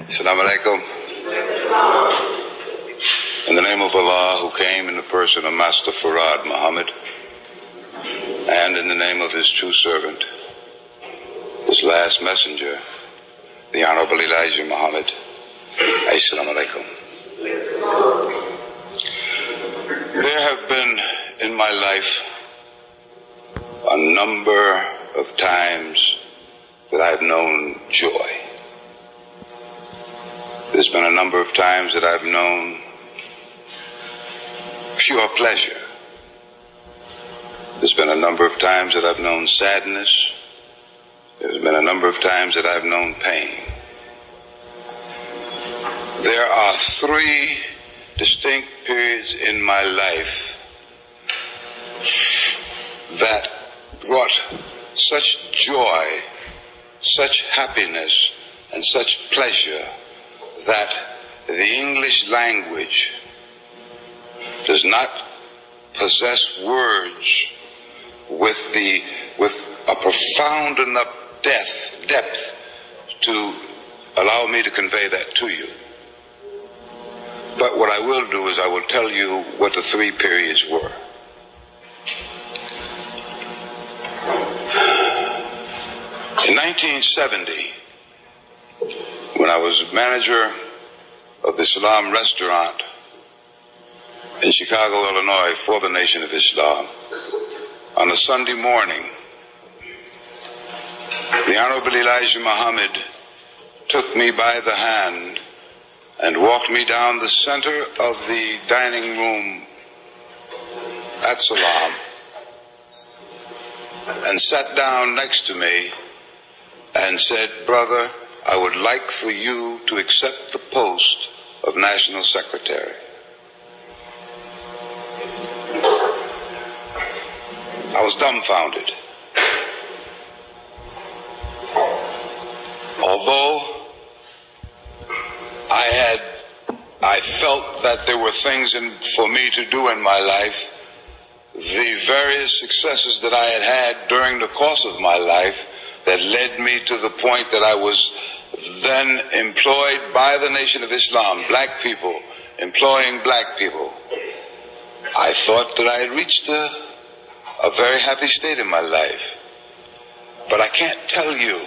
Assalamu alaikum. In the name of Allah, who came in the person of Master Farad Muhammad, and in the name of his true servant, his last messenger, the Honorable Elijah Muhammad, Assalamu alaikum. There have been in my life a number of times that I've known joy. There's been a number of times that I've known pure pleasure. There's been a number of times that I've known sadness. There's been a number of times that I've known pain. There are three distinct periods in my life that brought such joy, such happiness, and such pleasure that the English language does not possess words with a profound enough depth to allow me to convey that to you. But what I will do is I will tell you what the three periods were. In 1970, when I was manager of the Salam restaurant in Chicago, Illinois, for the Nation of Islam, on a Sunday morning, the Honorable Elijah Muhammad took me by the hand and walked me down the center of the dining room at Salam and sat down next to me and said, "Brother, I would like for you to accept the post of National Secretary." I was dumbfounded. Although I felt that there were things for me to do in my life, the various successes that I had had during the course of my life that led me to the point that I was then employed by the Nation of Islam, black people, employing black people. I thought that I had reached a very happy state in my life. But I can't tell you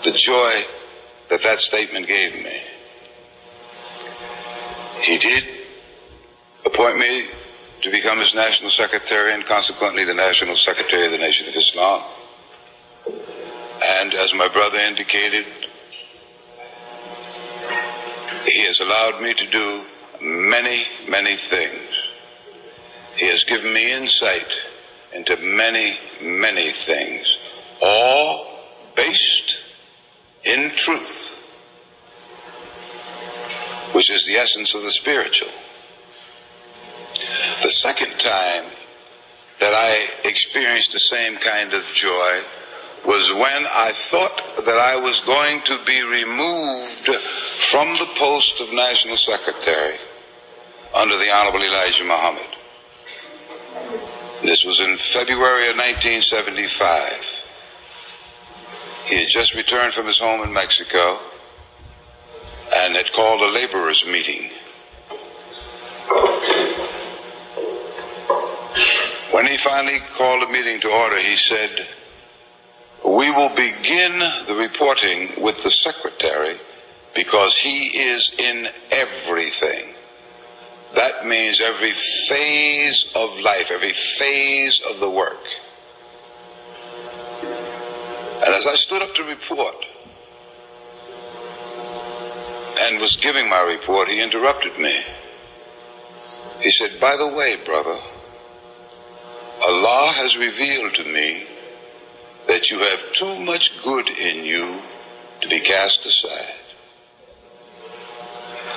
the joy that that statement gave me. He did appoint me to become his National Secretary and consequently the National Secretary of the Nation of Islam. And as my brother indicated, he has allowed me to do many, many things. He has given me insight into many, many things, all based in truth, which is the essence of the spiritual. The second time that I experienced the same kind of joy was when I thought that I was going to be removed from the post of National Secretary under the Honorable Elijah Muhammad. This was in February of 1975. He had just returned from his home in Mexico and had called a laborers' meeting. When he finally called the meeting to order, he said, "We will begin the reporting with the secretary because he is in everything." That means every phase of life, every phase of the work. And as I stood up to report and was giving my report, he interrupted me. He said, "By the way, brother, Allah has revealed to me that you have too much good in you to be cast aside.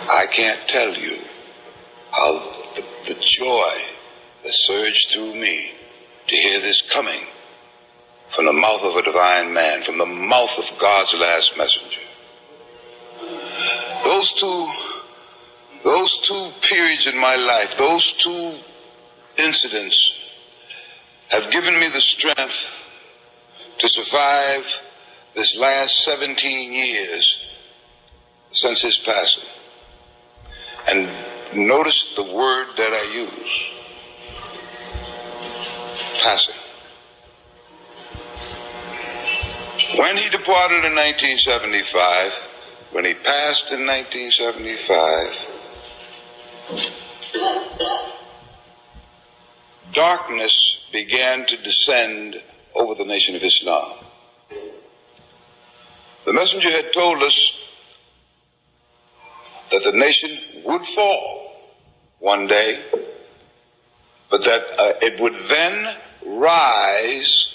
I can't tell you how the joy that surged through me to hear this coming from the mouth of a divine man, from the mouth of God's last messenger." Those two periods in my life, those two incidents have given me the strength to survive this last 17 years since his passing. And notice the word that I use. Passing. When he departed in 1975, when he passed in 1975, darkness began to descend over the Nation of Islam. The messenger had told us that the nation would fall one day, but that it would then rise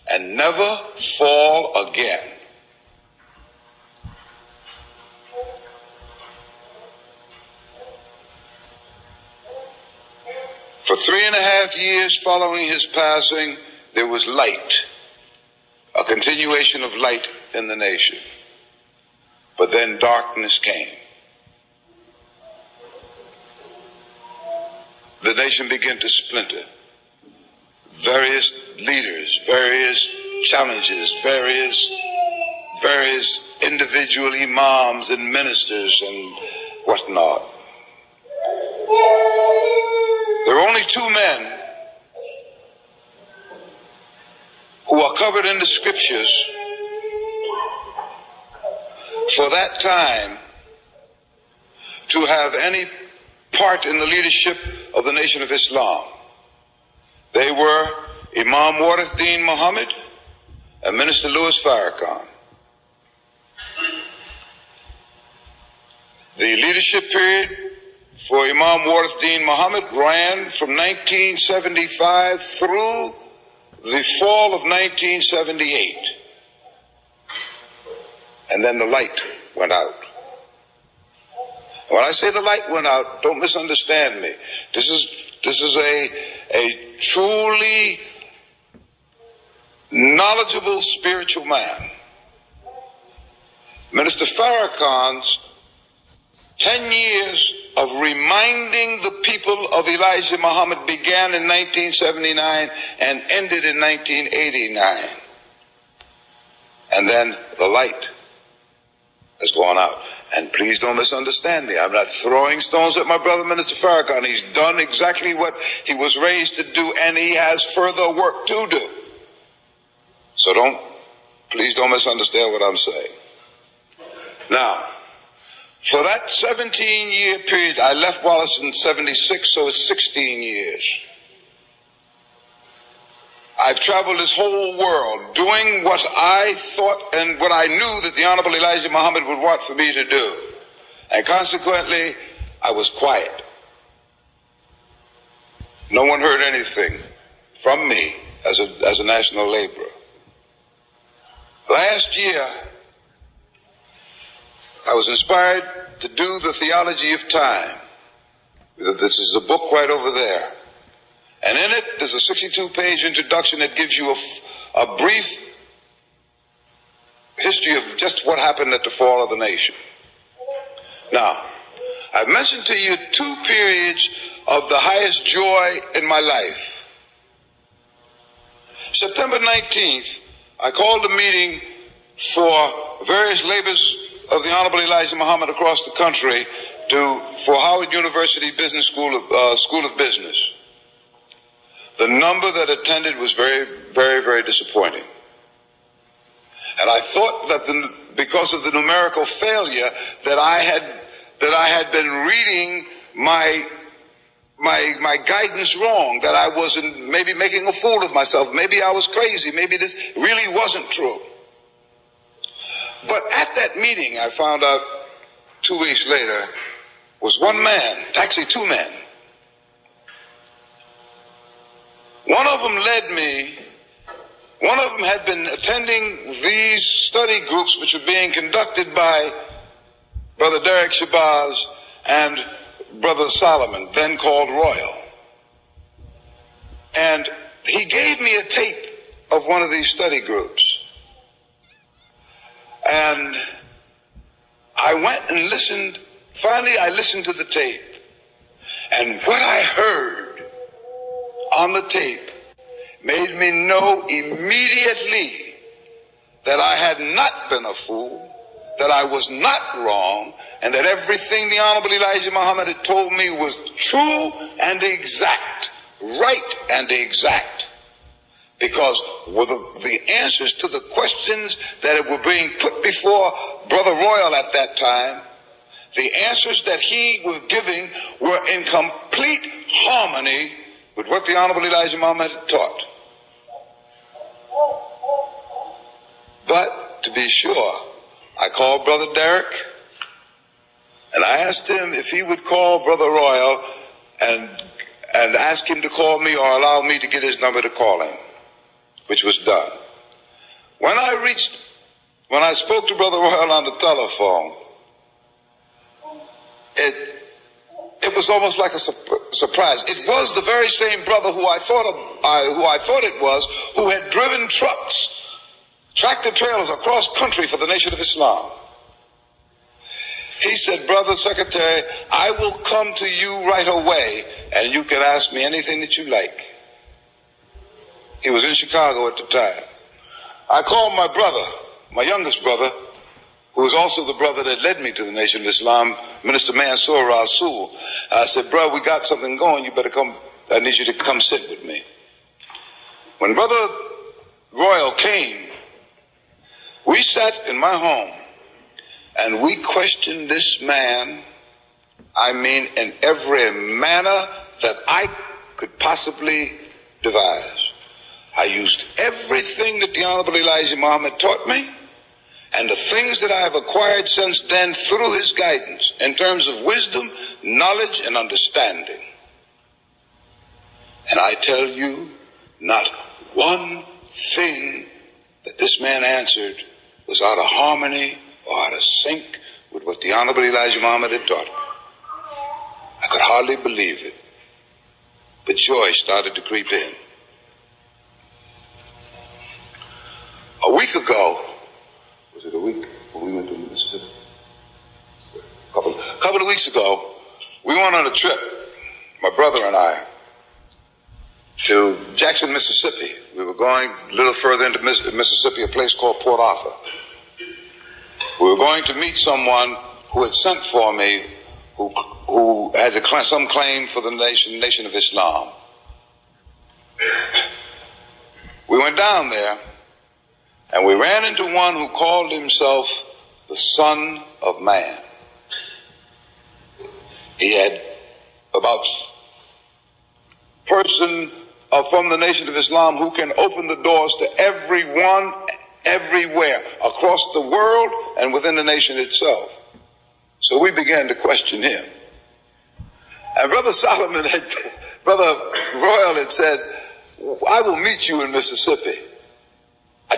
and never fall again. For 3.5 years following his passing, there was light, a continuation of light in the nation. But then darkness came. The nation began to splinter. Various leaders, various challenges, various individual imams and ministers and whatnot. There are only two men who are covered in the scriptures for that time to have any part in the leadership of the Nation of Islam. They were Imam Warithdin Muhammad and Minister Louis Farrakhan. The leadership period for Imam Warithdin Muhammad ran from 1975 through the fall of 1978. And then the light went out. When I say the light went out, don't misunderstand me. This is a truly knowledgeable spiritual man. Minister Farrakhan's 10 years of reminding the people of Elijah Muhammad began in 1979 and ended in 1989. And then the light has gone out. And please don't misunderstand me. I'm not throwing stones at my brother, Minister Farrakhan. He's done exactly what he was raised to do, and he has further work to do. So please don't misunderstand what I'm saying. Now, for that 17-year period, I left Wallace in 76, so it's 16 years. I've traveled this whole world doing what I thought and what I knew that the Honorable Elijah Muhammad would want for me to do. And consequently, I was quiet. No one heard anything from me as a national laborer. Last year, I was inspired to do the theology of time. This is a book right over there. And in it, there's a 62-page introduction that gives you a brief history of just what happened at the fall of the nation. Now, I've mentioned to you 2 periods of the highest joy in my life. September 19th, I called a meeting for various labors of the Honorable Elijah Muhammad across the country for Howard University Business School of Business. The number that attended was very, very, very disappointing. And I thought that because of the numerical failure that I had been reading my guidance wrong, that I was maybe making a fool of myself. Maybe I was crazy. Maybe this really wasn't true. But at that meeting, I found out 2 weeks later, was one man, actually 2 men. One of them led me. One of them had been attending these study groups which were being conducted by Brother Derek Shabazz and Brother Solomon, then called Royall. And he gave me a tape of one of these study groups. And I went and listened. Finally, I listened to the tape. And what I heard on the tape made me know immediately that I had not been a fool, that I was not wrong, and that everything the Honorable Elijah Muhammad had told me was true and exact, right and exact. Because with the answers to the questions that were being put before Brother Royall at that time, the answers that he was giving were in complete harmony with what the Honorable Elijah Muhammad had taught. But to be sure, I called Brother Derek, and I asked him if he would call Brother Royall and ask him to call me or allow me to get his number to call him, which was done. When I spoke to Brother Royall on the telephone, it was almost like a surprise. It was the very same brother who I thought it was, who had driven trucks, tractor trailers across country for the Nation of Islam. He said, Brother Secretary, I will come to you right away, and you can ask me anything that you like. He was in Chicago at the time. I called my brother, my youngest brother, who was also the brother that led me to the Nation of Islam, Minister Mansour Rasul. I said, bro, we got something going. You better come. I need you to come sit with me. When Brother Royall came, we sat in my home and we questioned this man, I mean, in every manner that I could possibly devise. I used everything that the Honorable Elijah Muhammad taught me, and the things that I have acquired since then through his guidance in terms of wisdom, knowledge, and understanding. And I tell you, not one thing that this man answered was out of harmony or out of sync with what the Honorable Elijah Muhammad had taught me. I could hardly believe it, but joy started to creep in. A week ago, was it a week when we went to Mississippi? A couple of weeks ago, we went on a trip, my brother and I, to Jackson, Mississippi. We were going a little further into Mississippi, a place called Port Arthur. We were going to meet someone who had sent for me, who had some claim for the Nation of Islam. We went down there, and we ran into one who called himself the Son of Man. He had about person from the Nation of Islam who can open the doors to everyone, everywhere, across the world and within the nation itself. So we began to question him. And Brother Royall had said, I will meet you in Mississippi.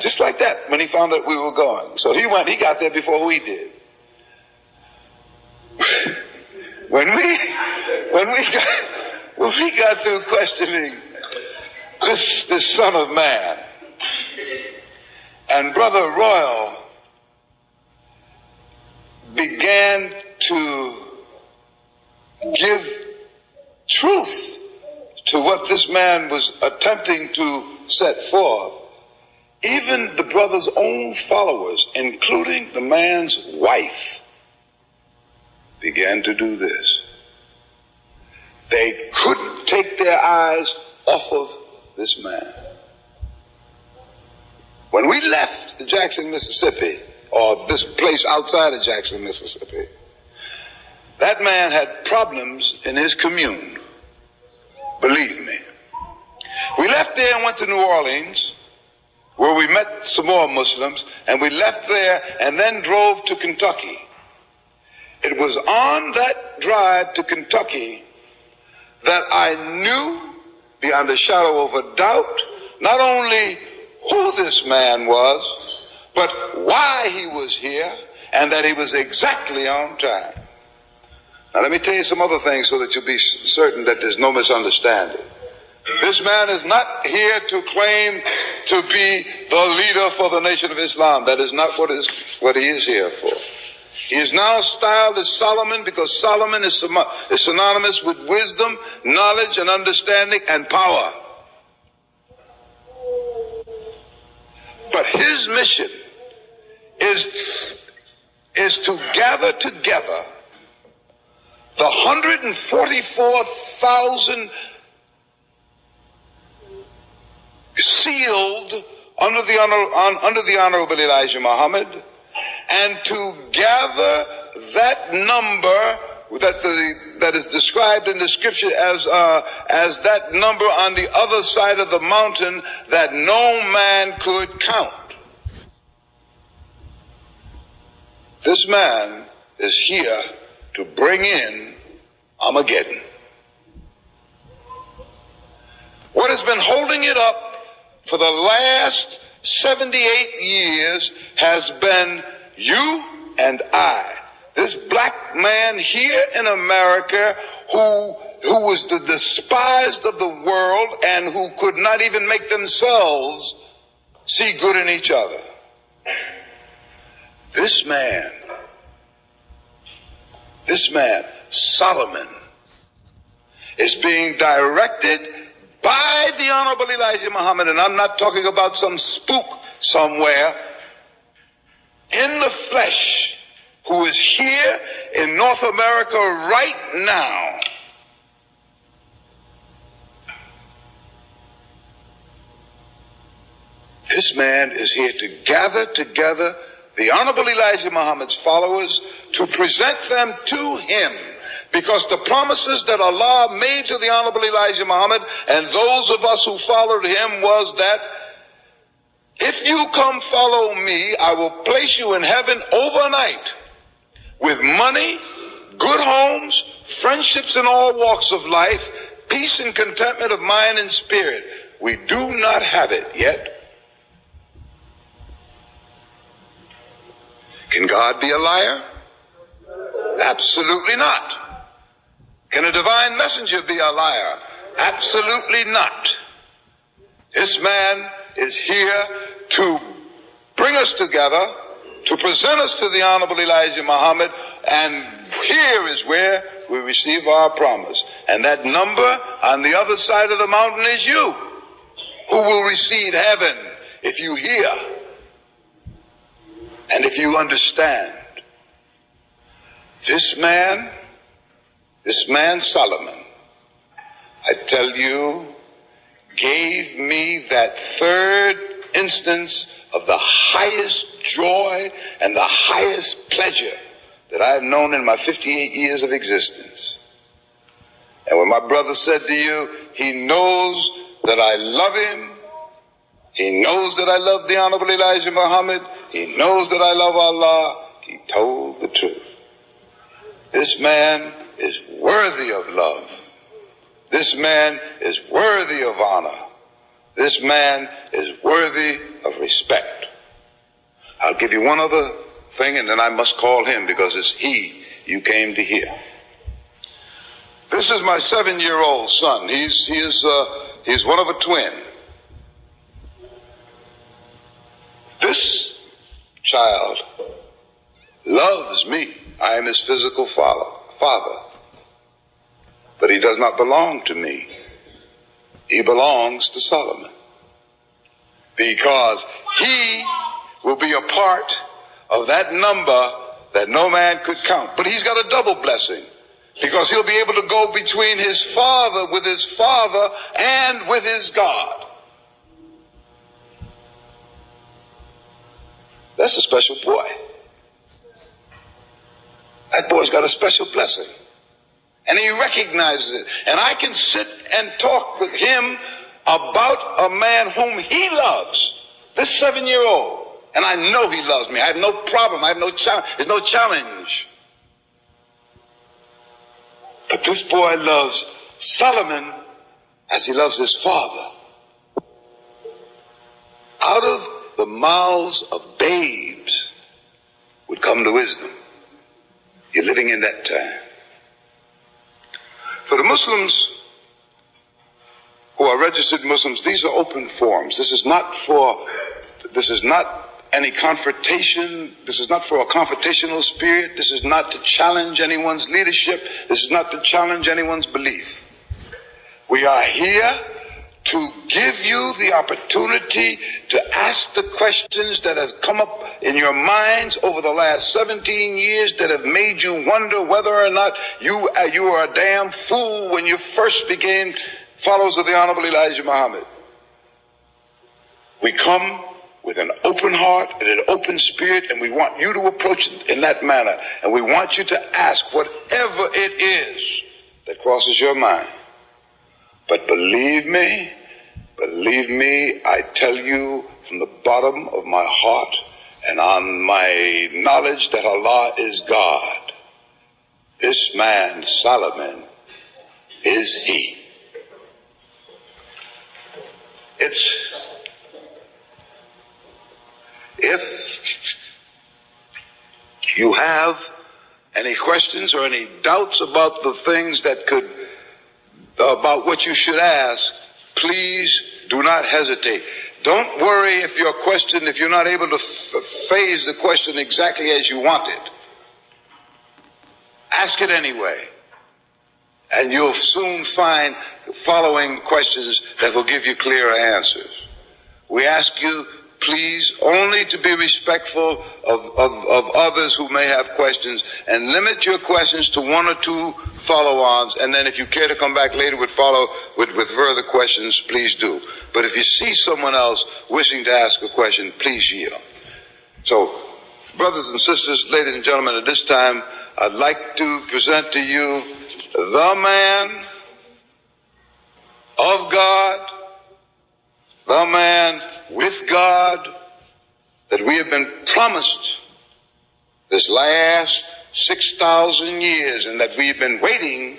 Just like that, when he found out we were going. So he got there before we did. When we got through questioning this Son of Man, and Brother Royall began to give truth to what this man was attempting to set forth, even the brother's own followers, including the man's wife, began to do this. They couldn't take their eyes off of this man. When we left Jackson, Mississippi, or this place outside of Jackson, Mississippi, that man had problems in his commune. Believe me. We left there and went to New Orleans, where we met some more Muslims, and we left there and then drove to Kentucky. It was on that drive to Kentucky that I knew beyond a shadow of a doubt not only who this man was, but why he was here, and that he was exactly on time. Now let me tell you some other things so that you'll be certain that there's no misunderstanding. This man is not here to claim to be the leader for the Nation of Islam. That is not what he is here for. He is now styled as Solomon because Solomon is synonymous with wisdom, knowledge, and understanding and power. But his mission is to gather together the 144,000 sealed under the Honorable Elijah Muhammad, and to gather that number that is described in the scripture as that number on the other side of the mountain that no man could count. This man is here to bring in Armageddon. What has been holding it up for the last 78 years has been you and I. This black man here in America who was the despised of the world and who could not even make themselves see good in each other. This man, Solomon, is being directed by the Honorable Elijah Muhammad, and I'm not talking about some spook somewhere, in the flesh, who is here in North America right now. This man is here to gather together the Honorable Elijah Muhammad's followers to present them to him, because the promises that Allah made to the Honorable Elijah Muhammad and those of us who followed him was that if you come follow me, I will place you in heaven overnight with money, good homes, friendships in all walks of life, peace and contentment of mind and spirit. We do not have it yet. Can God be a liar? Absolutely not. Can a divine messenger be a liar? Absolutely not. This man is here to bring us together, to present us to the Honorable Elijah Muhammad, and here is where we receive our promise. And that number on the other side of the mountain is you, who will receive heaven if you hear and if you understand. This man Solomon, I tell you, gave me that third instance of the highest joy and the highest pleasure that I've known in my 58 years of existence. And when my brother said to you, he knows that I love him, he knows that I love the Honorable Elijah Muhammad, he knows that I love Allah, he told the truth. This man is worthy of love. This man is worthy of honor. This man is worthy of respect. I'll give you one other thing, and then I must call him because it's he you came to hear. This is my 7-year-old son. He's one of a twin. This child loves me. I am his physical father. But he does not belong to me. He belongs to Solomon. Because he will be a part of that number that no man could count. But he's got a double blessing, because he'll be able to go between his father, with his father, and with his God. That's a special boy. That boy's got a special blessing. And he recognizes it. And I can sit and talk with him about a man whom he loves, this 7-year-old. And I know he loves me. I have no problem. I have no challenge. There's no challenge. But this boy loves Solomon as he loves his father. Out of the mouths of babes would come the wisdom. You're living in that time. For the Muslims who are registered Muslims, these are open forums. This is not any confrontation. This is not for a confrontational spirit. This is not to challenge anyone's leadership. This is not to challenge anyone's belief. We are here to give you the opportunity to ask the questions that have come up in your minds over the last 17 years that have made you wonder whether or not you are a damn fool when you first became followers of the Honorable Elijah Muhammad. We come with an open heart and an open spirit, and we want you to approach it in that manner. And we want you to ask whatever it is that crosses your mind. But believe me, I tell you from the bottom of my heart and on my knowledge that Allah is God, this man, Solomon, is he. If you have any questions or any doubts about the things about what you should ask, please do not hesitate. Don't worry if you're not able to phrase the question exactly as you want it. Ask it anyway. And you'll soon find following questions that will give you clearer answers. We ask you, please, only to be respectful of others who may have questions, and limit your questions to one or two follow-ons, and then if you care to come back later with further questions, please do. But if you see someone else wishing to ask a question, please yield. So, brothers and sisters, ladies and gentlemen, at this time, I'd like to present to you the man of God, the man with God that we have been promised this last 6,000 years, and that we've been waiting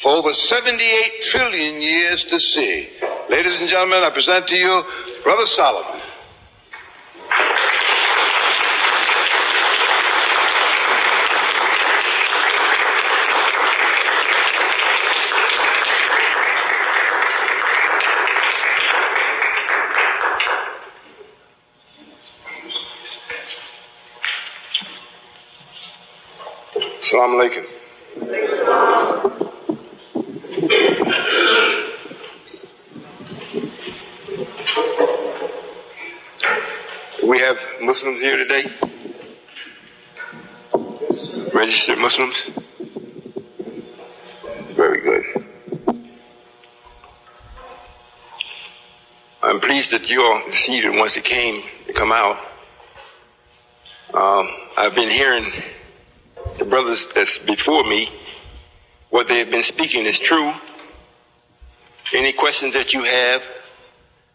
for over 78 trillion years to see. Ladies and gentlemen, I present to you Brother Solomon. Assalamu alaikum. We have Muslims here today, registered Muslims. Very good. I'm pleased that you all see the ones that came to come out. I've been hearing the brothers that's before me, what they have been speaking is true. Any questions that you have,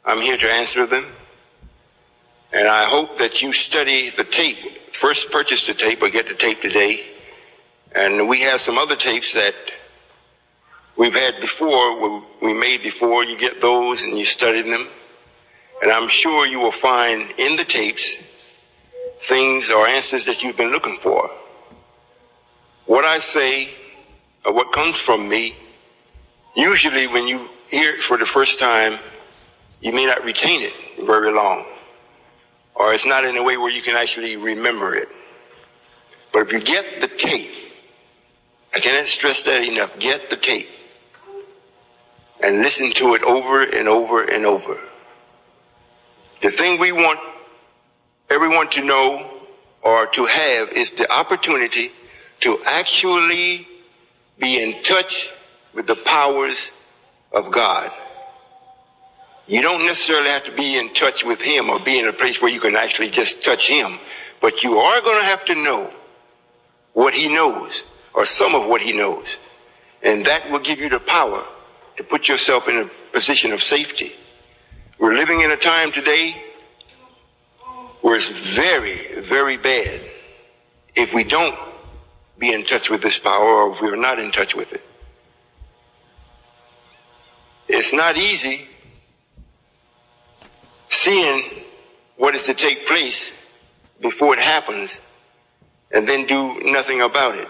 I'm here to answer them. And I hope that you study the tape. First purchase the tape or get the tape today. And we have some other tapes that we've had before, we made before. You get those and you study them. And I'm sure you will find in the tapes things or answers that you've been looking for. What I say, or what comes from me, usually when you hear it for the first time, you may not retain it very long. Or it's not in a way where you can actually remember it. But if you get the tape, I cannot stress that enough, get the tape and listen to it over and over and over. The thing we want everyone to know or to have is the opportunity to actually be in touch with the powers of God. You don't necessarily have to be in touch with him or be in a place where you can actually just touch him, but you are going to have to know what he knows, or some of what he knows. And that will give you the power to put yourself in a position of safety. We're living in a time today where it's very, very bad if we don't be in touch with this power, or if we're not in touch with it. It's not easy seeing what is to take place before it happens and then do nothing about it.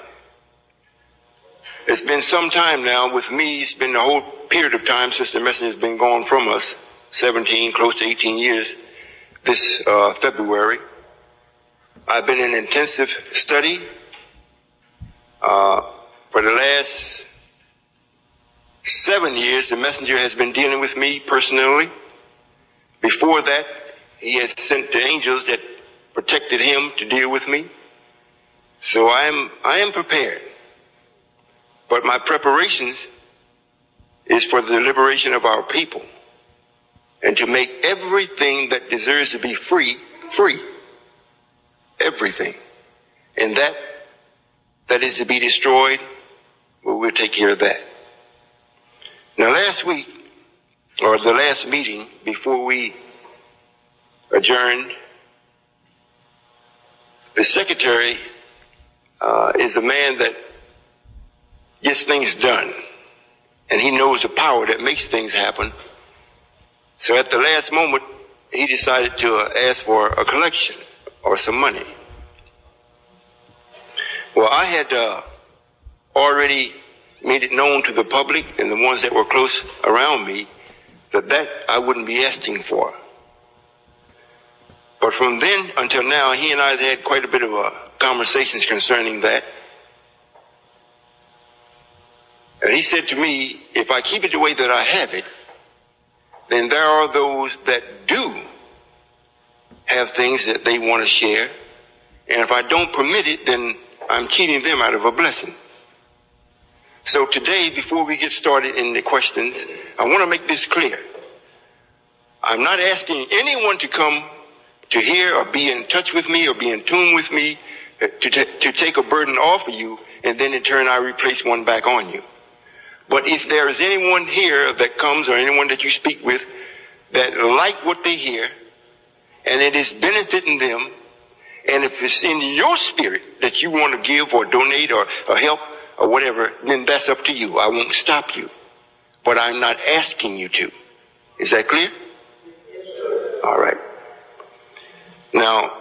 It's been some time now with me. It's been the whole period of time since the message has been gone from us, 17, close to 18 years, this February. I've been in intensive study for the last 7 years, the messenger has been dealing with me personally. Before that, he has sent the angels that protected him to deal with me. So I am prepared. But my preparations is for the liberation of our people and to make everything that deserves to be free, free. Everything. And that is to be destroyed, well, we'll take care of that. Now last week, or the last meeting before we adjourned, the secretary is a man that gets things done, and he knows the power that makes things happen. So at the last moment, he decided to ask for a collection or some money. Well, I had already made it known to the public and the ones that were close around me that I wouldn't be asking for. But from then until now, he and I have had quite a bit of conversations concerning that. And he said to me, if I keep it the way that I have it, then there are those that do have things that they want to share. And if I don't permit it, then I'm cheating them out of a blessing. So today, before we get started in the questions, I want to make this clear. I'm not asking anyone to come to hear or be in touch with me or be in tune with me to take a burden off of you, and then in turn I replace one back on you. But if there is anyone here that comes or anyone that you speak with that like what they hear and it is benefiting them, and if it's in your spirit that you want to give or donate or help or whatever, then that's up to you. I won't stop you. But I'm not asking you to. Is that clear? All right. Now,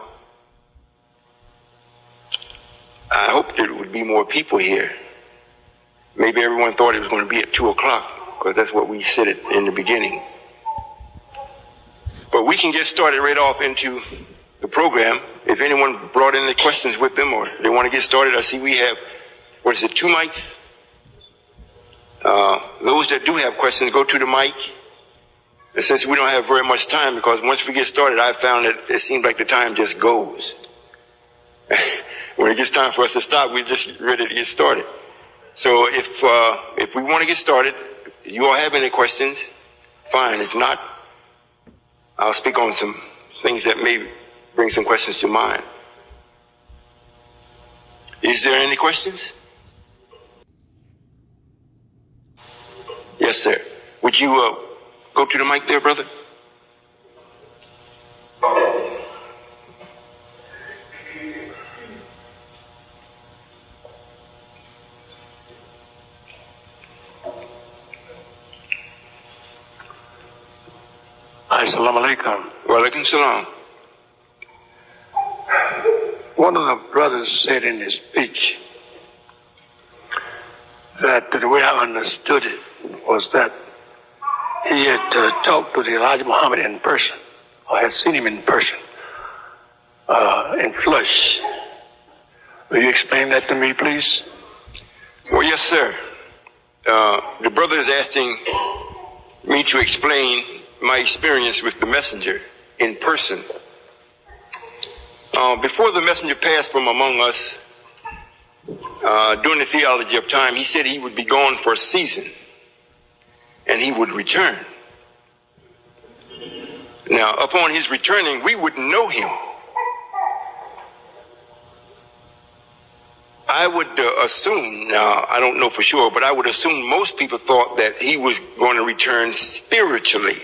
I hope there would be more people here. Maybe everyone thought it was going to be at 2 o'clock, because that's what we said it in the beginning. But we can get started right off into the program. If anyone brought any questions with them or they want to get started, I see we have, 2 mics? Those that do have questions, go to the mic. And since we don't have very much time, because once we get started, I found that it seems like the time just goes. When it gets time for us to stop, we're just ready to get started. So if we want to get started, if you all have any questions, fine. If not, I'll speak on some things that may bring some questions to mind. Is there any questions? Yes, sir. Would you go to the mic there, brother? Assalamu alaikum. Wa alaikum salam. One of the brothers said in his speech that the way I understood it was that he had talked to the Elijah Muhammad in person, or had seen him in person, in flesh. Will you explain that to me, please? Well, yes, sir. The brother is asking me to explain my experience with the messenger in person. Before the messenger passed from among us, during the theology of time, he said he would be gone for a season and he would return. Now, upon his returning, we wouldn't know him. I would assume, now I don't know for sure, but I would assume most people thought that he was going to return spiritually,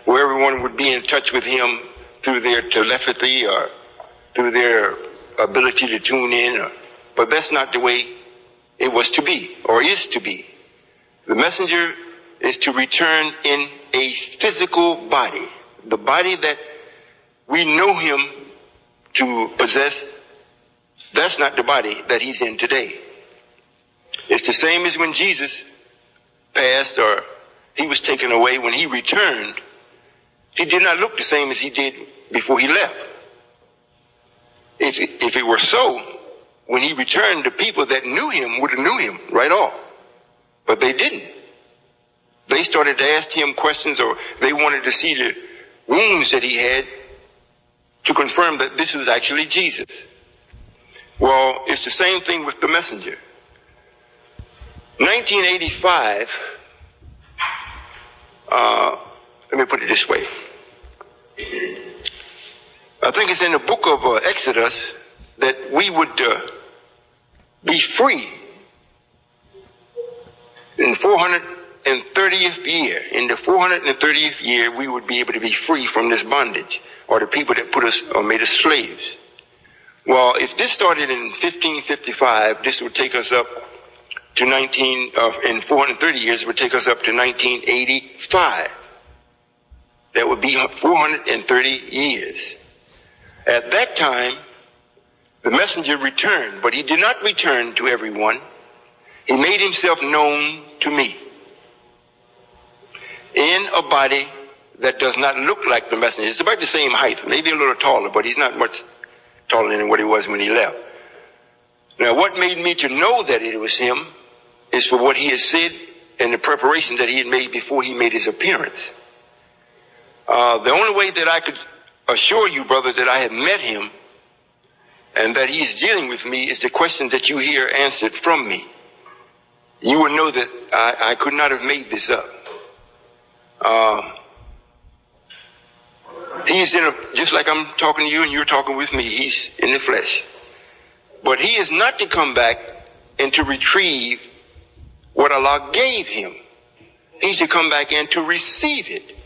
where everyone would be in touch with him through their telepathy or through their ability to tune in. But that's not the way it was to be or is to be. The messenger is to return in a physical body, the body that we know him to possess. That's not the body that he's in today. It's the same as when Jesus passed or he was taken away. When he returned, he did not look the same as he did before he left. If it were so, when he returned, the people that knew him would have knew him right off. But they didn't. They started to ask him questions, or they wanted to see the wounds that he had to confirm that this was actually Jesus. Well, it's the same thing with the messenger. 1985, let me put it this way. I think it's in the book of Exodus that we would be free in 430th year. In the 430th year, we would be able to be free from this bondage, or the people that put us or made us slaves. Well, if this started in 1555, this would take us up to in 430 years, it would take us up to 1985. That would be 430 years. At that time, the messenger returned, but he did not return to everyone. He made himself known to me in a body that does not look like the messenger. It's about the same height, maybe a little taller, but he's not much taller than what he was when he left. Now, what made me to know that it was him is for what he had said and the preparation that he had made before he made his appearance. The only way that I could assure you, brother, that I have met him and that he is dealing with me is the question that you hear answered from me. You will know that I could not have made this up. He's just like I'm talking to you and you're talking with me, he's in the flesh. But he is not to come back and to retrieve what Allah gave him. He's to come back and to receive it.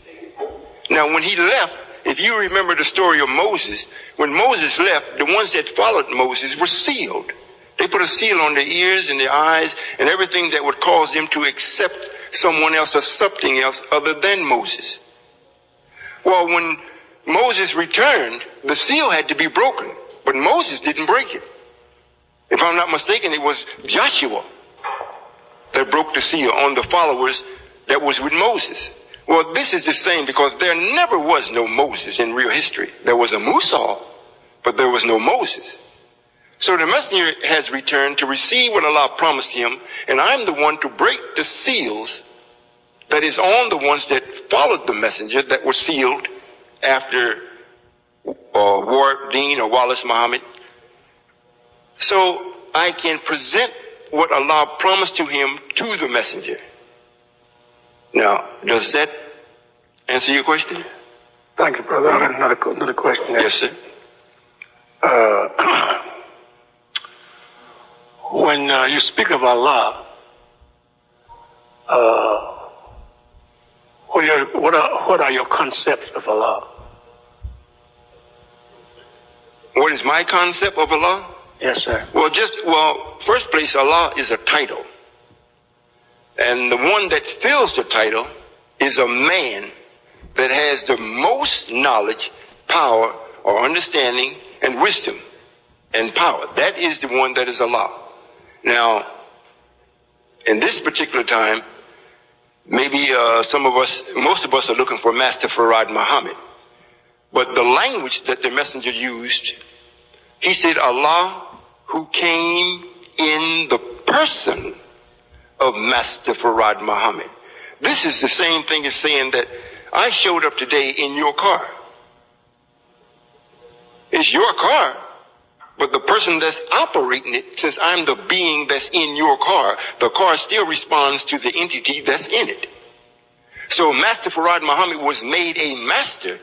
Now, when he left, if you remember the story of Moses, when Moses left, the ones that followed Moses were sealed. They put a seal on their ears and their eyes and everything that would cause them to accept someone else or something else other than Moses. Well, when Moses returned, the seal had to be broken, but Moses didn't break it. If I'm not mistaken, it was Joshua that broke the seal on the followers that was with Moses. Well, this is the same because there never was no Moses in real history. There was a Musa, but there was no Moses. So the messenger has returned to receive what Allah promised him, and I'm the one to break the seals that is on the ones that followed the messenger that were sealed after Wardeen or Wallace Muhammad. So I can present what Allah promised to him to the messenger. Now, does that answer your question? Thank you, brother. I have another question. Yes, sir. When you speak of Allah, what are your concepts of Allah? What is my concept of Allah? Yes, sir. Well, first place, Allah is a title. And the one that fills the title is a man that has the most knowledge, power, or understanding, and wisdom, and power. That is the one that is Allah. Now, in this particular time, maybe most of us are looking for Master Farad Muhammad. But the language that the messenger used, he said, Allah who came in the person of Master Farad Muhammad. This is the same thing as saying that I showed up today in your car. It's your car, but the person that's operating it, since I'm the being that's in your car, the car still responds to the entity that's in it. So Master Farad Muhammad was made a master,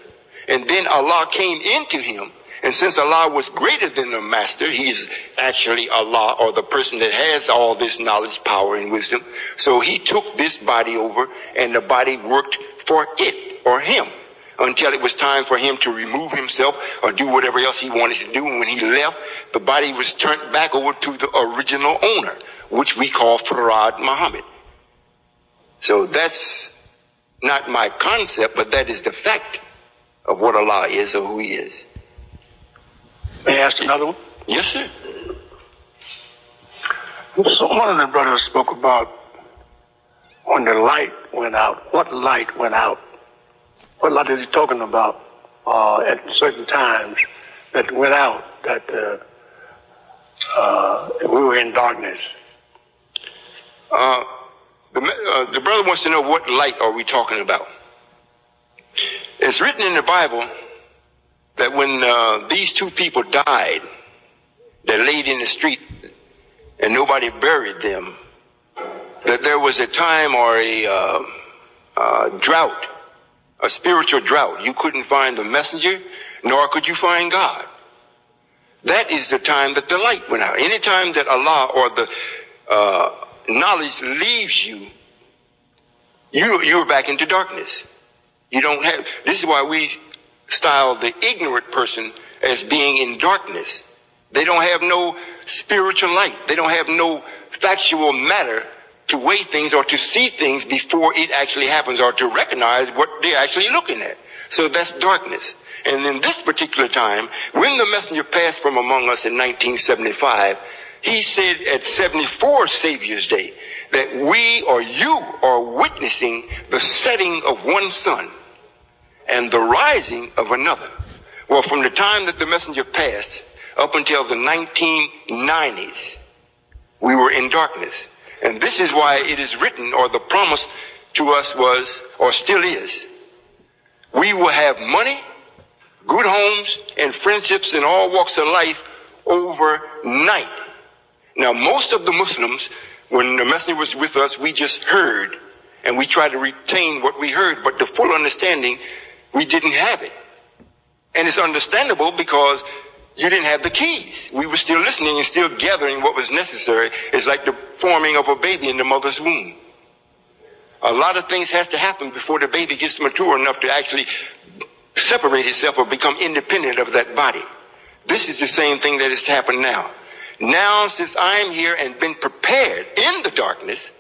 and then Allah came into him. And since Allah was greater than the master, he is actually Allah, or the person that has all this knowledge, power, and wisdom. So he took this body over, and the body worked for it, or him, until it was time for him to remove himself or do whatever else he wanted to do. And when he left, the body was turned back over to the original owner, which we call Farad Muhammad. So that's not my concept, but that is the fact of what Allah is or who he is. May I ask another one? Yes, sir. So one of the brothers spoke about when the light went out. What light went out? What light is he talking about at certain times that went out, that we were in darkness? the brother wants to know what light are we talking about. It's written in the Bible that when these two people died, they laid in the street and nobody buried them, that there was a time or a drought, a spiritual drought. You couldn't find the messenger, nor could you find God. That is the time that the light went out. Any time that Allah or the knowledge leaves you, you're back into darkness. You don't have. This is why we style the ignorant person as being in darkness. They don't have no spiritual light. They don't have no factual matter to weigh things or to see things before it actually happens, or to recognize what they're actually looking at. So that's darkness. And in this particular time, when the messenger passed from among us in 1975, he said at 74 Savior's Day that we or you are witnessing the setting of one sun and the rising of another. Well, from the time that the messenger passed up until the 1990s, we were in darkness. And this is why it is written, or the promise to us was, or still is, we will have money, good homes, and friendships in all walks of life overnight. Now, most of the Muslims, when the messenger was with us, we just heard, and we tried to retain what we heard, but the full understanding, we didn't have it. And it's understandable because you didn't have the keys. We were still listening and still gathering what was necessary. It's like the forming of a baby in the mother's womb. A lot of things has to happen before the baby gets mature enough to actually separate itself or become independent of that body. This is the same thing that has happened now. Now, since I'm here and been prepared in the darkness,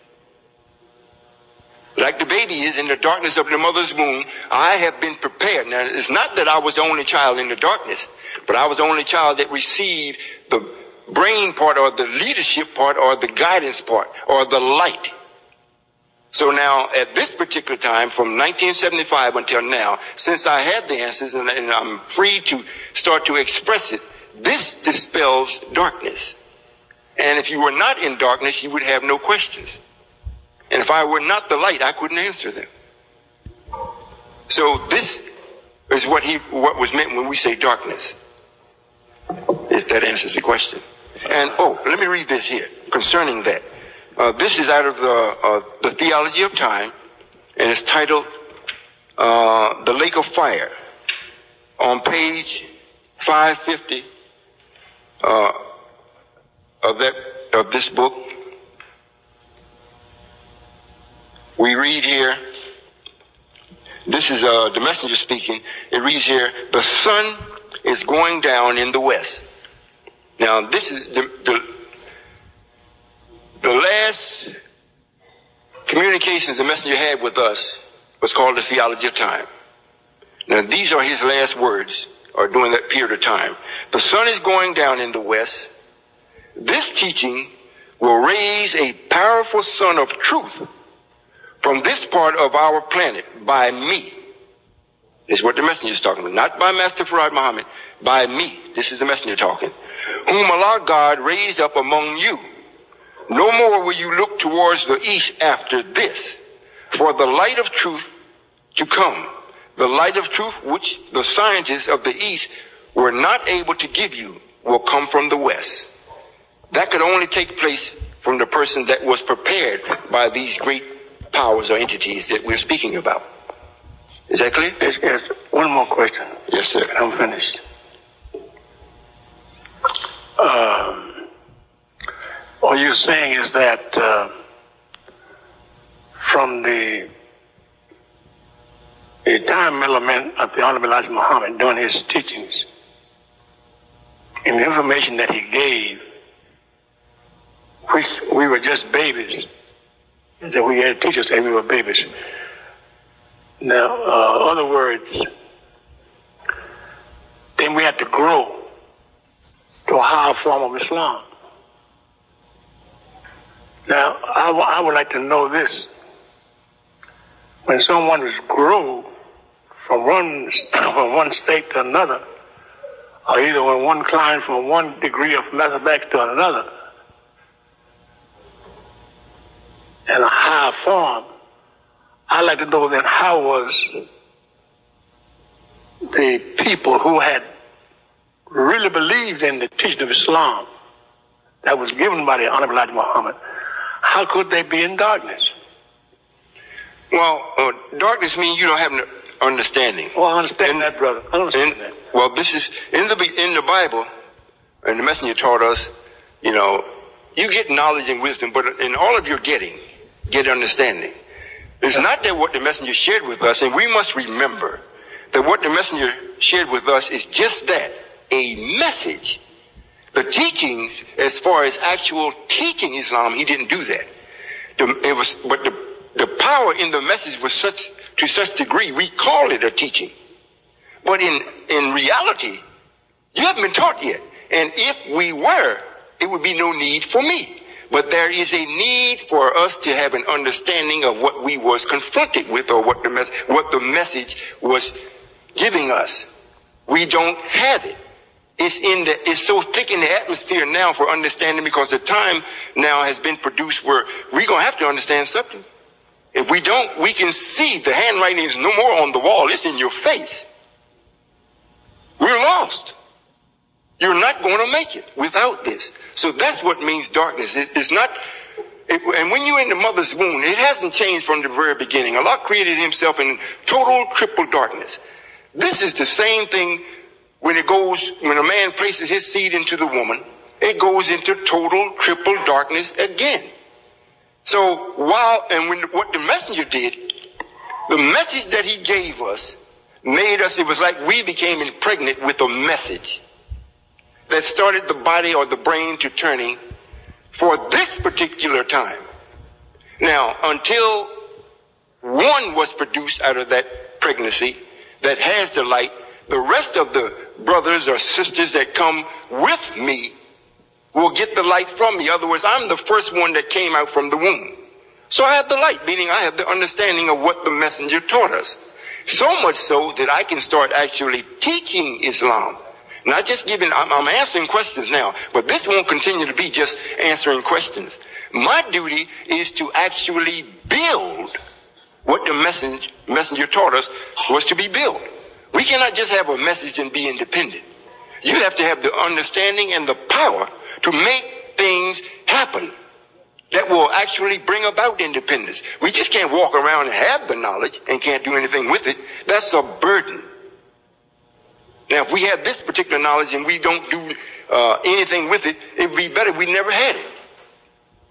like the baby is in the darkness of the mother's womb, I have been prepared. Now, it's not that I was the only child in the darkness, but I was the only child that received the brain part, or the leadership part, or the guidance part, or the light. So now, at this particular time, from 1975 until now, since I had the answers and I'm free to start to express it, this dispels darkness. And if you were not in darkness, you would have no questions. And if I were not the light, I couldn't answer them. So this is what was meant when we say darkness, if that answers the question. And, let me read this here concerning that. This is out of the Theology of Time, and it's titled The Lake of Fire, on page 550 of this book. We read here, this is the messenger speaking. It reads here, the sun is going down in the west. Now, this is the last communications the messenger had with us was called the Theology of Time. Now, these are his last words, or during that period of time. The sun is going down in the west. This teaching will raise a powerful sun of truth from this part of our planet by me. This is what the messenger is talking about. Not by Master Farad Muhammad, by me. This is the messenger talking. Whom Allah God raised up among you. No more will you look towards the east after this, for the light of truth to come. The light of truth which the scientists of the east were not able to give you will come from the west. That could only take place from the person that was prepared by these great powers or entities that we're speaking about. Is that clear? Yes. One more question. Yes, sir. I'm finished. All you're saying is that from the time element of the Honorable Elijah Muhammad during his teachings and the information that he gave, which we were just babies, that we had teachers say we were babies. Now, other words, then we had to grow to a higher form of Islam. Now, I would like to know this. When someone is grow from one state to another, or either when one climbs from one degree of mathematics to another, in a higher form, I'd like to know then how was the people who had really believed in the teaching of Islam that was given by the Honorable Elijah Muhammad, how could they be in darkness? Well, darkness means you don't have an understanding. Well, I understand that, brother. I understand that. Well, this is in the Bible, and the messenger taught us, you know, you get knowledge and wisdom, but in all of your getting, get understanding. It's not that what the messenger shared with us, and we must remember that what the messenger shared with us is just that, a message. The teachings, as far as actual teaching Islam, he didn't do that. But the power in the message was to such degree, we call it a teaching. But in reality, you haven't been taught yet. And if we were, it would be no need for me. But there is a need for us to have an understanding of what we was confronted with, or what the message was giving us. We don't have it. It's so thick in the atmosphere now for understanding, because the time now has been produced where we're going to have to understand something. If we don't, we can see the handwriting is no more on the wall. It's in your face. We're lost. You're not going to make it without this. So that's what means darkness. It's not, and when you're in the mother's womb, it hasn't changed from the very beginning. Allah created himself in total triple darkness. This is the same thing when a man places his seed into the woman, it goes into total triple darkness again. So what the messenger did, the message that he gave us made us, it was like we became impregnant with a message that started the body or the brain to turning for this particular time. Now, until one was produced out of that pregnancy that has the light, the rest of the brothers or sisters that come with me will get the light from me. In other words, I'm the first one that came out from the womb. So I have the light, meaning I have the understanding of what the messenger taught us. So much so that I can start actually teaching Islam. Not just giving, I'm answering questions now, but this won't continue to be just answering questions. My duty is to actually build what the messenger taught us was to be built. We cannot just have a message and be independent. You have to have the understanding and the power to make things happen that will actually bring about independence. We just can't walk around and have the knowledge and can't do anything with it. That's a burden. Now, if we have this particular knowledge and we don't do anything with it, it would be better we never had it.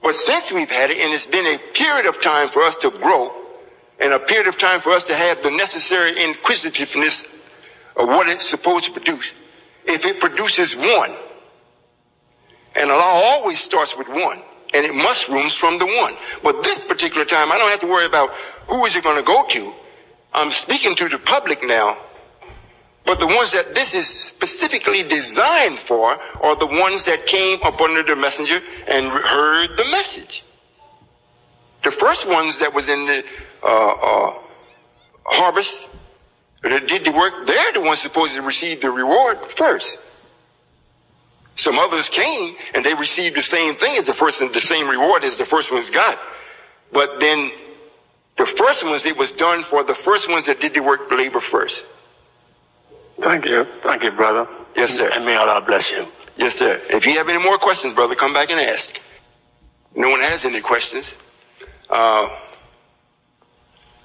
But since we've had it, and it's been a period of time for us to grow, and a period of time for us to have the necessary inquisitiveness of what it's supposed to produce, if it produces one, and Allah always starts with one, and it mushrooms from the one. But this particular time, I don't have to worry about who is it going to go to. I'm speaking to the public now. But the ones that this is specifically designed for are the ones that came up under the messenger and heard the message. The first ones that was in the harvest, that did the work, they're the ones supposed to receive the reward first. Some others came and they received the same thing as the first one, the same reward as the first ones got. But then the first ones, it was done for the first ones that did the work labor first. Thank you. Thank you, brother. Yes, sir. And may Allah bless you. Yes, sir. If you have any more questions, brother, come back and ask. No one has any questions.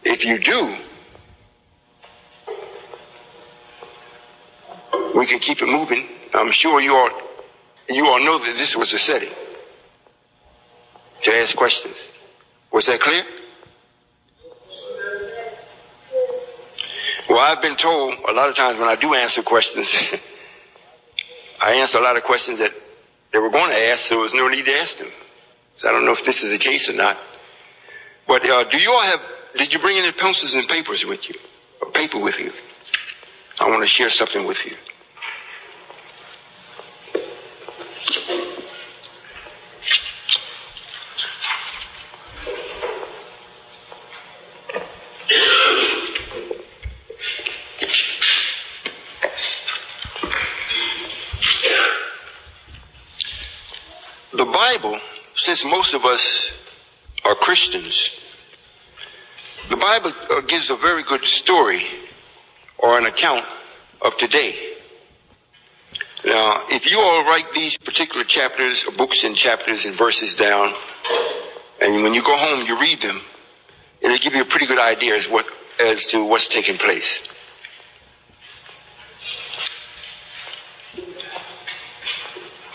If you do, we can keep it moving. I'm sure you all know that this was a setting to ask questions. Was that clear? Well, I've been told a lot of times when I do answer questions, I answer a lot of questions that they were going to ask, so there's no need to ask them. So I don't know if this is the case or not. But did you bring any pencils and papers with you? Or paper with you? I want to share something with you. The Bible, since most of us are Christians. The Bible gives a very good story or an account of today. Now, if you all write these particular chapters, or books and chapters and verses down, and when you go home, you read them, it'll give you a pretty good idea as to what's taking place.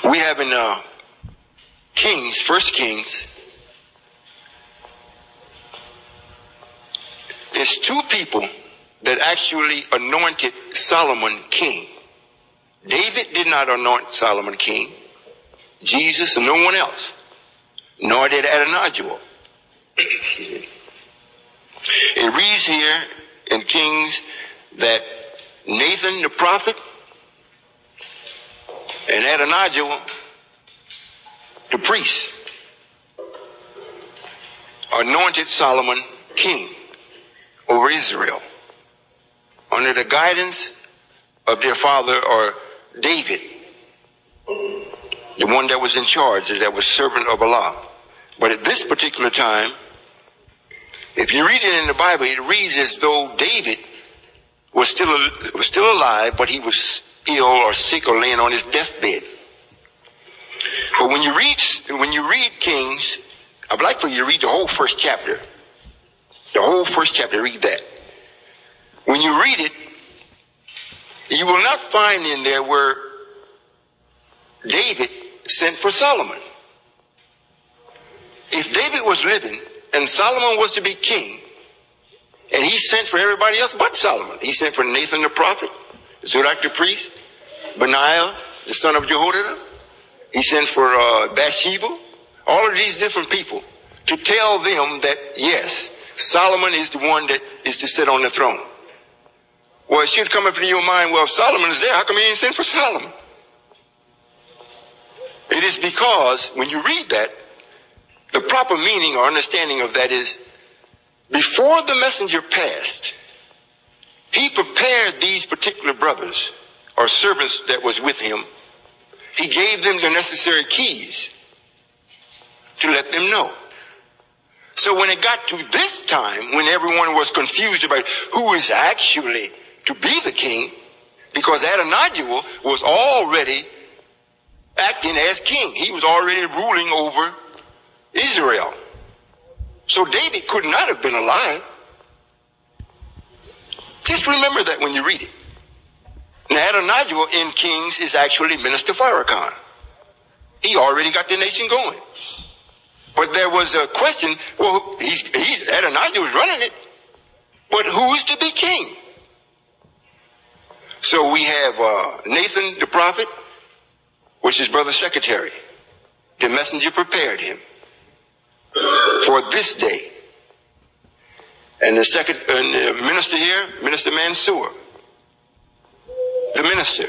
We have in Kings, 1 Kings, there's two people that actually anointed Solomon king. David did not anoint Solomon king. Jesus and no one else. Nor did Adonijah. It reads here in Kings that Nathan the prophet and Adonijah the priest anointed Solomon king over Israel under the guidance of their father, or David, the one that was in charge, that was servant of Allah. But at this particular time, if you read it in the Bible, it reads as though David was still alive, but he was ill or sick or laying on his deathbed. But when you read Kings, I'd like for you to read the whole first chapter. The whole first chapter, read that. When you read it, you will not find in there where David sent for Solomon. If David was living and Solomon was to be king, and he sent for everybody else but Solomon, he sent for Nathan the prophet, Zadok the priest, Benaiah the son of Jehoiada, he sent for Bathsheba, all of these different people to tell them that, yes, Solomon is the one that is to sit on the throne. Well, it should come up into your mind, well, if Solomon is there, how come he ain't sent for Solomon? It is because when you read that, the proper meaning or understanding of that is, before the messenger passed, he prepared these particular brothers or servants that was with him. He gave them the necessary keys to let them know. So when it got to this time, when everyone was confused about who is actually to be the king, because Adonijah was already acting as king. He was already ruling over Israel. So David could not have been alive. Just remember that when you read it. Now Adonijah in Kings is actually Minister Farrakhan. He already got the nation going. But there was a question, well, Adonijah was running it, but who is to be king? So we have Nathan the prophet, which is brother secretary. The messenger prepared him for this day. And the minister here, Minister Mansour, the minister,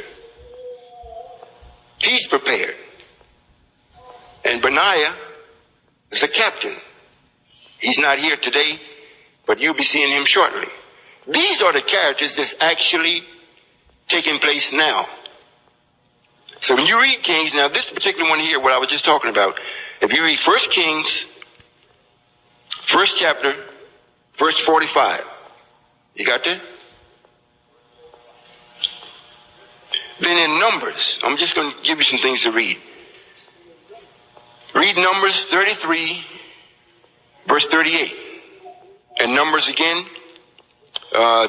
he's prepared. And Benaiah is the captain. He's not here today, but you'll be seeing him shortly. These are the characters that's actually taking place now. So when you read Kings, now this particular one here, what I was just talking about, if you read 1 Kings, first chapter, verse 45. You got that? Then in Numbers, I'm just going to give you some things to read. Read Numbers 33, verse 38. And Numbers again,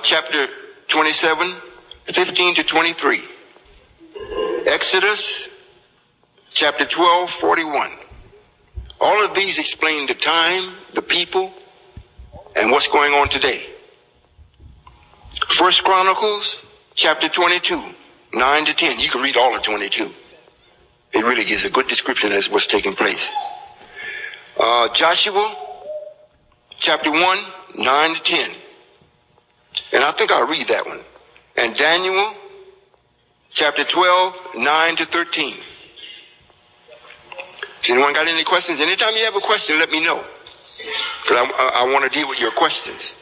chapter 27, 15 to 23. Exodus, chapter 12, 41. All of these explain the time, the people, and what's going on today. First Chronicles, chapter 22, 9 to 10. You can read all of 22. It really gives a good description as what's taking place. Joshua, chapter 1, 9 to 10. And I think I'll read that one. And Daniel, chapter 12, 9 to 13. Has anyone got any questions? Anytime you have a question, let me know. Because I want to deal with your questions.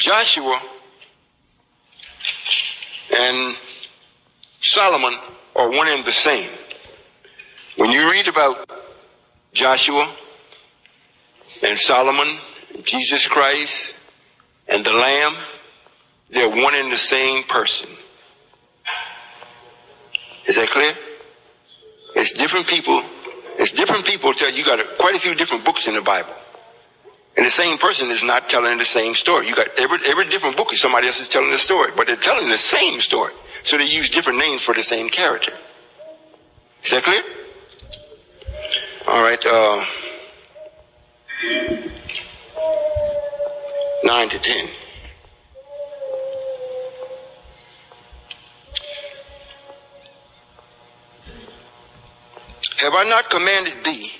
Joshua and Solomon are one and the same. When you read about Joshua and Solomon, Jesus Christ, and the Lamb, they're one and the same person. Is that clear? It's different people. It's different people tell you got quite a few different books in the Bible. And the same person is not telling the same story. You got every different book is somebody else is telling the story, but they're telling the same story. So they use different names for the same character. Is that clear? All right. 9 to 10. Have I not commanded thee?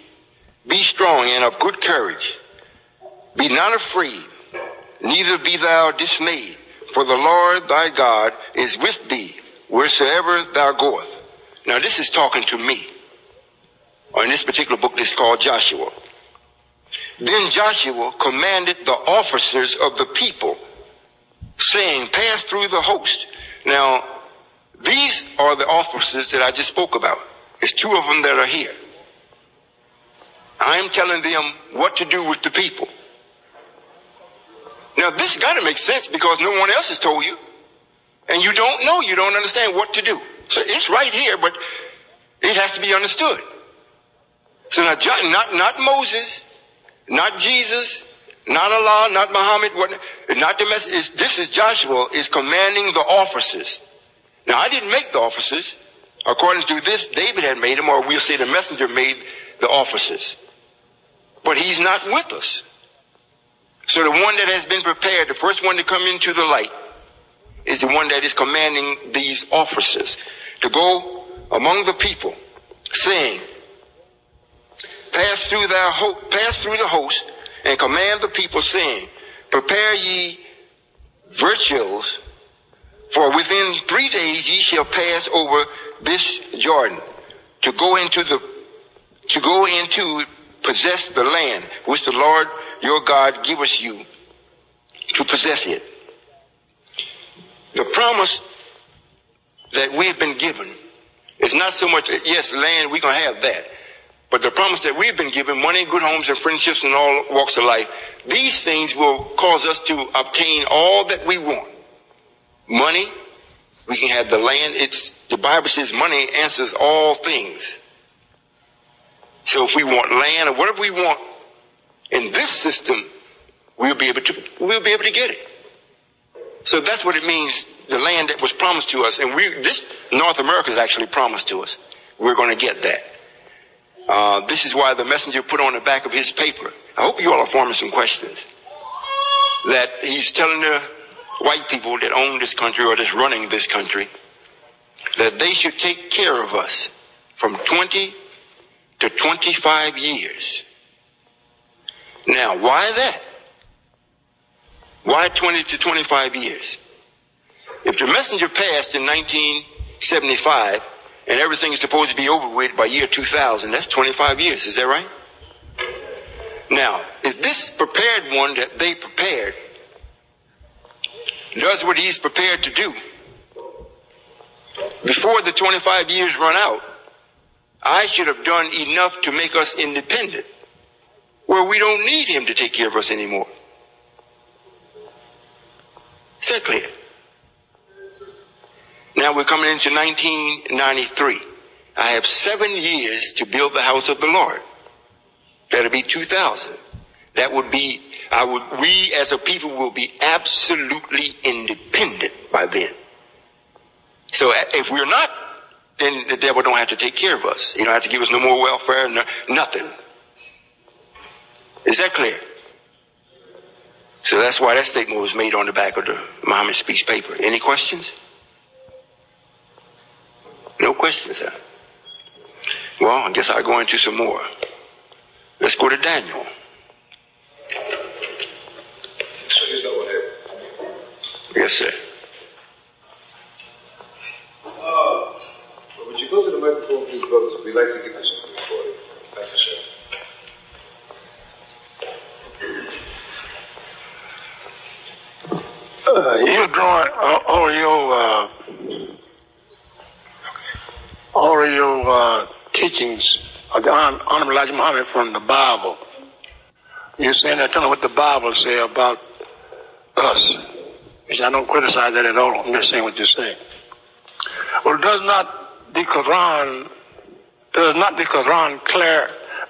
Be strong and of good courage. Be not afraid, neither be thou dismayed, for the Lord thy God is with thee wheresoever thou goest. Now this is talking to me. Or in this particular book, it's called Joshua. Then Joshua commanded the officers of the people, saying, pass through the host. Now, these are the officers that I just spoke about. There's two of them that are here. I am telling them what to do with the people. Now, this got to make sense because no one else has told you. And you don't know, you don't understand what to do. So it's right here, but it has to be understood. So now, not Moses, not Jesus, not Allah, not Muhammad, not the message. This is Joshua is commanding the officers. Now, I didn't make the officers. According to this, David had made them, or we'll say the messenger made the officers. But he's not with us. So the one that has been prepared, the first one to come into the light, is the one that is commanding these officers to go among the people, saying, pass through the host, and command the people, saying, prepare ye virtues, for within 3 days ye shall pass over this Jordan to go into possess the land which the Lord your God giveth you to possess it. The promise that we've been given is not so much, yes, land, we're going to have that. But the promise that we've been given, money, good homes, and friendships in all walks of life, these things will cause us to obtain all that we want. Money, we can have the land. The Bible says money answers all things. So if we want land or whatever we want in this system, we'll be able to get it. So that's what it means, the land that was promised to us. And this North America is actually promised to us. We're going to get that. This is why the messenger put on the back of his paper. I hope you all are forming some questions. That he's telling the white people that own this country or that's running this country that they should take care of us from 20 to 25 years. Now, why that? Why 20 to 25 years? If the messenger passed in 1975 and everything is supposed to be over with by year 2000, that's 25 years. Is that right? Now, if this prepared one that they prepared does what he's prepared to do, before the 25 years run out, I should have done enough to make us independent, where we don't need him to take care of us anymore. Is that clear? Now we're coming into 1993. I have 7 years to build the house of the Lord. That'll be 2000. That would be, we as a people will be absolutely independent by then. So if we're not, then the devil don't have to take care of us. He don't have to give us no more welfare, nothing. Is that clear? So that's why that statement was made on the back of the Muhammad Speaks paper. Any questions? No questions, huh? Well, I guess I'll go into some more. Let's go to Daniel. Yes, sir. Would you go to the microphone, please, brothers? We'd like to get this recorded. Thank you, sir. teachings of the Honorable Elijah Muhammad from the Bible. You're saying that, tell me what the Bible say about us. Which I don't criticize that at all. I'm just saying what you say. Well, does not the Quran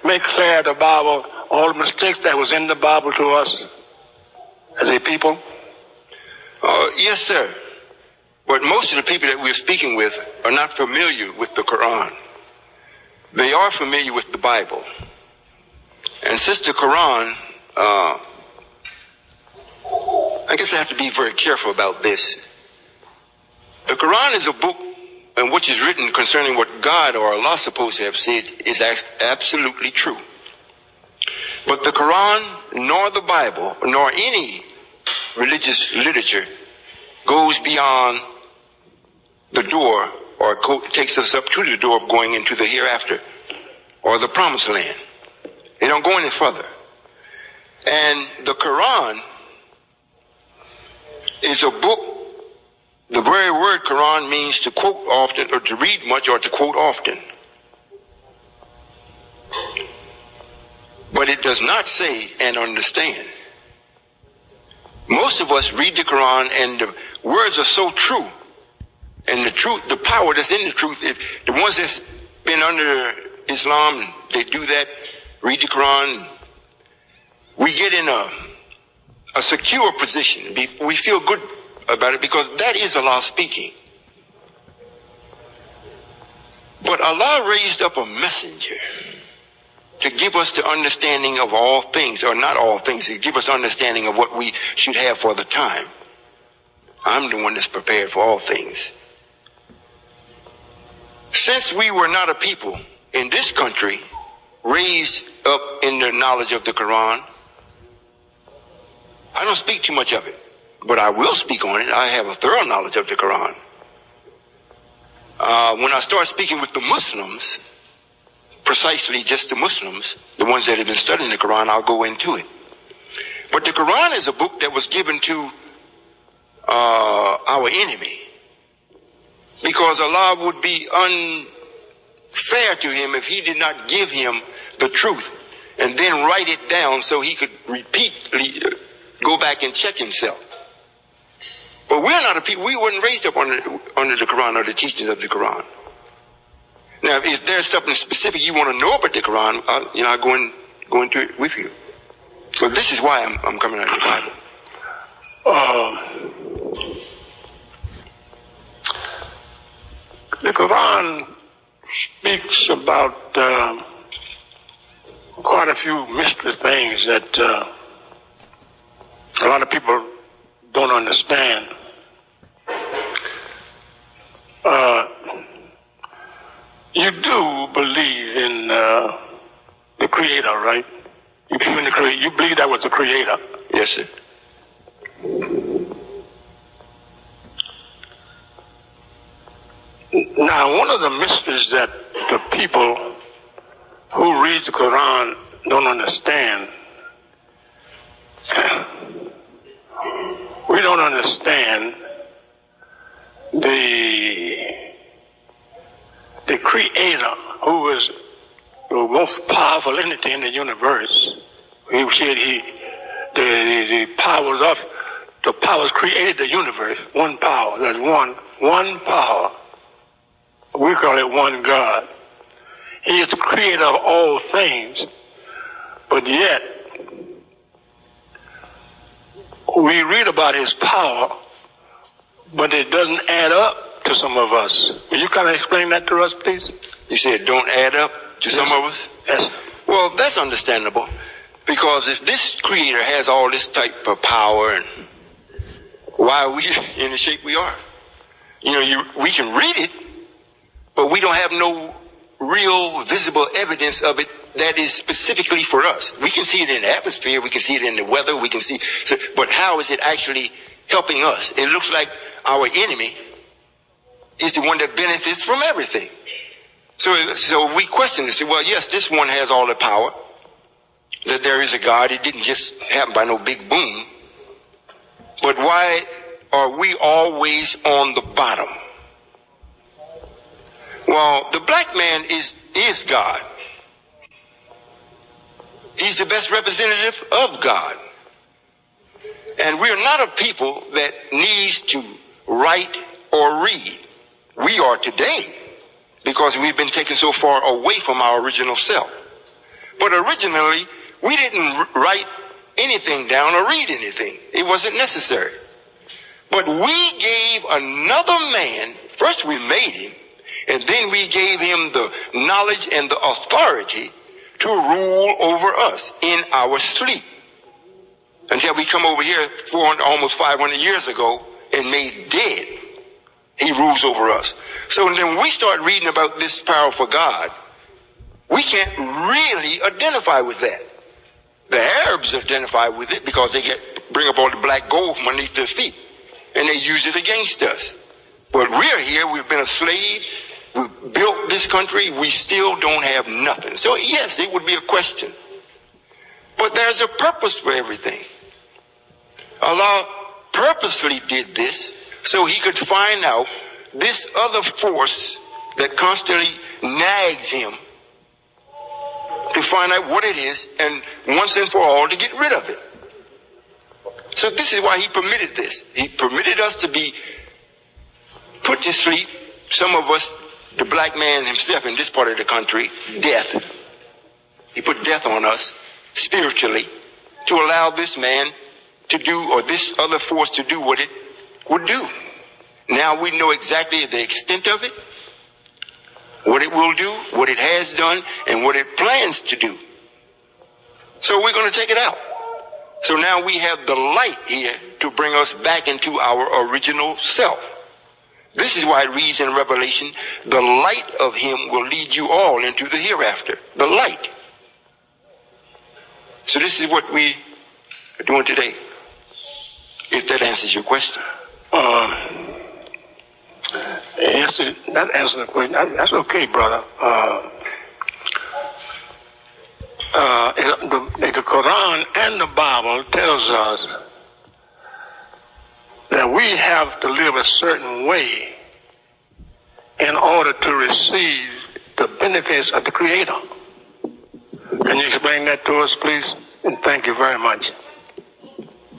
make clear the Bible all the mistakes that was in the Bible to us as a people? Yes, sir. But most of the people that we're speaking with are not familiar with the Quran. They are familiar with the Bible. And since the Quran, I guess I have to be very careful about this. The Quran is a book, and what is written concerning what God or Allah is supposed to have said is absolutely true. But the Quran, nor the Bible, nor any religious literature goes beyond the door or takes us up to the door of going into the hereafter or the promised land. They don't go any further. And the Quran is a book. The very word Quran means to quote often or to read much or to quote often. But it does not say and understand. Most of us read the Quran and the words are so true. And the truth, the power that's in the truth, the ones that's been under Islam, they do that, read the Quran, we get in a secure position. We feel good about it because that is Allah speaking. But Allah raised up a messenger to give us the understanding of all things, or not all things, to give us understanding of what we should have for the time. I'm the one that's prepared for all things. Since we were not a people in this country raised up in the knowledge of the Quran, I don't speak too much of it, but I will speak on it. I have a thorough knowledge of the Quran. When I start speaking with the Muslims, precisely just the Muslims, the ones that have been studying the Quran, I'll go into it. But the Quran is a book that was given to our enemy, because Allah would be unfair to him if he did not give him the truth and then write it down so he could repeatedly go back and check himself. But we're not a people. We weren't raised up under the Quran or the teachings of the Quran. Now, if there's something specific you want to know about the Quran, I'll go into it with you. So this is why I'm coming out of the Bible. The Quran speaks about quite a few mystery things that a lot of people don't understand. You do believe in the Creator, right? You believe in the Creator. You believe that was the Creator. Yes, sir. Now, one of the mysteries that the people who read the Quran don't understand, we don't understand the Creator, who is the most powerful entity in the universe. He said the powers created the universe. One power. There's one power. We call it one God. He is the creator of all things, but yet we read about his power, but it doesn't add up to some of us. Will you kind of explain that to us, please? You said don't add up to some of us? Yes. Well, that's understandable, because if this creator has all this type of power, and why are we in the shape we are? We can read it, but we don't have no real visible evidence of it that is specifically for us. We can see it in the atmosphere, we can see it in the weather, but how is it actually helping us? It looks like our enemy is the one that benefits from everything. So we question and say, well, yes, this one has all the power, that there is a God. It didn't just happen by no big boom. But why are we always on the bottom? Well, the black man is God. He's the best representative of God. And we're not a people that needs to write or read. We are today because we've been taken so far away from our original self. But originally, we didn't write anything down or read anything. It wasn't necessary. But we gave another man, first we made him, and then we gave him the knowledge and the authority to rule over us in our sleep. Until we come over here 400, almost 500 years ago and made dead. He rules over us. So then when we start reading about this powerful God, we can't really identify with that. The Arabs identify with it because they bring up all the black gold from underneath their feet. And they use it against us. But we're here, we've been a slave, we built this country, we still don't have nothing. So yes, it would be a question. But there's a purpose for everything. Allah purposely did this so he could find out this other force that constantly nags him to find out what it is and once and for all to get rid of it. So this is why he permitted this. He permitted us to be put to sleep. Some of us, the black man himself in this part of the country, death. He put death on us spiritually to allow this man to do, or this other force to do what it would do. Now we know exactly the extent of it, what it will do, what it has done, and what it plans to do. So we're going to take it out. So now we have the light here to bring us back into our original self. This is why it reads in Revelation, the light of him will lead you all into the hereafter. The light. So this is what we are doing today. If that answers your question. Yes, that answers the question. That's okay, brother. The Quran and the Bible tells us that we have to live a certain way in order to receive the benefits of the Creator. Can you explain that to us, please? And thank you very much.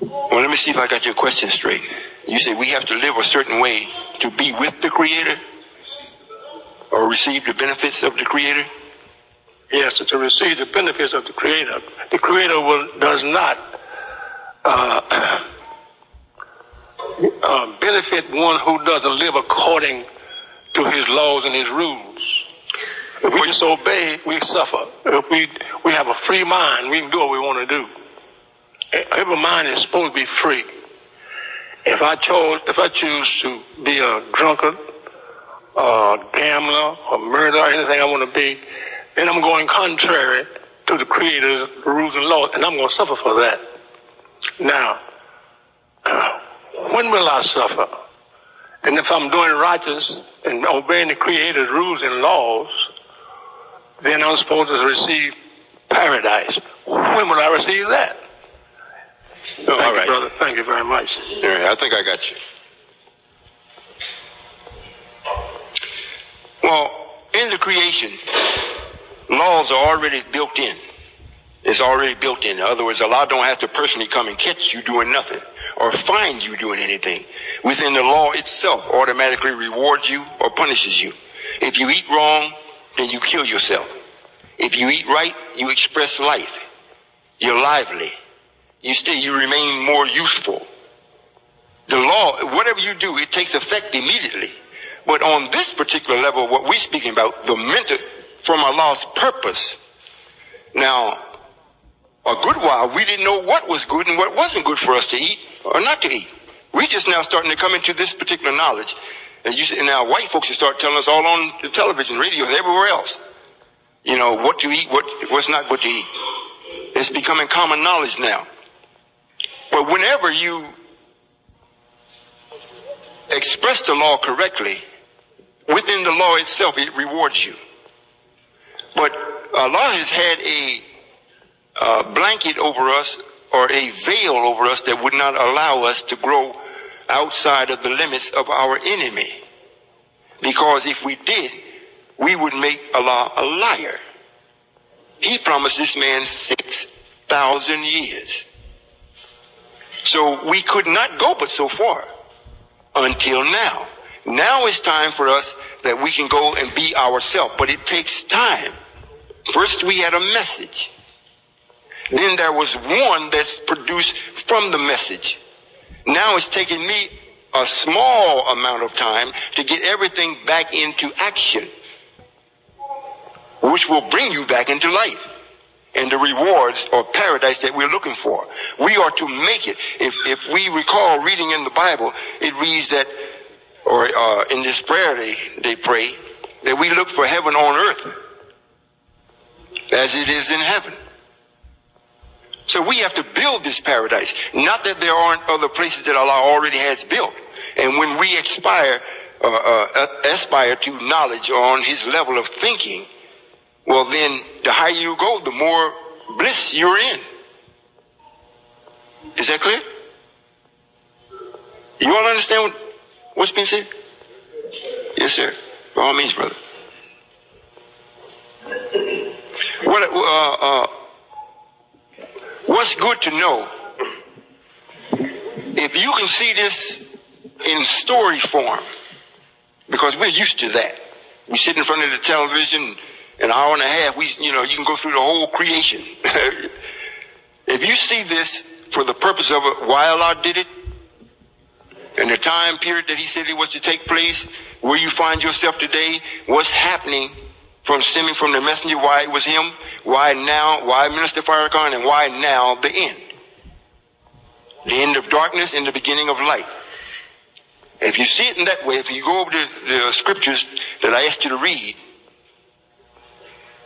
Well, let me see if I got your question straight. You say we have to live a certain way to be with the Creator or receive the benefits of the Creator? Yes, to receive the benefits of the Creator. The Creator does not benefit one who doesn't live according to his laws and his rules. If we disobey, we suffer. If we have a free mind, we can do what we want to do. Every mind is supposed to be free. If I choose to be a drunkard, a gambler, a murderer, anything I want to be, then I'm going contrary to the Creator's rules and laws, and I'm going to suffer for that. Now, when will I suffer? And if I'm doing righteous and obeying the Creator's rules and laws, then I'm supposed to receive paradise. When will I receive that? Oh, all right, brother. Thank you very much. All right, I think I got you. Well, in the creation, laws are already built in. It's already built in. In other words, Allah don't have to personally come and catch you doing nothing or find you doing anything. Within the law itself automatically rewards you or punishes you. If you eat wrong, then you kill yourself. If you eat right, you express life. You're lively. You remain more useful. The law, whatever you do, it takes effect immediately. But on this particular level, what we're speaking about, the mental, from Allah's purpose. Now, a good while, we didn't know what was good and what wasn't good for us to eat or not to eat. We're just now starting to come into this particular knowledge. And now white folks start telling us all on the television, radio, and everywhere else, you know, what to eat, what's not good to eat. It's becoming common knowledge now. But whenever you express the law correctly, within the law itself, it rewards you. But Allah has had a blanket over us, or a veil over us, that would not allow us to grow outside of the limits of our enemy. Because if we did, we would make Allah a liar. He promised this man 6,000 years. So we could not go but so far until now. Now it's time for us that we can go and be ourselves, but it takes time. First we had a message. Then there was one that's produced from the message. Now it's taking me a small amount of time to get everything back into action, which will bring you back into life and the rewards or paradise that we're looking for. We are to make it. If we recall reading in the Bible, it reads that, or in this prayer they pray, that we look for heaven on earth as it is in heaven. So we have to build this paradise. Not that there aren't other places that Allah already has built. And when we aspire to knowledge or on his level of thinking, well then the higher you go, the more bliss you're in. Is that clear? You all understand what's being said? Yes, sir. By all means, brother. What's good to know, if you can see this in story form, because we're used to that. We sit in front of the television an hour and a half, you can go through the whole creation. If you see this for the purpose of it, why Allah did it, and the time period that he said it was to take place, where you find yourself today, what's happening stemming from the messenger, why it was him, why now, why Minister Farrakhan, and why now the end. The end of darkness and the beginning of light. If you see it in that way, if you go over the scriptures that I asked you to read,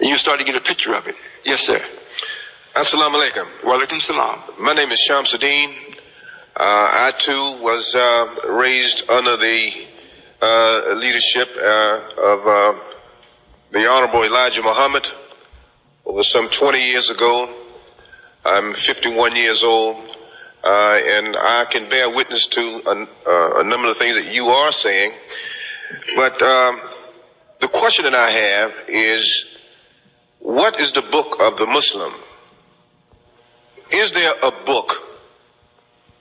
you start to get a picture of it. Yes, sir. Assalamu alaikum. Wa alaikum salam. My name is Shamsuddin. I too was raised under the leadership of the Honorable Elijah Muhammad over some 20 years ago. I'm 51 years old, and I can bear witness to a number of things that you are saying. But the question that I have is, what is the book of the Muslim? Is there a book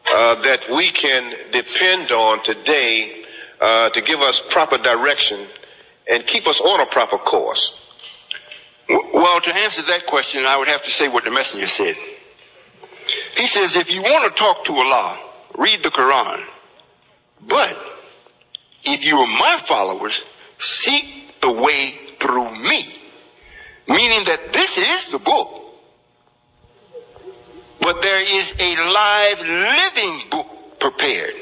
that we can depend on today to give us proper direction and keep us on a proper course? Well, to answer that question, I would have to say what the messenger said. He says, if you want to talk to Allah, read the Quran. But if you are my followers, seek the way through me. Meaning that this is the book. But there is a live, living book prepared.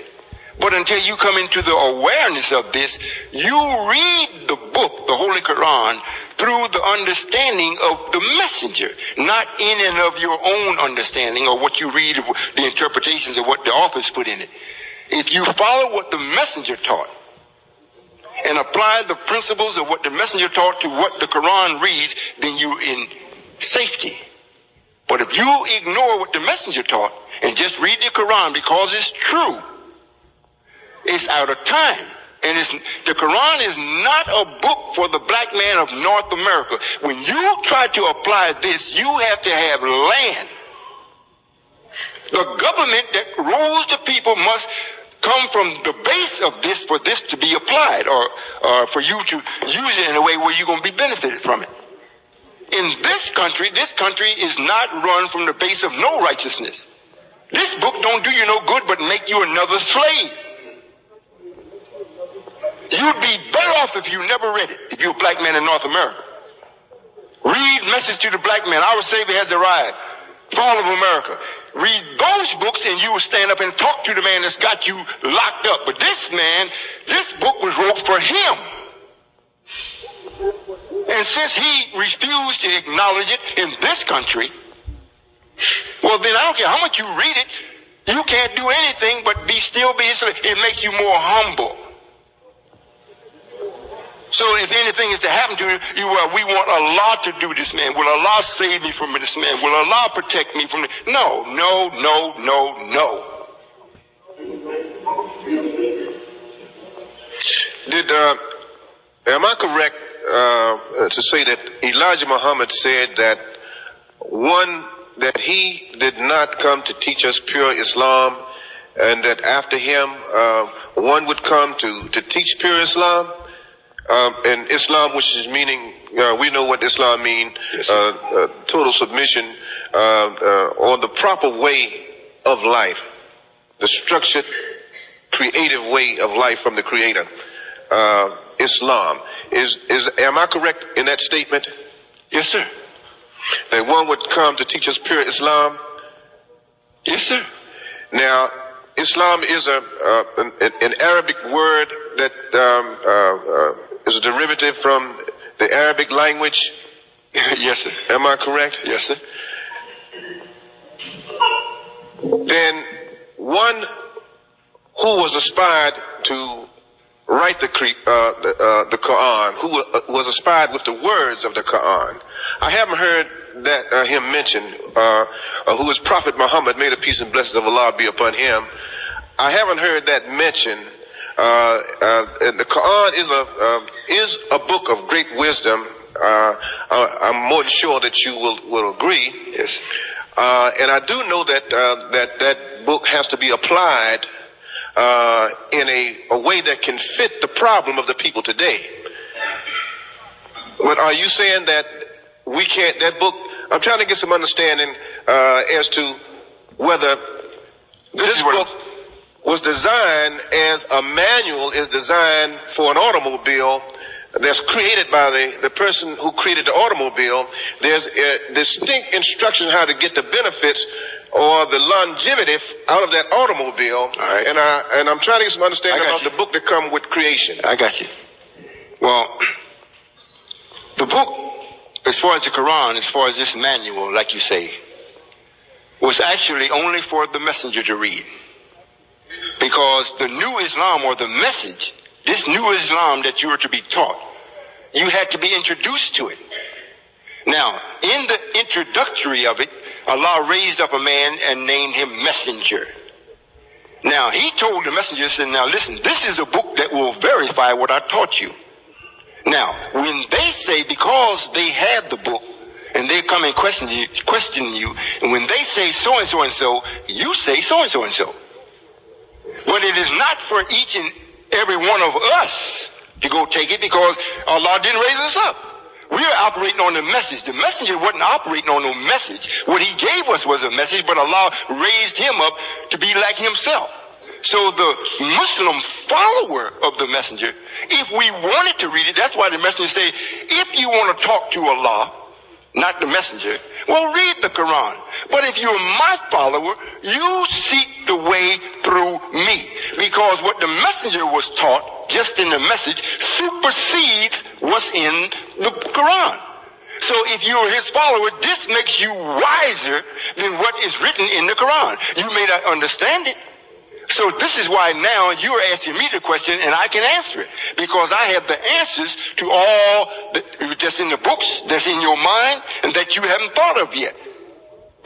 But until you come into the awareness of this, you read the book, the Holy Quran, through the understanding of the messenger, not in and of your own understanding or what you read, the interpretations of what the authors put in it. If you follow what the messenger taught and apply the principles of what the messenger taught to what the Quran reads, then you're in safety. But if you ignore what the messenger taught and just read the Quran because it's true, it's out of time. And the Quran is not a book for the black man of North America. When you try to apply this, you have to have land. The government that rules the people must come from the base of this for this to be applied, or for you to use it in a way where you're going to be benefited from it. In this country is not run from the base of no righteousness. This book don't do you no good but make you another slave. You'd be better off if you never read it, if you're a black man in North America. Read Message to the Black Man, Our Savior Has Arrived, Fall of America. Read those books and you will stand up and talk to the man that's got you locked up. But this man, this book was wrote for him. And since he refused to acknowledge it in this country, well then I don't care how much you read it, you can't do anything but still be his slave. It makes you more humble. So if anything is to happen to you, we want Allah to do this, man. Will Allah save me from this, man? Will Allah protect me from it? No. Am I correct to say that Elijah Muhammad said that that he did not come to teach us pure Islam, and that after him one would come to teach pure Islam, and Islam, which is meaning, we know what Islam means, yes, total submission, or the proper way of life, the structured, creative way of life from the Creator. Islam am I correct in that statement? Yes, sir. That one would come to teach us pure Islam? Yes, sir. Now, Islam is an Arabic word that is a derivative from the Arabic language. Yes, sir. Am I correct? Yes, sir. Then one who was inspired to write the Quran, who was inspired with the words of the Quran. I haven't heard that him mentioned, who is Prophet Muhammad, may the peace and blessings of Allah be upon him. I haven't heard that mentioned. And the Quran is a book of great wisdom. I'm more than sure that you will agree. Yes. And I do know that that book has to be applied in a way that can fit the problem of the people today. But are you saying that we can't, that book, I'm trying to get some understanding as to whether this book was designed as a manual, is designed for an automobile that's created by the person who created the automobile. There's distinct instructions how to get the benefits or the longevity out of that automobile. All right. And I'm trying to get some understanding about the book that come with creation. I got you. Well, the book, as far as the Quran, as far as this manual, like you say, was actually only for the messenger to read. Because the new Islam, or the message, this new Islam that you were to be taught, you had to be introduced to it. Now, in the introductory of it, Allah raised up a man and named him Messenger. Now, he told the messenger, said, now listen, this is a book that will verify what I taught you. Now, when they say, because they had the book, and they come and question you, and when they say so and so and so, you say so and so and so. But it is not for each and every one of us to go take it, because Allah didn't raise us up. We are operating on the message. The messenger wasn't operating on no message. What he gave us was a message, but Allah raised him up to be like himself. So the Muslim follower of the messenger, if we wanted to read it, that's why the messenger say, if you want to talk to Allah, not the messenger, well, read the Quran. But if you're my follower, you seek the way through me. Because what the messenger was taught, just in the message, supersedes what's in the Quran. So if you're his follower, this makes you wiser than what is written in the Quran. You may not understand it. So this is why now you're asking me the question and I can answer it. Because I have the answers to all that's in the books, that's in your mind, and that you haven't thought of yet.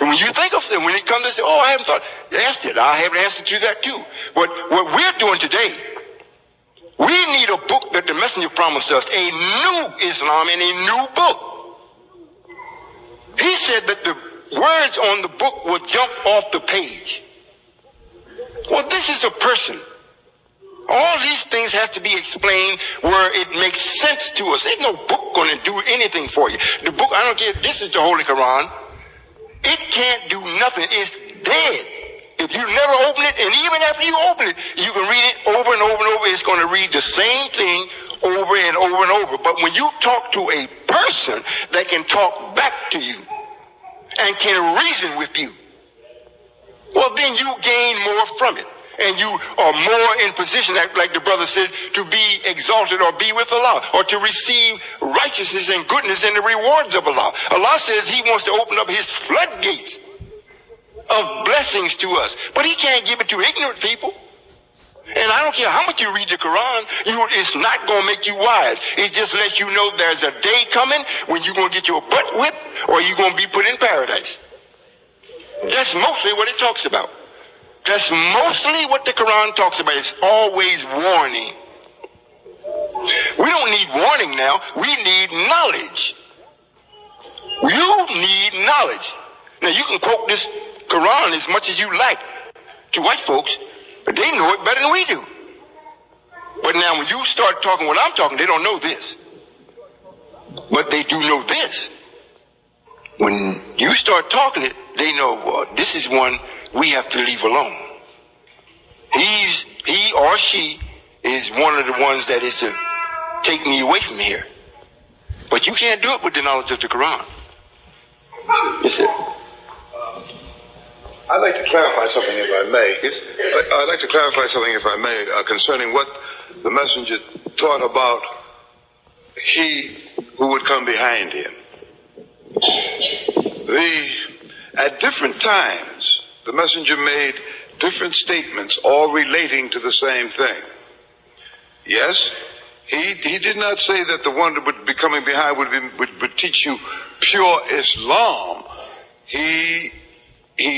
And when you think of them, when it comes to say, oh, I haven't thought, asked it. I have an answer to that too. But what we're doing today, we need a book that the messenger promised us, a new Islam and a new book. He said that the words on the book will jump off the page. Well, this is a person. All these things have to be explained where it makes sense to us. Ain't no book going to do anything for you. The book, I don't care if this is the Holy Quran, it can't do nothing. It's dead. If you never open it, and even after you open it, you can read it over and over and over. It's going to read the same thing over and over and over. But when you talk to a person that can talk back to you and can reason with you, well, then you gain more from it. And you are more in position, like the brother said, to be exalted or be with Allah, or to receive righteousness and goodness and the rewards of Allah. Allah says he wants to open up his floodgates of blessings to us. But he can't give it to ignorant people. And I don't care how much you read the Quran, it's not going to make you wise. It just lets you know there's a day coming when you're going to get your butt whipped or you're going to be put in paradise. That's mostly what it talks about. That's mostly what the Quran talks about. It's always warning. We don't need warning now. We need knowledge. You need knowledge. Now, you can quote this Quran as much as you like to white folks, but they know it better than we do. But now, when you start talking what I'm talking, they don't know this. But they do know this. When you start talking it, they know, well, this is one we have to leave alone. He or she is one of the ones that is to take me away from here. But you can't do it with the knowledge of the Quran. Yes, sir. I'd like to clarify something, if I may. Yes? I'd like to clarify something, if I may, concerning what the messenger taught about he who would come behind him. At different times, the messenger made different statements, all relating to the same thing. Yes, he did not say that the one that would be coming behind would teach you pure Islam. He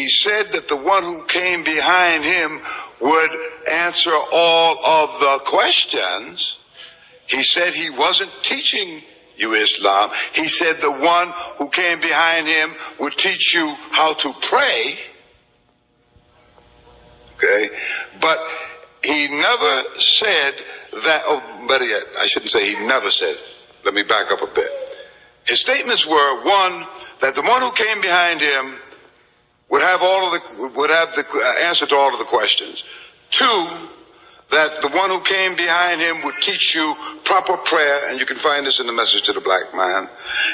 said that the one who came behind him would answer all of the questions. He said he wasn't teaching you Islam. He said the one who came behind him would teach you how to pray. Okay? But he never said that, oh, better yet, I shouldn't say he never said. Let me back up a bit. His statements were, one, that the one who came behind him would have the answer to all of the questions. Two, that the one who came behind him would teach you proper prayer, and you can find this in the Message to the Black Man.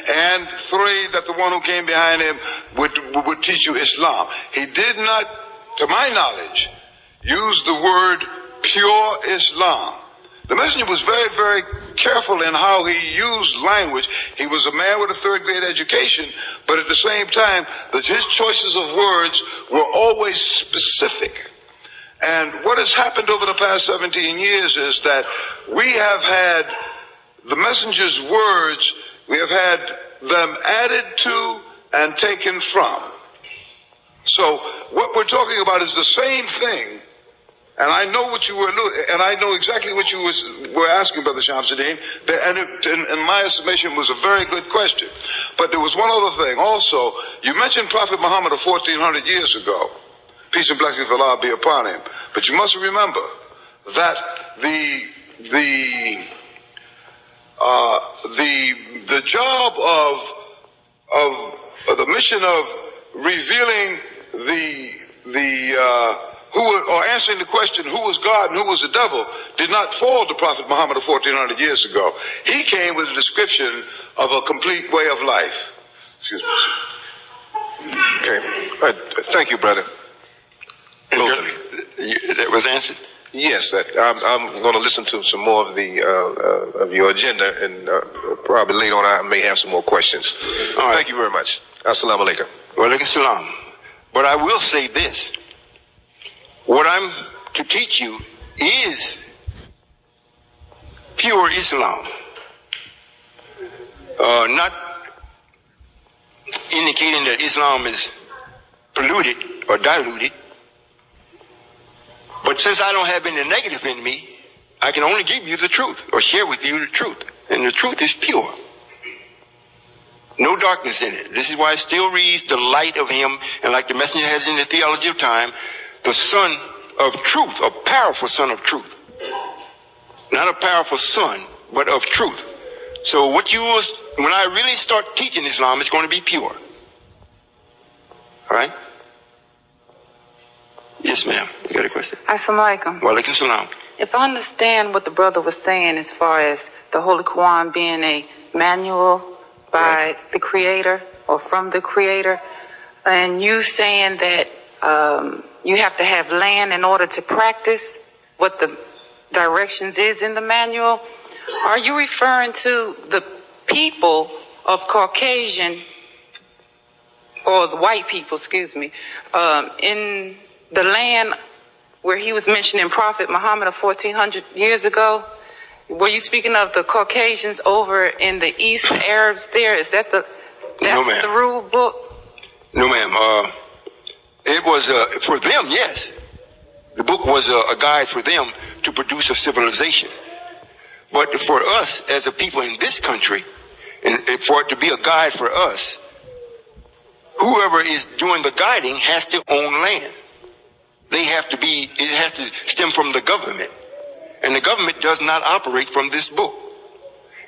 And three, that the one who came behind him would teach you Islam. He did not, to my knowledge, use the word pure Islam. The messenger was very, very careful in how he used language. He was a man with a third-grade education, but at the same time, his choices of words were always specific. And what has happened over the past 17 years is that we have had the messenger's words, we have had them added to and taken from. So what we're talking about is the same thing. And I know what you were, and I know exactly what you were asking, Brother Shamsuddin. And in my estimation, it was a very good question. But there was one other thing also. You mentioned Prophet Muhammad of 1400 years ago. Peace and blessings of Allah be upon him. But you must remember that the job of the mission of revealing or answering the question who was God and who was the devil did not fall to Prophet Muhammad of 1400 years ago. He came with a description of a complete way of life. Excuse me. Okay. Thank you, brother. That was answered? Yes, I'm going to listen to some more of of your agenda, and probably later on I may have some more questions. All right. Thank you very much. Assalamu alaikum. Wa alaikum salam. But I will say this. What I'm to teach you is pure Islam. Not indicating that Islam is polluted or diluted. But since I don't have any negative in me, I can only give you the truth or share with you the truth. And the truth is pure. No darkness in it. This is why it still reads the light of him. And like the messenger has in the theology of time, the son of truth, a powerful son of truth. Not a powerful son, but of truth. So when I really start teaching Islam, it's going to be pure. All right? Yes, ma'am. You got a question? Assalamu alaikum. Wa alaikum salam. If I understand what the brother was saying as far as the Holy Quran being a manual by the Creator or from the Creator, and you saying that you have to have land in order to practice what the directions is in the manual, are you referring to the people of Caucasian, or the white people, excuse me, in the land where he was mentioning Prophet Muhammad of 1400 years ago? Were you speaking of the Caucasians over in the East, the Arabs there? Is that the rule book? No, ma'am. It was, for them, yes. The book was a guide for them to produce a civilization. But for us as a people in this country, and for it to be a guide for us, whoever is doing the guiding has to own land. It has to stem from the government. And the government does not operate from this book.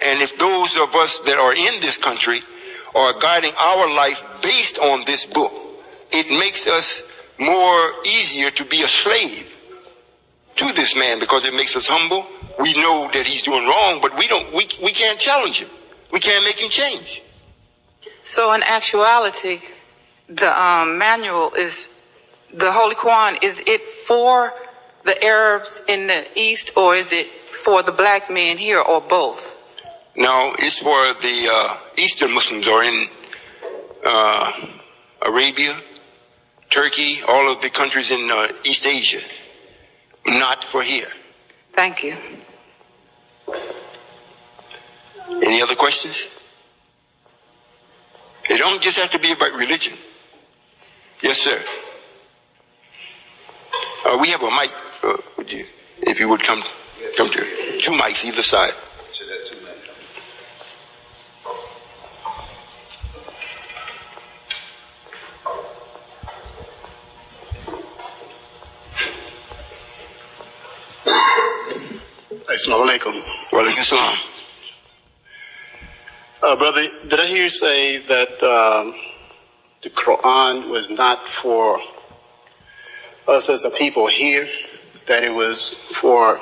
And if those of us that are in this country are guiding our life based on this book, it makes us more easier to be a slave to this man, because it makes us humble. We know that he's doing wrong, but we can't challenge him. We can't make him change. So in actuality, the manual is, the Holy Quran, is it for the Arabs in the East, or is it for the black men here, or both? No, it's for the Eastern Muslims, or in Arabia, Turkey, all of the countries in East Asia. Not for here. Thank you. Any other questions? It don't just have to be about religion. Yes, sir. We have a mic. If you would come to 2 mics either side. Should have 2 minutes. Assalamu alaikum. Wa alaikum salam. Brother, did I hear you say that the Quran was not for us as a people here, that it was for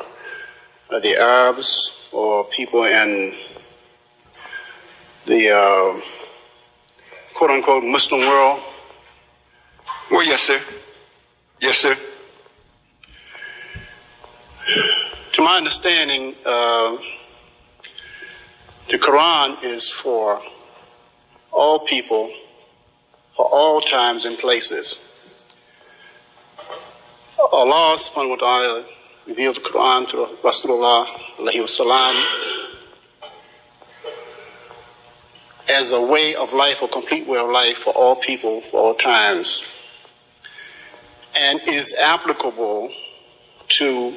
the Arabs or people in the quote-unquote Muslim world? Well, yes, sir. Yes, sir. To my understanding, the Quran is for all people, for all times and places. Allah subhanahu wa ta'ala revealed the Quran to Rasulullah alayhi wasalam as a way of life, a complete way of life for all people, for all times, and is applicable to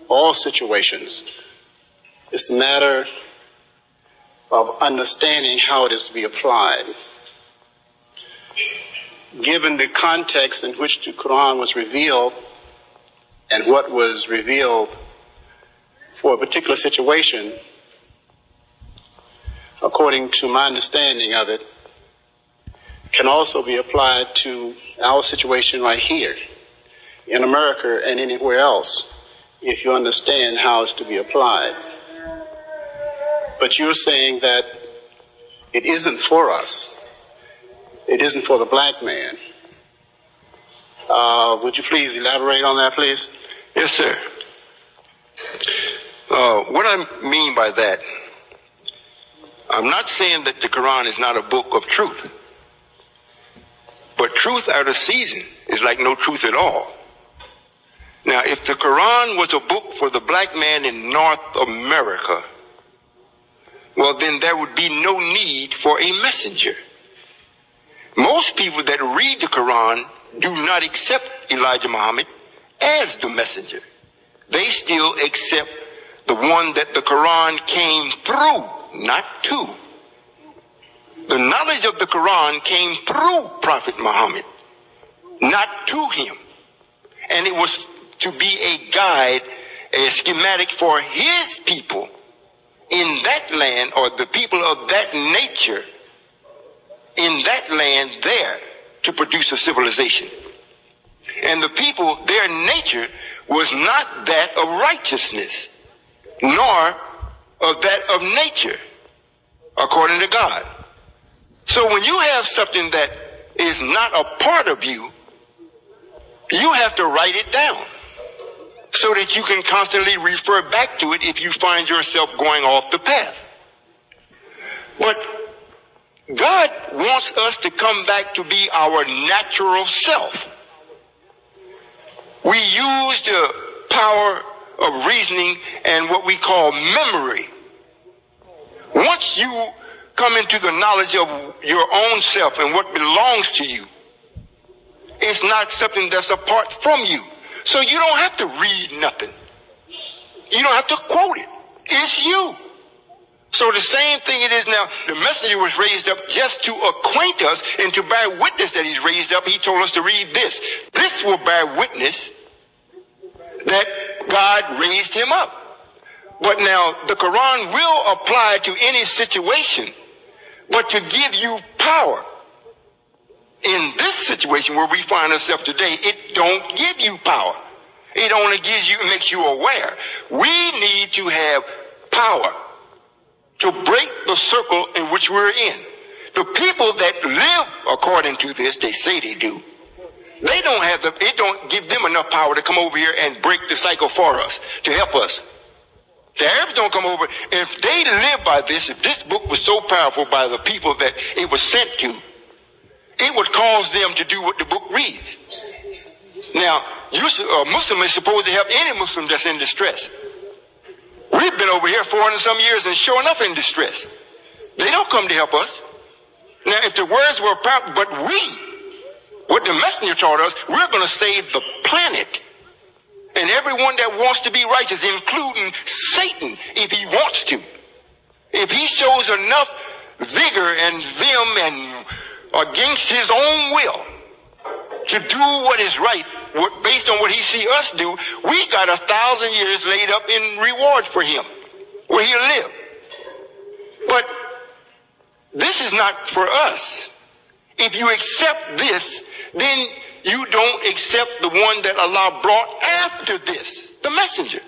all situations. It's a matter of understanding how it is to be applied. Given the context in which the Quran was revealed and what was revealed for a particular situation, according to my understanding of it, can also be applied to our situation right here in America and anywhere else, if you understand how it's to be applied. But you're saying that it isn't for us. It isn't for the black man. Would you please elaborate on that, please? Yes, sir. What I mean by that, I'm not saying that the Quran is not a book of truth. But truth out of season is like no truth at all. Now, if the Quran was a book for the black man in North America, well, then there would be no need for a messenger. Most people that read the Quran do not accept Elijah Muhammad as the messenger. They still accept the one that the Quran came through, not to. The knowledge of the Quran came through Prophet Muhammad, not to him. And it was to be a guide, a schematic for his people in that land, or the people of that nature in that land there, to produce a civilization. And the people, their nature was not that of righteousness, nor of that of nature, according to God. So when you have something that is not a part of you, you have to write it down so that you can constantly refer back to it if you find yourself going off the path. But God wants us to come back to be our natural self. We use the power of reasoning and what we call memory. Once you come into the knowledge of your own self and what belongs to you, it's not something that's apart from you. So you don't have to read nothing. You don't have to quote it. It's you. So the same thing it is now. The messenger was raised up just to acquaint us and to bear witness that he's raised up. He told us to read this. This will bear witness that God raised him up. But now the Quran will apply to any situation, but to give you power. In this situation where we find ourselves today, it don't give you power. It only gives you, makes you aware. We need to have power to break the circle in which we're in. The people that live according to this, they say they do. They don't have it don't give them enough power to come over here and break the cycle for us, to help us. The Arabs don't come over. If they live by this, if this book was so powerful by the people that it was sent to, it would cause them to do what the book reads. Now, a Muslim is supposed to help any Muslim that's in distress. We've been over here 400 some years and sure enough in distress. They don't come to help us. Now, if the words were powerful, but what the messenger taught us, we're going to save the planet. And everyone that wants to be righteous, including Satan, if he wants to. If he shows enough vigor and vim and against his own will to do what is right, based on what he see us do, we got 1,000 years laid up in reward for him, where he'll live. But this is not for us. If you accept this, then you don't accept the one that Allah brought after this, the messenger.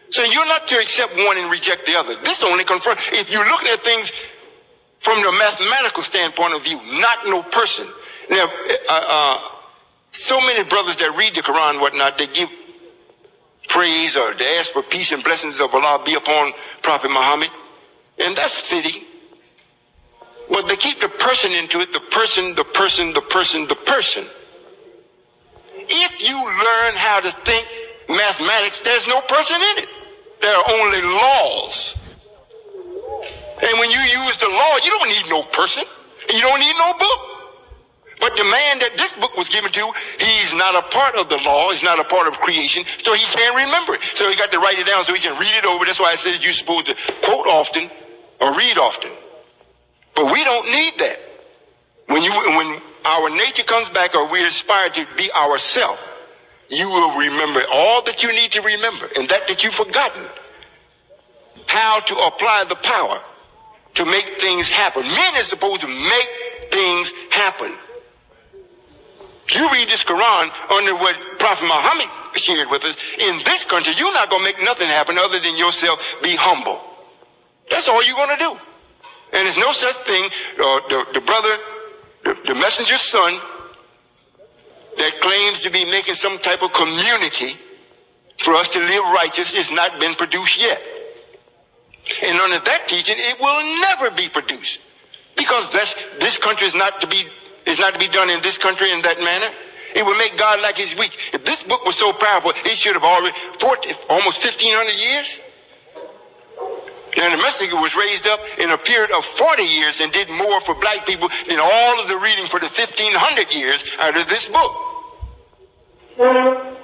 So you're not to accept one and reject the other. This only confirms, if you're looking at things from the mathematical standpoint of view, not no person. Now, so many brothers that read the Quran and whatnot, they give praise or they ask for peace and blessings of Allah be upon Prophet Muhammad. And that's fitting. But they keep the person into it, the person. If you learn how to think mathematics, there's no person in it. There are only laws. And when you use the law, you don't need no person. And you don't need no book. But the man that this book was given to, he's not a part of the law. He's not a part of creation. So he can't remember it. So he got to write it down so he can read it over. That's why I said you're supposed to quote often or read often. But we don't need that. When our nature comes back or we aspire to be ourselves, you will remember all that you need to remember and that you've forgotten. How to apply the power to make things happen. Men are supposed to make things happen. You read this Quran under what Prophet Muhammad shared with us. In this country, you're not going to make nothing happen other than yourself be humble. That's all you're going to do. And there's no such thing, the brother, the messenger's son, that claims to be making some type of community for us to live righteous has not been produced yet. And under that teaching, it will never be produced. Because this country is not to be done in this country in that manner. It would make God like he's weak. If this book was so powerful, it should have already, almost 1,500 years. And the messenger was raised up in a period of 40 years and did more for black people than all of the reading for the 1,500 years out of this book. And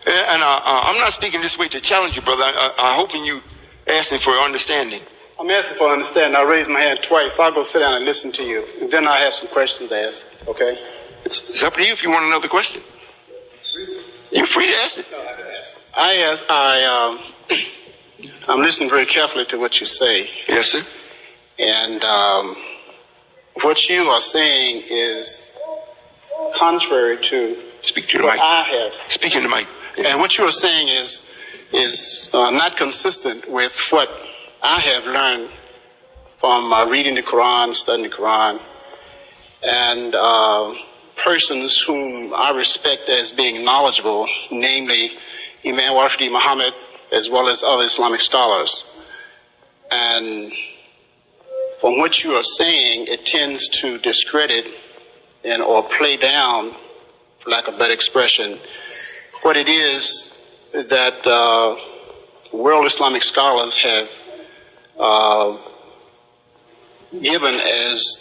I'm not speaking this way to challenge you, brother. I'm hoping you asking for understanding. I'm asking for understanding. I raised my hand twice. I'll go sit down and listen to you. And then I have some questions to ask. Okay? It's up to you if you want another question. You're free to ask it. I'm listening very carefully to what you say. Yes, sir. And what you are saying is contrary to Speak to the what mic. I have. Speak in the mic. And what you are saying is not consistent with what I have learned from reading the Quran, studying the Quran, and persons whom I respect as being knowledgeable, namely Imam Wafdi Muhammad, as well as other Islamic scholars. And from what you are saying, it tends to discredit or play down, for lack of a better expression, what it is that world Islamic scholars have given as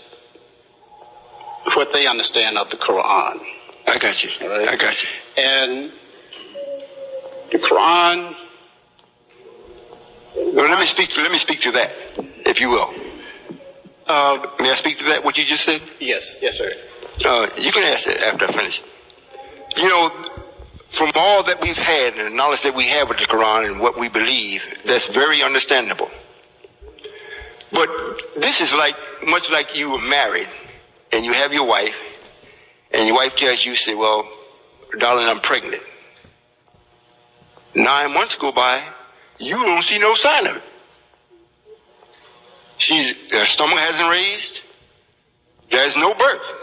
what they understand of the Quran. I got you. Right? I got you. And the Quran Well, let me speak to that, if you will. May I speak to that, what you just said? Yes, sir. You can ask it after I finish. You know, from all that we've had and the knowledge that we have of the Quran and what we believe, that's very understandable. But this is much like you were married and you have your wife, and your wife tells you, say, well, darling, I'm pregnant. 9 months go by, you don't see no sign of it. Her stomach hasn't raised. There's no birth.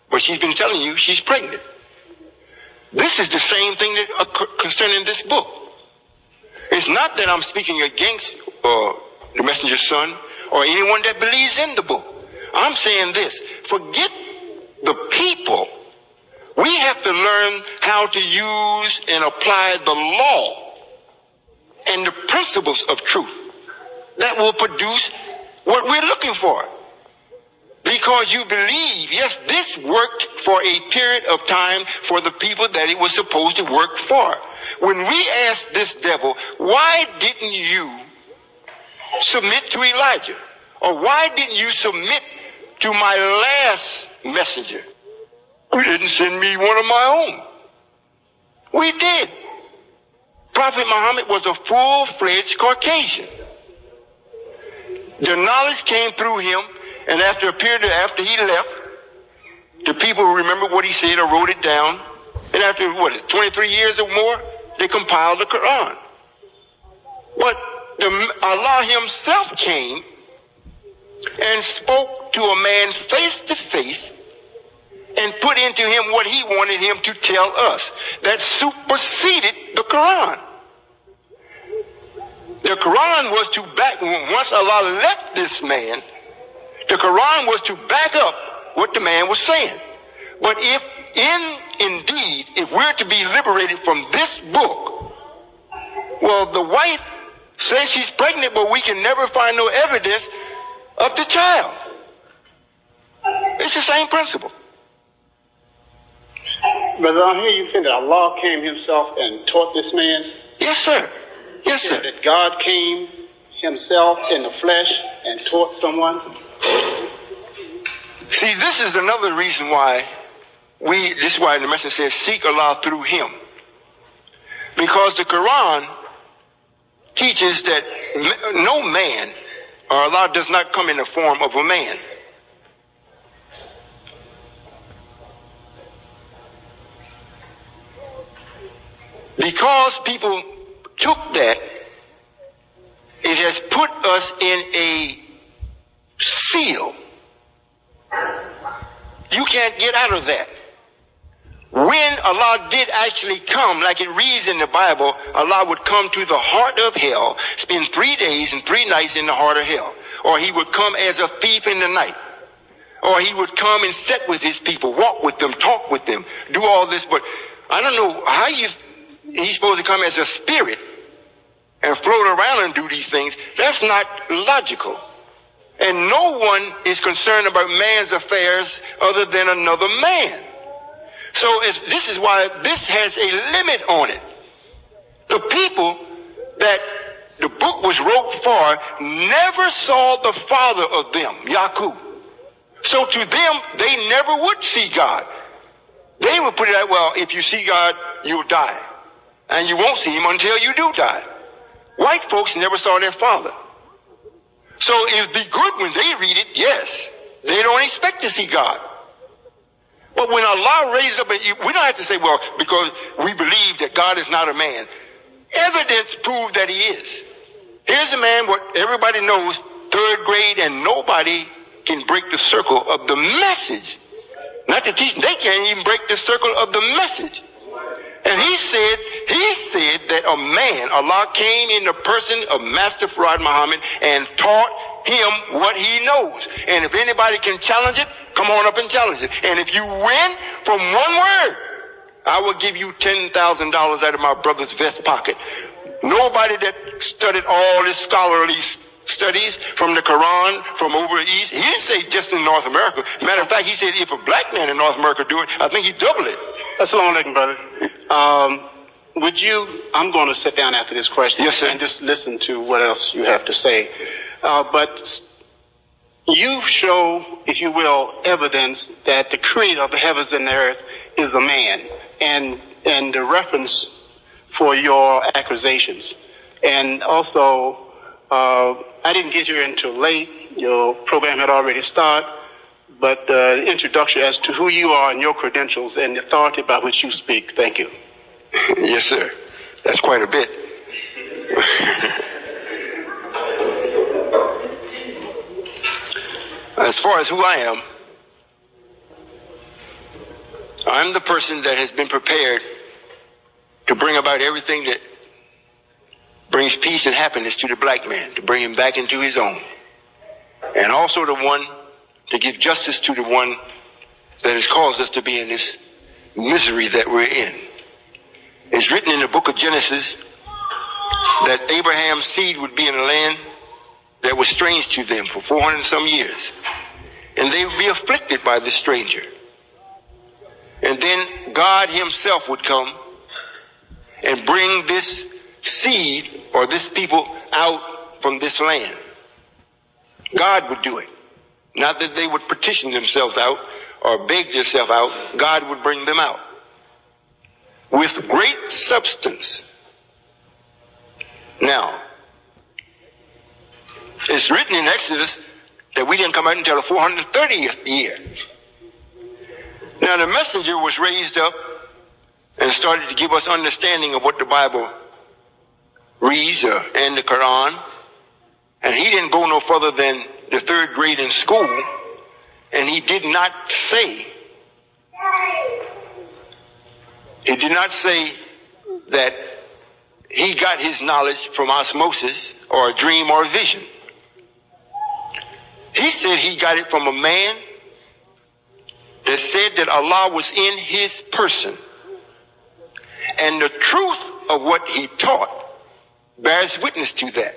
But she's been telling you she's pregnant. This is the same thing that concerning this book. It's not that I'm speaking against the messenger's son or anyone that believes in the book. I'm saying this. Forget the people. We have to learn how to use and apply the law and the principles of truth that will produce what we're looking for. Because you believe, yes, this worked for a period of time for the people that it was supposed to work for. When we asked this devil, why didn't you submit to Elijah? Or why didn't you submit to my last messenger? You didn't send me one of my own. We did. Prophet Muhammad was a full-fledged Caucasian. The knowledge came through him, and after a period after he left, the people remembered what he said or wrote it down. And after 23 years or more, they compiled the Quran. But Allah himself came and spoke to a man face to face and put into him what he wanted him to tell us. That superseded the Quran. The Quran was to back, once Allah left this man, the Quran was to back up what the man was saying. But indeed, if we're to be liberated from this book, well, the wife says she's pregnant, but we can never find no evidence of the child. It's the same principle. Brother, I hear you saying that Allah came himself and taught this man. Yes, sir. Yes, sir. That God came himself in the flesh and taught someone. See, this is another reason why this is why the message says, seek Allah through him. Because the Quran teaches that no man, or Allah does not come in the form of a man. Because people took that, it has put us in a seal. You can't get out of that. When Allah did actually come, like it reads in the Bible, Allah would come to the heart of hell, spend 3 days and 3 nights in the heart of hell. Or he would come as a thief in the night. Or he would come and sit with his people, walk with them, talk with them, do all this. But I don't know how he's supposed to come as a spirit and float around and do these things. That's not logical. And no one is concerned about man's affairs other than another man. So this is why this has a limit on it. The people that the book was wrote for never saw the father of them, Yaqub. So to them, they never would see God. They would put it out, well, if you see God, you'll die. And you won't see him until you do die. White folks never saw their father. So it'd be good when they read it, yes. They don't expect to see God. But when Allah raised up, we don't have to say, well, because we believe that God is not a man. Evidence proves that he is. Here's a man, what everybody knows, 3rd grade, and nobody can break the circle of the message. Not the teaching. They can't even break the circle of the message. And he said that a man, Allah came in the person of Master Farad Muhammad and taught him what he knows. And if anybody can challenge it, come on up and challenge it. And if you win from one word, I will give you $10,000 out of my brother's vest pocket. Nobody that studied all this scholarly studies from the Quran, from over east, he didn't say just in North America. Matter of fact, he said if a black man in North America do it, I think he'd double it. Assalamu alaikum, brother. would you, I'm going to sit down after this question. Yes, sir. And just listen to what else you have to say. But you show, if you will, evidence that the creator of the heavens and the earth is a man, and the reference for your accusations. And also, I didn't get here until late. Your program had already started, but introduction as to who you are and your credentials and the authority by which you speak. Thank you. Yes, sir. That's quite a bit. As far as who I am, I'm the person that has been prepared to bring about everything that brings peace and happiness to the black man, to bring him back into his own. And also the one to give justice to the one that has caused us to be in this misery that we're in. It's written in the book of Genesis that Abraham's seed would be in a land that was strange to them for 400 and some years. And they would be afflicted by this stranger. And then God himself would come and bring this seed or this people out from this land. God would do it. Not that they would petition themselves out or beg themselves out. God would bring them out with great substance. Now, it's written in Exodus that we didn't come out until the 430th year. Now, the messenger was raised up and started to give us understanding of what the Bible reads and the Quran. And he didn't go no further than the 3rd grade in school. And he did not say that he got his knowledge from osmosis or a dream or a vision. He said he got it from a man that said that Allah was in his person. And the truth of what he taught bears witness to that.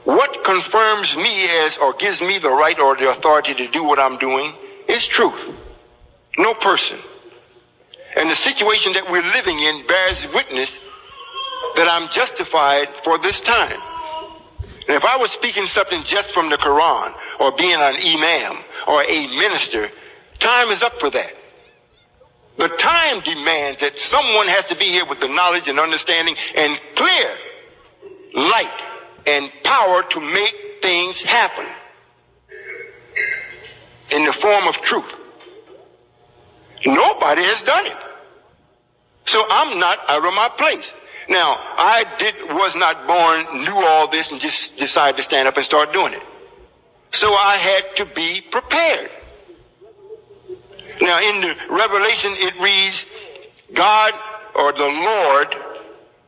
What confirms me as or gives me the right or the authority to do what I'm doing is truth. No person. And the situation that we're living in bears witness that I'm justified for this time. And if I was speaking something just from the Quran or being an imam or a minister, time is up for that. The time demands that someone has to be here with the knowledge and understanding and clear light and power to make things happen in the form of truth. Nobody has done it. So I'm not out of my place. Now, I was not born, knew all this, and just decided to stand up and start doing it. So I had to be prepared. Now, in the Revelation, it reads, God or the Lord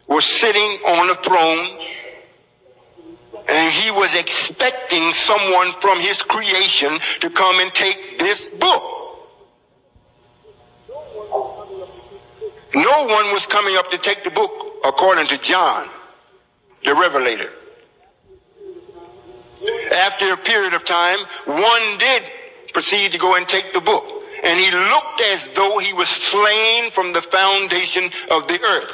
was sitting on a throne, and he was expecting someone from his creation to come and take this book. No one was coming up to take the book, according to John, the Revelator. After a period of time, one did proceed to go and take the book. And he looked as though he was slain from the foundation of the earth.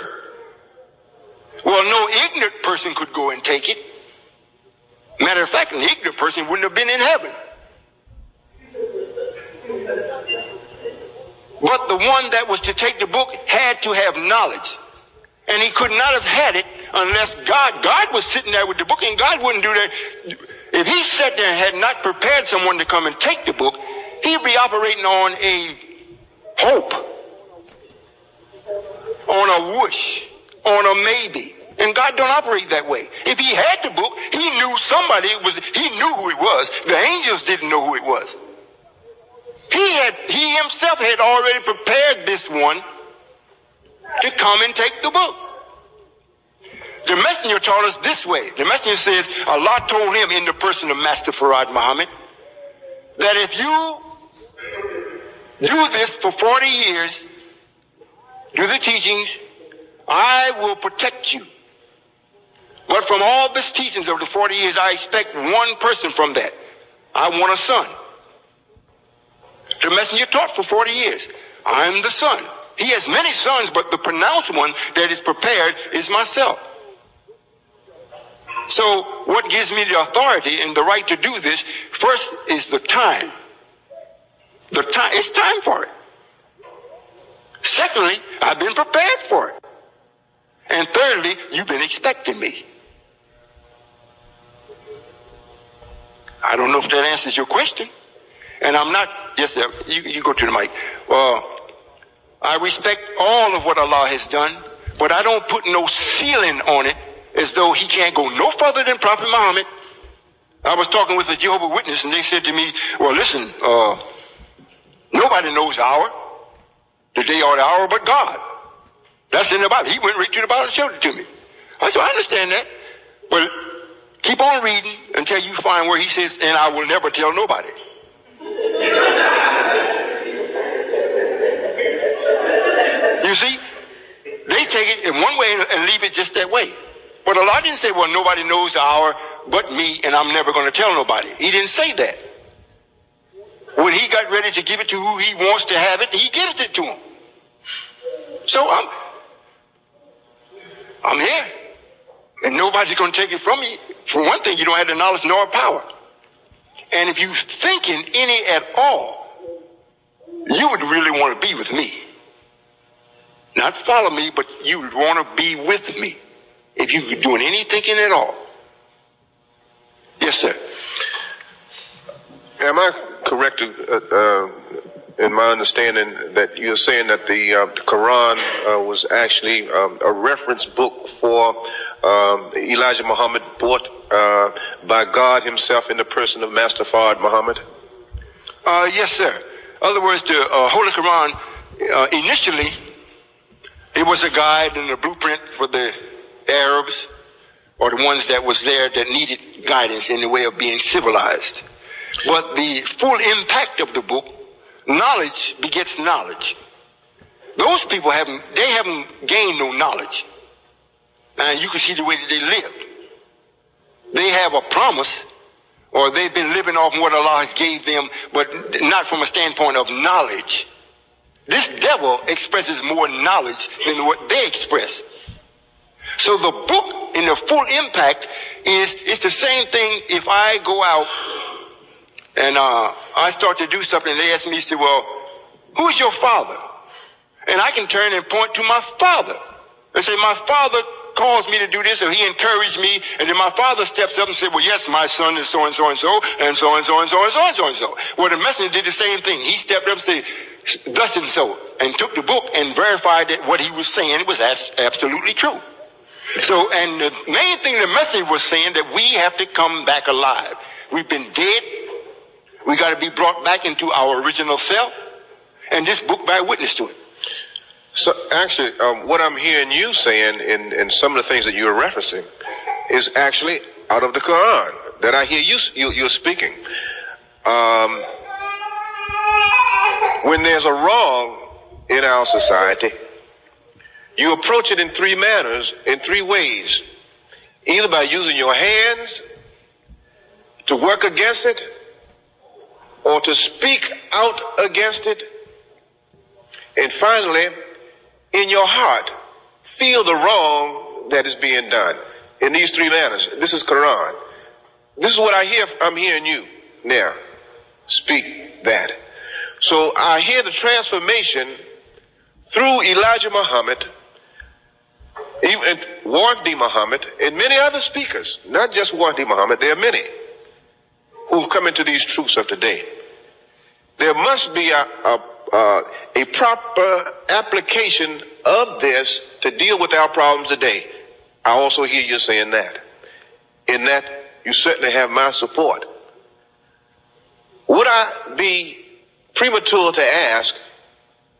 Well, no ignorant person could go and take it. Matter of fact, an ignorant person wouldn't have been in heaven. But the one that was to take the book had to have knowledge. And he could not have had it unless God was sitting there with the book, and God wouldn't do that. If he sat there and had not prepared someone to come and take the book, he'd be operating on a hope, on a wish, on a maybe. And God don't operate that way. If he had the book, he knew he knew who it was. The angels didn't know who it was. He himself had already prepared this one to come and take the book. The messenger taught us this way. The messenger says, Allah told him in the person of Master Farad Muhammad, that if you do this for 40 years, do the teachings, I will protect you. But from all this teachings of the 40 years, I expect one person from that. I want a son. The messenger taught for 40 years. I'm the son. He has many sons, but the pronounced one that is prepared is myself. So what gives me the authority and the right to do this, first is the time. The time, it's time for it. Secondly, I've been prepared for it. And thirdly, you've been expecting me. I don't know if that answers your question. And I'm not, yes sir, you go to the mic. I respect all of what Allah has done, but I don't put no ceiling on it as though he can't go no further than Prophet Muhammad. I was talking with a Jehovah's Witness and they said to me, well listen, nobody knows the hour, the day or the hour but God. That's in the Bible. He went right to the Bible and showed it to me. I said, I understand that. But keep on reading until you find where he says, and I will never tell nobody. You see, they take it in one way and leave it just that way. But Allah didn't say, well, nobody knows the hour but me, and I'm never going to tell nobody. He didn't say that. When he got ready to give it to who he wants to have it, he gives it to him. So I'm here. And nobody's going to take it from me. For one thing, you don't have the knowledge nor power. And if you're thinking any at all, you would really want to be with me. Not follow me, but you would want to be with me. If you're doing any thinking at all. Yes, sir. Am I correct in my understanding that you're saying that the Quran was actually a reference book for Elijah Muhammad brought by God himself in the person of Master Fard Muhammad? Yes, sir. In other words, the Holy Quran, initially, it was a guide and a blueprint for the Arabs or the ones that was there that needed guidance in the way of being civilized. But the full impact of the book, knowledge begets knowledge. Those people haven't gained no knowledge. And you can see the way that they lived. They have a promise, or they've been living off what Allah has gave them, but not from a standpoint of knowledge. This devil expresses more knowledge than what they express. So the book in the full impact it's the same thing if I go out and I start to do something and they ask me, say, well, who's your father? And I can turn and point to my father and say, my father calls me to do this, or he encouraged me, and then my father steps up and said, well, yes, my son is so and so and so, and so and so and so and so and so and so. Well, the messenger did the same thing. He stepped up and said, thus and so, and took the book and verified that what he was saying was absolutely true. So, and the main thing the messenger was saying, that we have to come back alive. We've been dead. We got to be brought back into our original self, and this book bear witness to it. So actually, what I'm hearing you saying in some of the things that you're referencing is actually out of the Quran that I hear you're speaking. When there's a wrong in our society, you approach it in three manners, in three ways. Either by using your hands to work against it, or to speak out against it, and finally, in your heart, feel the wrong that is being done. In these three manners. This is Quran. This is what I'm hearing you now speak that. So I hear the transformation through Elijah Muhammad, even Wardi Muhammad, and many other speakers. Not just Wardi Muhammad, there are many who've come into these truths of today. There must be a proper application of this to deal with our problems today. I also hear you saying that. In that, you certainly have my support. Would I be premature to ask,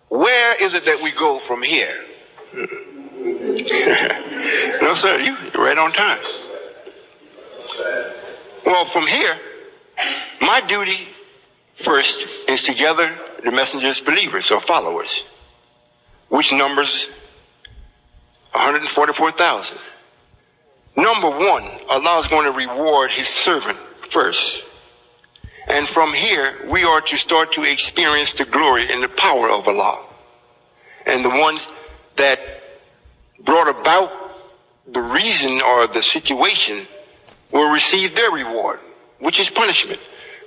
where is it that we go from here? No, sir, you're right on time. Well, from here, my duty first is to gather the messenger's believers or followers, which numbers 144,000. Number one, Allah is going to reward his servant first. And from here, we are to start to experience the glory and the power of Allah. and the ones that brought about the reason or the situation will receive their reward, which is punishment.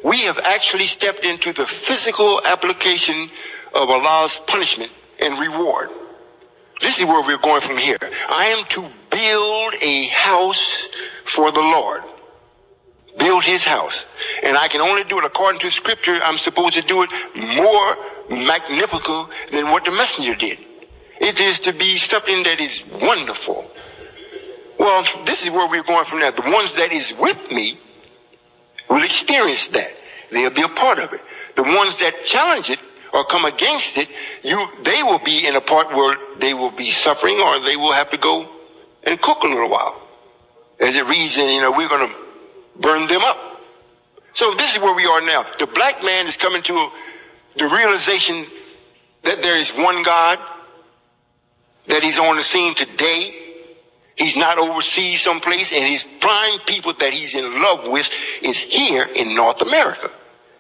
We have actually stepped into the physical application of Allah's punishment and reward. This is where we're going from here. I am to build a house for the Lord. Build his house. And I can only do it according to scripture. I'm supposed to do it more magnificent than what the messenger did. It is to be something that is wonderful. Well, this is where we're going from there. The ones that is with me will experience that. They'll be a part of it. The ones that challenge it or come against it, they will be in a part where they will be suffering, or they will have to go and cook a little while. As it reads, we're going to burn them up. So this is where we are now. The black man is coming to the realization that there is one God, that he's on the scene today. He's not overseas someplace, and his prime people that he's in love with is here in North America.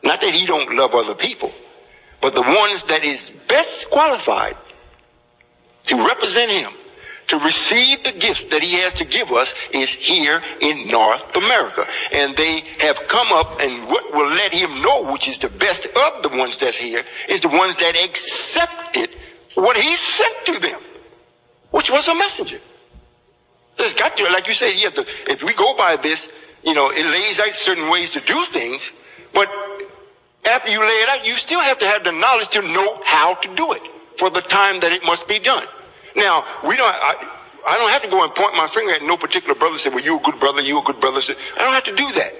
Not that he don't love other people, but the ones that is best qualified to represent him, to receive the gifts that he has to give us, is here in North America. And they have come up, and what will let him know which is the best of the ones that's here is the ones that accepted what he sent to them, which was a messenger. There's got to, like you said, if we go by this, it lays out certain ways to do things, but after you lay it out, you still have to have the knowledge to know how to do it for the time that it must be done. Now, I don't have to go and point my finger at no particular brother and say, well, you a good brother, you a good brother. I don't have to do that.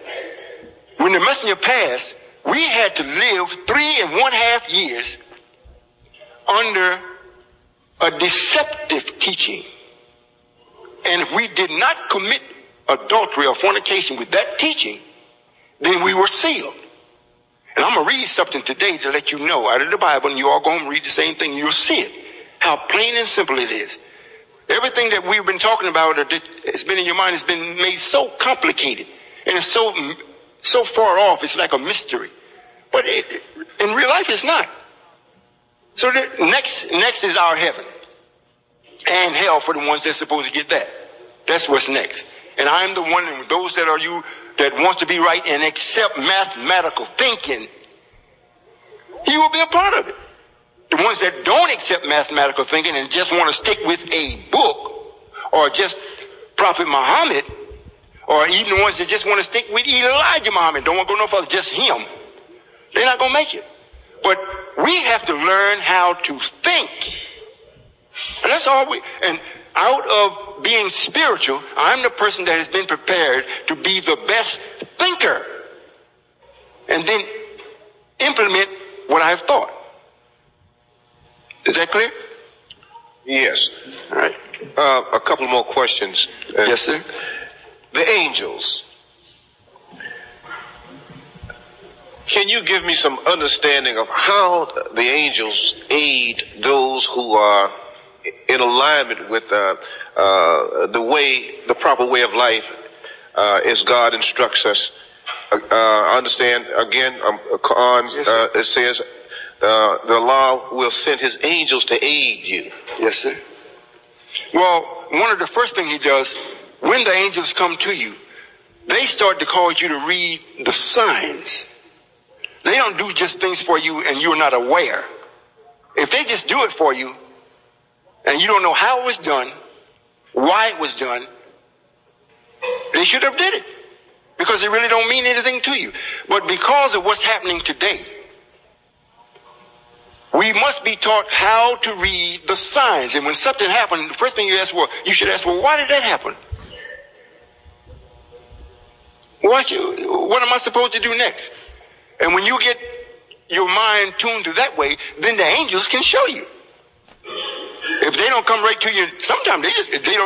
When the messenger passed, we had to live 3.5 years under a deceptive teaching. And if we did not commit adultery or fornication with that teaching, then we were sealed. And I'm going to read something today to let you know out of the Bible, and you all go home and read the same thing, and you'll see it, how plain and simple it is. Everything that we've been talking about that has been in your mind has been made so complicated, and it's so far off, it's like a mystery. But in real life, it's not. So next is our heaven and hell for the ones that's supposed to get that. That's what's next. And I'm the one, and those that are you that wants to be right and accept mathematical thinking, you will be a part of it. The ones that don't accept mathematical thinking and just want to stick with a book, or just Prophet Muhammad, or even the ones that just want to stick with Elijah Muhammad, don't want to go no further, just him, they're not going to make it. But we have to learn how to think. And that's all and out of being spiritual, I'm the person that has been prepared to be the best thinker and then implement what I've thought. Is that clear? Yes. All right. A couple more questions. Yes, sir. The angels. Can you give me some understanding of how the angels aid those who are in alignment with the proper way of life as God instructs us? Understand again, Quran, it says the Allah will send his angels to aid you. Yes, sir. Well, one of the first things he does, when the angels come to you, they start to cause you to read the signs. They don't do just things for you and you're not aware. If they just do it for you and you don't know how it was done, why it was done, they should have did it, because it really don't mean anything to you. But because of what's happening today, we must be taught how to read the signs. And when something happens, the first thing you should ask, well, why did that happen? What am I supposed to do next? And when you get your mind tuned to that way, then the angels can show you. If they don't come right to you, sometimes they're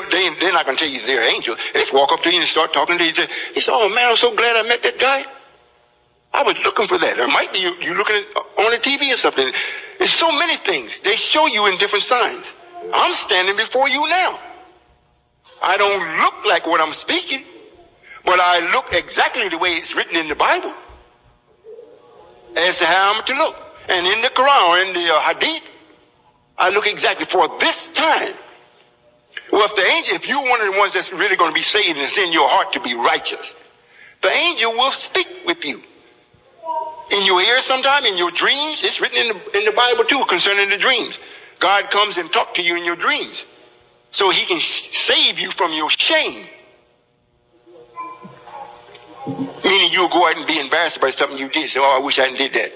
not going to tell you they're an angel. They just walk up to you and start talking to you. You say, oh man, I'm so glad I met that guy. I was looking for that. Or it might be you looking on the TV or something. There's so many things. They show you in different signs. I'm standing before you now. I don't look like what I'm speaking, but I look exactly the way it's written in the Bible as to how I'm to look. And in the Quran, in the Hadith, I look exactly for this time. Well, if you're one of the ones that's really going to be saved and it's in your heart to be righteous, the angel will speak with you. In your ear sometime, in your dreams. It's written in the Bible too concerning the dreams. God comes and talks to you in your dreams so he can save you from your shame. Meaning you'll go out and be embarrassed by something you did. Say, oh, I wish I hadn't did that.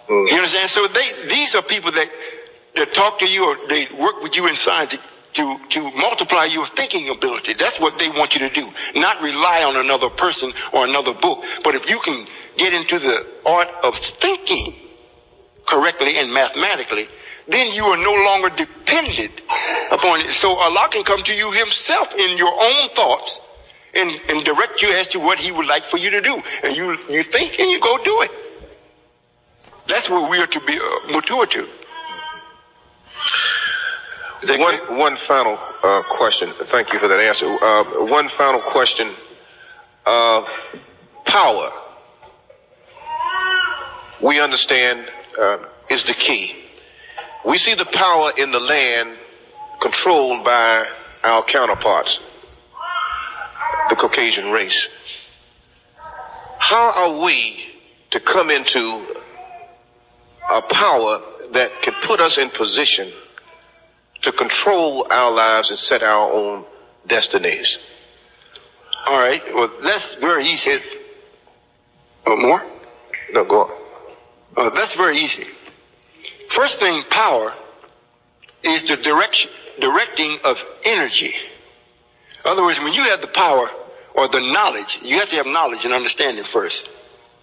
You understand? So these are people that talk to you or they work with you inside to multiply your thinking ability. That's what they want you to do. Not rely on another person or another book. But if you can get into the art of thinking correctly and mathematically, then you are no longer dependent upon it. So Allah can come to you himself in your own thoughts and direct you as to what he would like for you to do. And you think and you go do it. That's what we are to be mature to. One final question. Thank you for that answer. One final question. Power, we understand, is the key. We see the power in the land controlled by our counterparts, the Caucasian race. How are we to come into a power that can put us in position to control our lives and set our own destinies? All right. Well, that's very easy. More? No, go on. That's very easy. First thing, power is the directing of energy. In other words, when you have the power or the knowledge, you have to have knowledge and understanding first.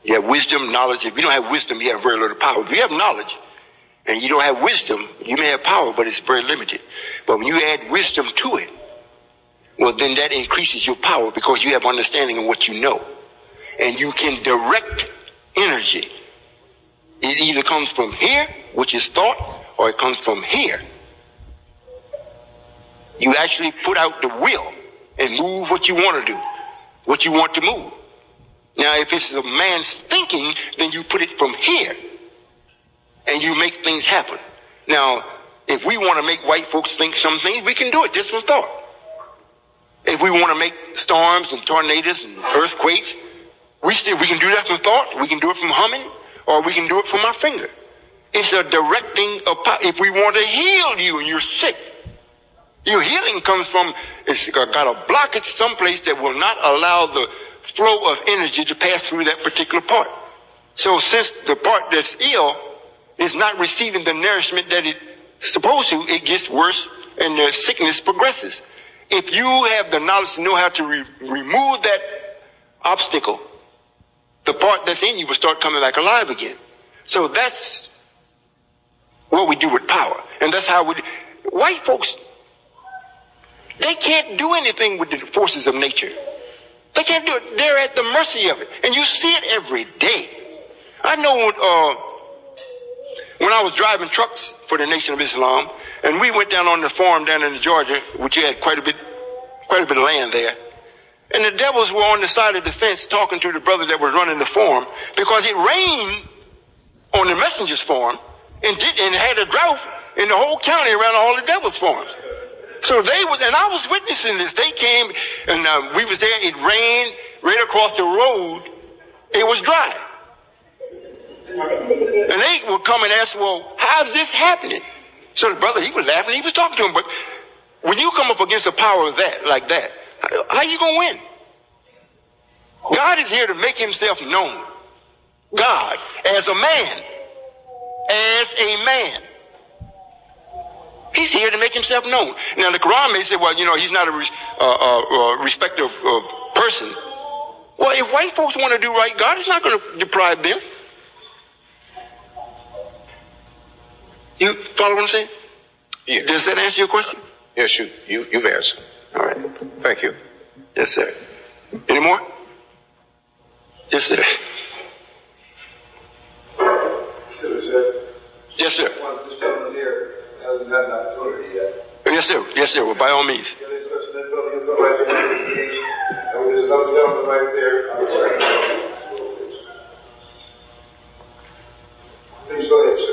You have wisdom, knowledge. If you don't have wisdom, you have very little power. If you have knowledge and you don't have wisdom, you may have power, but it's very limited. But when you add wisdom to it, well, then that increases your power because you have understanding of what you know. And you can direct energy. It either comes from here, which is thought, or it comes from here. You actually put out the will and move what you want to do, what you want to move. Now, if it's a man's thinking, then you put it from here and you make things happen. Now, if we want to make white folks think some things, we can do it just from thought. If we want to make storms and tornadoes and earthquakes, we can do that from thought. We can do it from humming, or we can do it from our finger. It's a directing of power. If we want to heal you and you're sick, your healing comes from, it's got a blockage someplace that will not allow the flow of energy to pass through that particular part. So since the part that's ill is not receiving the nourishment that it's supposed to, it gets worse and the sickness progresses. If you have the knowledge to know how to remove that obstacle, the part that's in you will start coming back alive again. So that's what we do with power. And that's how white folks, they can't do anything with the forces of nature. They can't do it. They're at the mercy of it. And you see it every day. I know when I was driving trucks for the Nation of Islam, and we went down on the farm down in Georgia, which had quite a bit of land there. And the devils were on the side of the fence talking to the brother that was running the farm because it rained on the messenger's farm and had a drought in the whole county around all the devil's farms. So and I was witnessing this. They came and we was there. It rained right across the road. It was dry. And they would come and ask, well, how's this happening? So the brother, he was laughing. He was talking to him. But when you come up against a power of that, like that, how you going to win? God is here to make himself known. God, as a man. As a man. He's here to make himself known. Now, the Quran may say, well, he's not a respecter of person. Well, if white folks want to do right, God is not going to deprive them. You follow what I'm saying? Yeah. Does that answer your question? Yes, you've answered. All right. Thank you. Yes, sir. Any more? Yes, sir. Yes, sir. This gentleman here hasn't had an opportunity yet. Yes, sir. Yes, sir. Well, by all means. Yeah, this person, that brother, he'll go right there. And there's another gentleman right there on the side. Please go ahead, sir.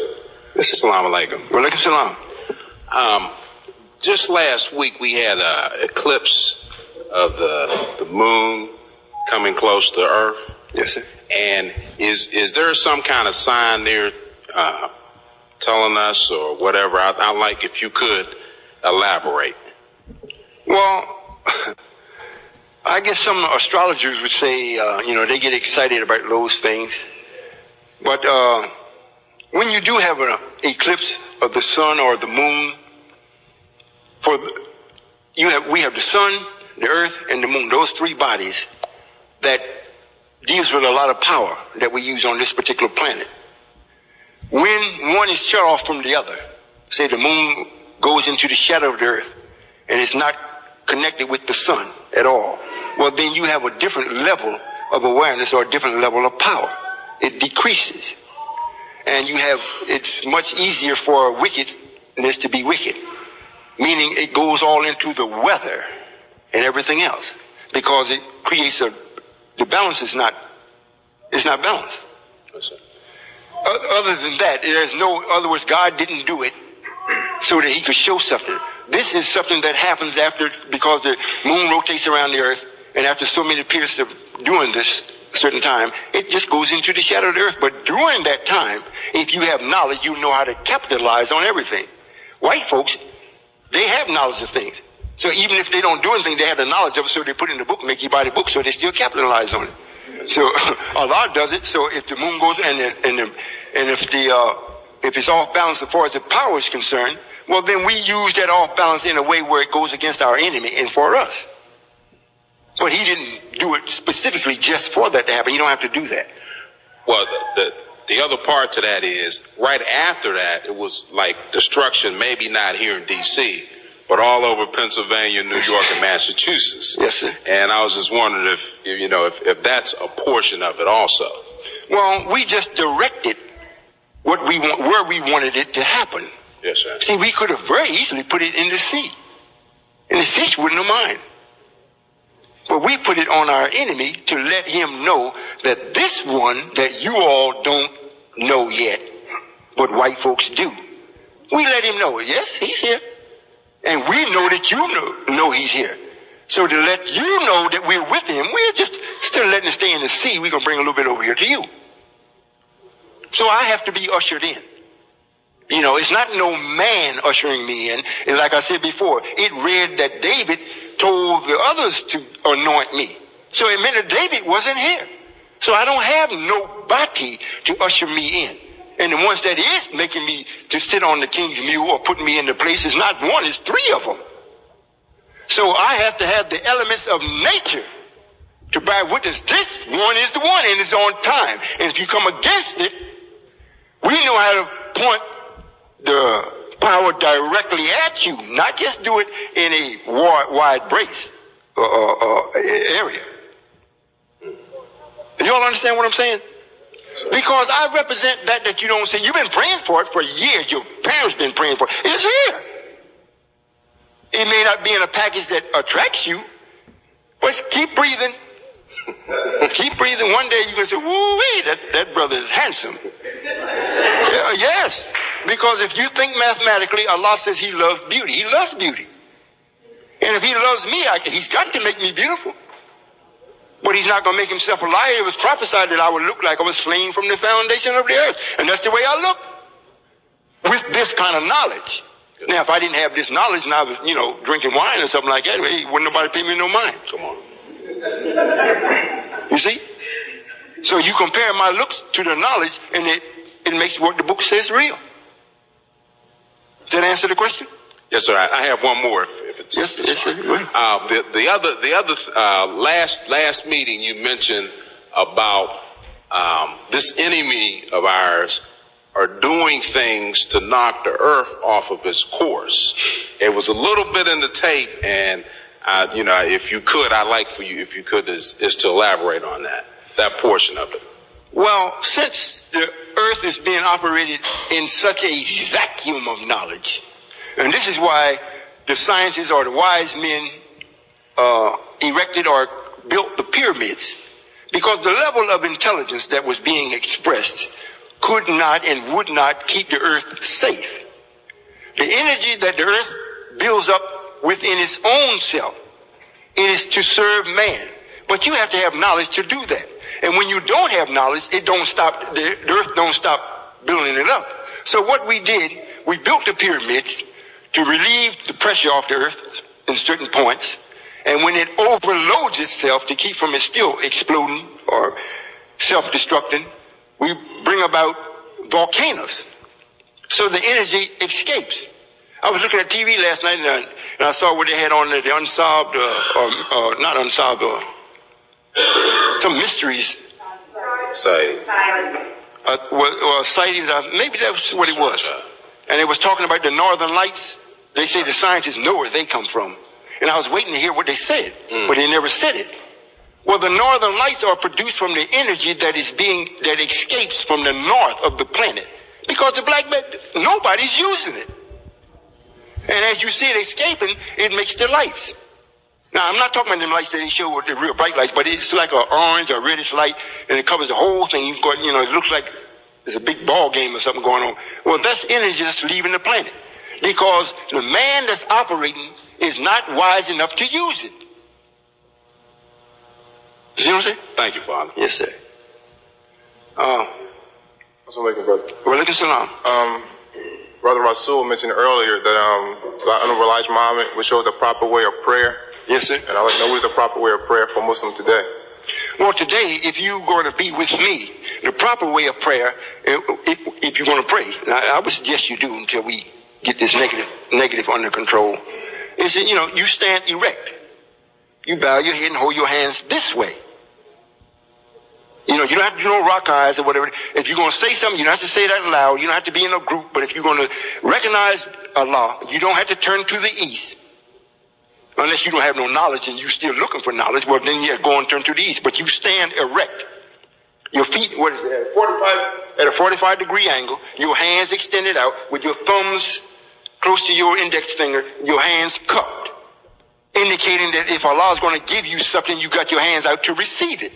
Assalamu alaikum. Wa alaikum salam. Just last week we had an eclipse of the moon coming close to Earth. Yes, sir. And is there some kind of sign there telling us or whatever? I'd like if you could elaborate. Well, I guess some astrologers would say, they get excited about those things. But when you do have an eclipse of the sun or the moon, we have the sun, the earth, and the moon. Those three bodies that deals with a lot of power that we use on this particular planet. When one is shut off from the other, say the moon goes into the shadow of the earth and it's not connected with the sun at all, well, then you have a different level of awareness or a different level of power. It decreases. And it's much easier for wickedness to be wicked, meaning it goes all into the weather and everything else, because it creates the balance is not balanced. Yes, sir. Other than that, other words, God didn't do it so that he could show something. This is something that happens because the moon rotates around the earth, and after so many periods of doing this certain time, it just goes into the shadow of the earth. But during that time, if you have knowledge, you know how to capitalize on everything. White folks, they have knowledge of things. So even if they don't do anything, they have the knowledge of it, so they put it in the book, make you buy the book, so they still capitalize on it. So Allah does it. So if the moon goes and if it's off balance as far as the power is concerned, well, then we use that off balance in a way where it goes against our enemy and for us. But he didn't do it specifically just for that to happen. You don't have to do that. Well, the other part to that is right after that, it was like destruction, maybe not here in D.C., but all over Pennsylvania, New York, and Massachusetts. Yes, sir. And I was just wondering if that's a portion of it also. Well, we just directed what we want, where we wanted it to happen. Yes, sir. See, we could have very easily put it in the sea, and the fish wouldn't have mind. But we put it on our enemy to let him know that this one that you all don't know yet, but white folks do. We let him know, yes, he's here. And we know that you know he's here. So to let you know that we're with him, we're just still letting it stay in the sea. We're going to bring a little bit over here to you. So I have to be ushered in. It's not no man ushering me in. And like I said before, it read that David told the others to anoint me. So it meant that David wasn't here. So I don't have nobody to usher me in. And the ones that is making me to sit on the king's mule or putting me in the place is not one, it's three of them. So I have to have the elements of nature to bear witness. This one is the one and it's on time. And if you come against it, we know how to point the power directly at you, not just do it in a wide brace area. You all understand what I'm saying? Because I represent that you don't see. You've been praying for it for years. Your parents been praying for it. It's here. It may not be in a package that attracts you, but keep breathing. Keep breathing. One day you're going to say, woo-wee, that brother is handsome. Yes. Because if you think mathematically, Allah says he loves beauty. He loves beauty. And if he loves me, he's got to make me beautiful. But he's not going to make himself a liar. It was prophesied that I would look like I was slain from the foundation of the earth. And that's the way I look. With this kind of knowledge. Now, if I didn't have this knowledge and I was, drinking wine or something like that, hey, wouldn't nobody pay me no mind. Come on. You see? So you compare my looks to the knowledge, and it makes what the book says real. Does that answer the question? Yes, sir. I have one more. If it's yes, sir. The other last meeting you mentioned about this enemy of ours are doing things to knock the earth off of its course. It was a little bit in the tape, and if you could, I'd like for you, if you could, is to elaborate on that portion of it. Well, since the earth is being operated in such a vacuum of knowledge, and this is why the scientists or the wise men erected or built the pyramids, because the level of intelligence that was being expressed could not and would not keep the earth safe. The energy that the earth builds up within its own self, it is to serve man. But you have to have knowledge to do that. And when you don't have knowledge, the earth don't stop building it up. So what we did, we built the pyramids to relieve the pressure off the earth in certain points. And when it overloads itself to keep from it still exploding or self-destructing, we bring about volcanoes. So the energy escapes. I was looking at TV last night and I saw what they had on there, the unsolved, not unsolved, some mysteries. Sightings, maybe that's what it was. And it was talking about the northern lights. They say the scientists know where they come from. And I was waiting to hear what they said, but they never said it. Well, the northern lights are produced from the energy that escapes from the north of the planet. Because the black man, nobody's using it. And as you see it escaping, it makes the lights. Now, I'm not talking about them lights that they show with the real bright lights, but it's like an orange or reddish light, and it covers the whole thing. You've got, it looks like there's a big ball game or something going on. Well, that's energy that's leaving the planet. Because the man that's operating is not wise enough to use it. You see what I'm saying? Thank you, Father. Yes, sir. Assalamualaikum, brother. Walaikum salam. Brother Rasul mentioned earlier that Honorable Elijah Muhammad would show us the proper way of prayer. Yes, sir. And I'd like to know what is the proper way of prayer for Muslims today. Well, today, if you're going to be with me, the proper way of prayer, if you're going to pray, I would suggest you do until we get this negative under control, is that, you stand erect. You bow your head and hold your hands this way. You don't have to do no rock eyes or whatever. If you're going to say something, you don't have to say that loud. You don't have to be in a group. But if you're going to recognize Allah, you don't have to turn to the east. Unless you don't have no knowledge and you're still looking for knowledge, well, then you go and turn to the east. But you stand erect. Your feet, at a 45 degree angle, your hands extended out with your thumbs close to your index finger, your hands cupped, indicating that if Allah is going to give you something, you got your hands out to receive it.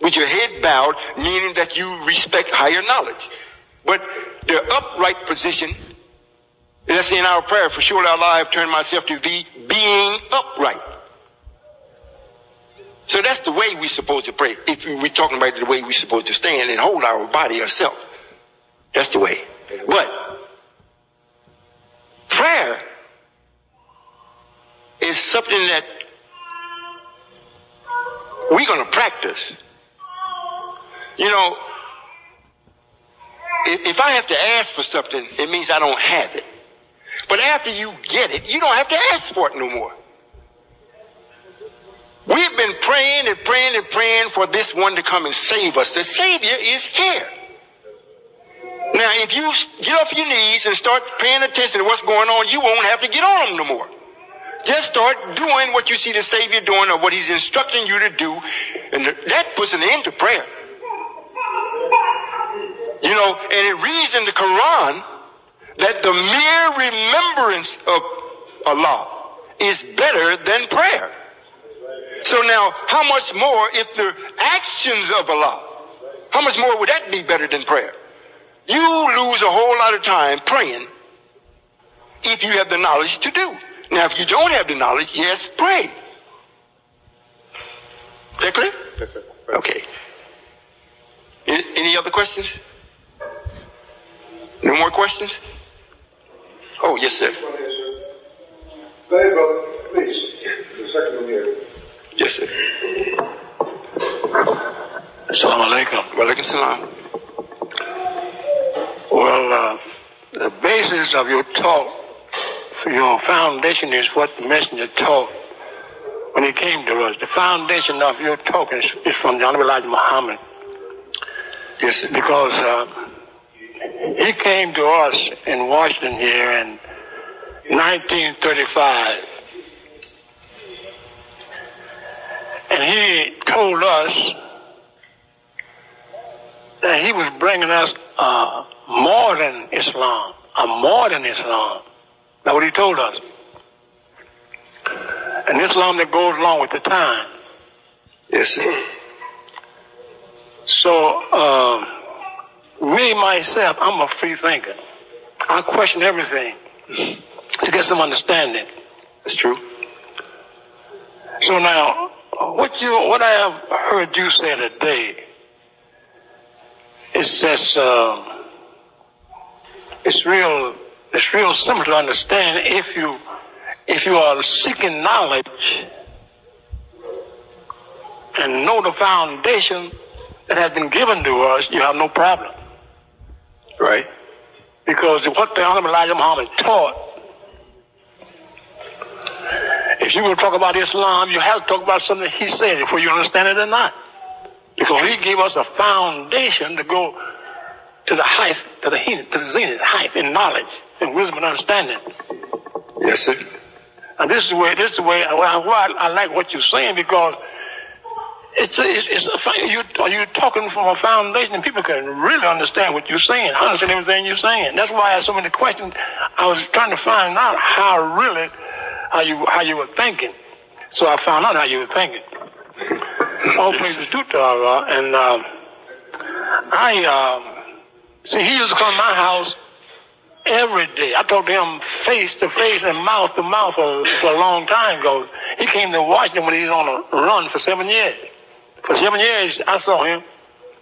With your head bowed, meaning that you respect higher knowledge. But the upright position, let's say in our prayer, for surely Allah, I have turned myself to thee, being upright. So that's the way we're supposed to pray. If we're talking about the way we're supposed to stand and hold our body ourselves. That's the way. But prayer is something that we're going to practice. If I have to ask for something, it means I don't have it. But after you get it, you don't have to ask for it no more. We've been praying and praying and praying for this one to come and save us. The Savior is here. Now, if you get off your knees and start paying attention to what's going on, you won't have to get on them no more. Just start doing what you see the Savior doing or what he's instructing you to do, and that puts an end to prayer. And it reads in the Quran that the mere remembrance of Allah is better than prayer. So now, how much more if the actions of Allah, how much more would that be better than prayer? You lose a whole lot of time praying if you have the knowledge to do. Now, if you don't have the knowledge, yes, pray. Is that clear? Yes, sir. Okay. Any other questions? No more questions? Oh, yes, sir. Go ahead, brother. Please. The second one here. Yes, sir. Assalamu alaikum. Walaikum salam. Well, the basis of your talk, your foundation is what the messenger taught when he came to us. The foundation of your talk is from the Honorable Elijah Muhammad. Yes, sir. Because he came to us in Washington here in 1935. And he told us that he was bringing us a modern Islam. That's what he told us. An Islam that goes along with the time. Yes, sir. So me, myself, I'm a free thinker. I question everything to get some understanding. That's true. So now, what I have heard you say today, it's just, it's real simple to understand if you are seeking knowledge and know the foundation that has been given to us, you have no problem. Right. Because what the Honorable Elijah Muhammad taught, if you will talk about Islam, you have to talk about something he said before you understand it or not. Because he gave us a foundation to go to the height, to the zenith height in knowledge and wisdom and understanding. Yes, sir. And this is the way I like what you're saying, because you're talking from a foundation and people can really understand what you're saying. I understand everything you're saying. That's why I had so many questions. I was trying to find out how you were thinking. So I found out how you were thinking. All praises to Allah. And see, he used to come to my house every day. I talked to him face to face and mouth to mouth for a long time ago. He came to Washington when he was on a run for 7 years. For 7 years, I saw him.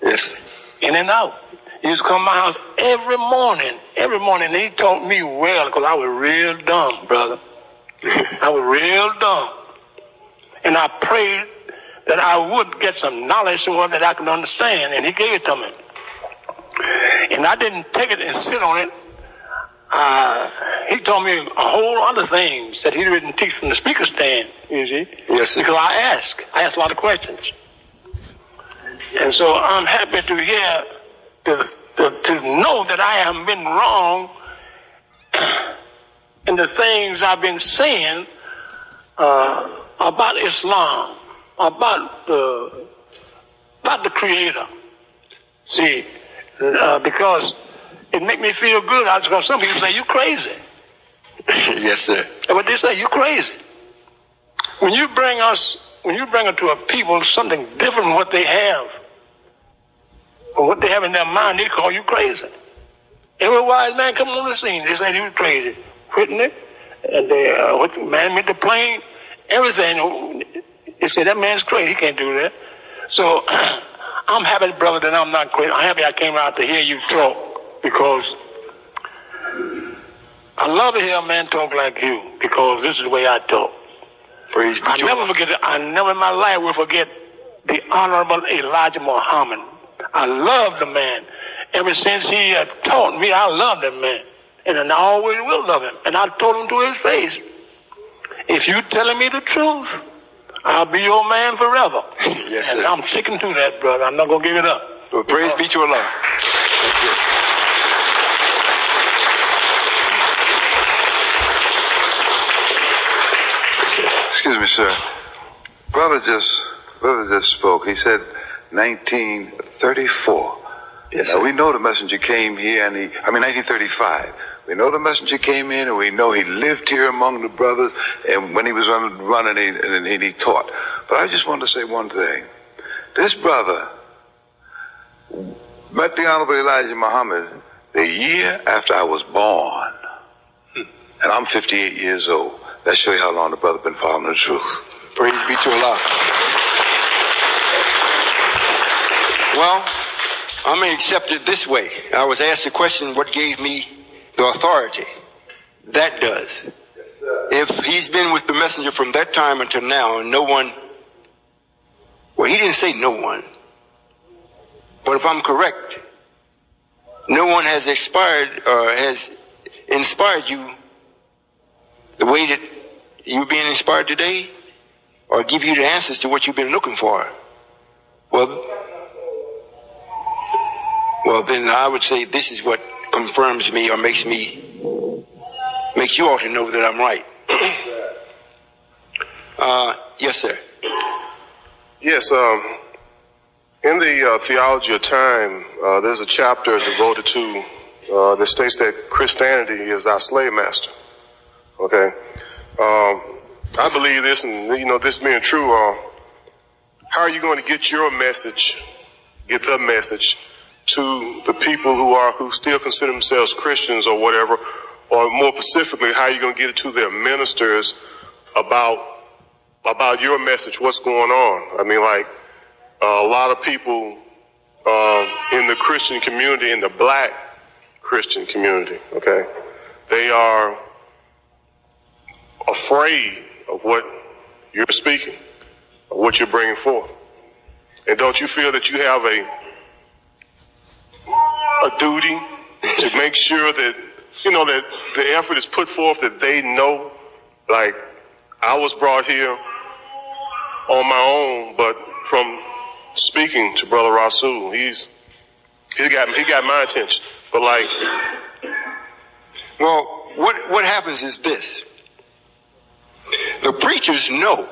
Yes. In and out. He used to come to my house every morning. Every morning. He taught me well, because I was real dumb, brother. I was real dumb. And I prayed that I would get some knowledge so that I could understand. And he gave it to me. And I didn't take it and sit on it. He told me a whole other things that he didn't teach from the speaker stand, you see. Yes, sir. Because I asked a lot of questions. And so I'm happy to hear, to know that I haven't been wrong in the things I've been saying about Islam, about the Creator. See, because it make me feel good. Because some people say, you crazy. Yes, sir. And what they say, you crazy. When you bring to a people something different from what they have, or what they have in their mind, they call you crazy. Every wise man come on the scene, they say he was crazy. Quitting it, and what man made the plane, everything. They say that man's crazy, he can't do that. So I'm happy, brother, that I'm not crazy. I'm happy I came out to hear you talk, because I love to hear a man talk like you, because this is the way I talk. Praise be to God. I never in my life will forget the Honorable Elijah Muhammad. I love the man. Ever since he taught me, I love that man. And I always will love him. And I told him to his face, if you telling me the truth, I'll be your man forever. Yes, sir. And I'm sticking to that, brother. I'm not going to give it up. Well, praise be to Allah. Thank you. Excuse me, sir. Brother just spoke. He said 1934. Yes, now, sir. we know the messenger came here, 1935. We know the messenger came in, and we know he lived here among the brothers, and when he was running, he taught. But I just want to say one thing. This brother met the Honorable Elijah Muhammad the year after I was born. And I'm 58 years old. That shows you how long the brother been following the truth. Praise be to Allah. Well, I'm going to accept it this way. I was asked the question, what gave me the authority? That does. Yes, sir. If he's been with the messenger from that time until now, and no one, well, he didn't say no one, but if I'm correct, no one has inspired you the way that you're being inspired today, or give you the answers to what you've been looking for. Well, then I would say this is what confirms me or makes you all to know that I'm right. Yes, sir. Yes, in the Theology of Time, there's a chapter devoted to that states that Christianity is our slave master. Okay, I believe this, and this being true, how are you going to get your message, get the message to the people who still consider themselves Christians or whatever, or more specifically, how are you going to get it to their ministers about your message, what's going on? I mean, like, a lot of people in the Christian community, in the black Christian community, okay, they are afraid of what you're speaking, of what you're bringing forth. And don't you feel that you have a duty to make sure that, you know, that the effort is put forth, that they know, like, I was brought here on my own, but from speaking to Brother Rasul, he got my attention. But like, well, what happens is this: the preachers know,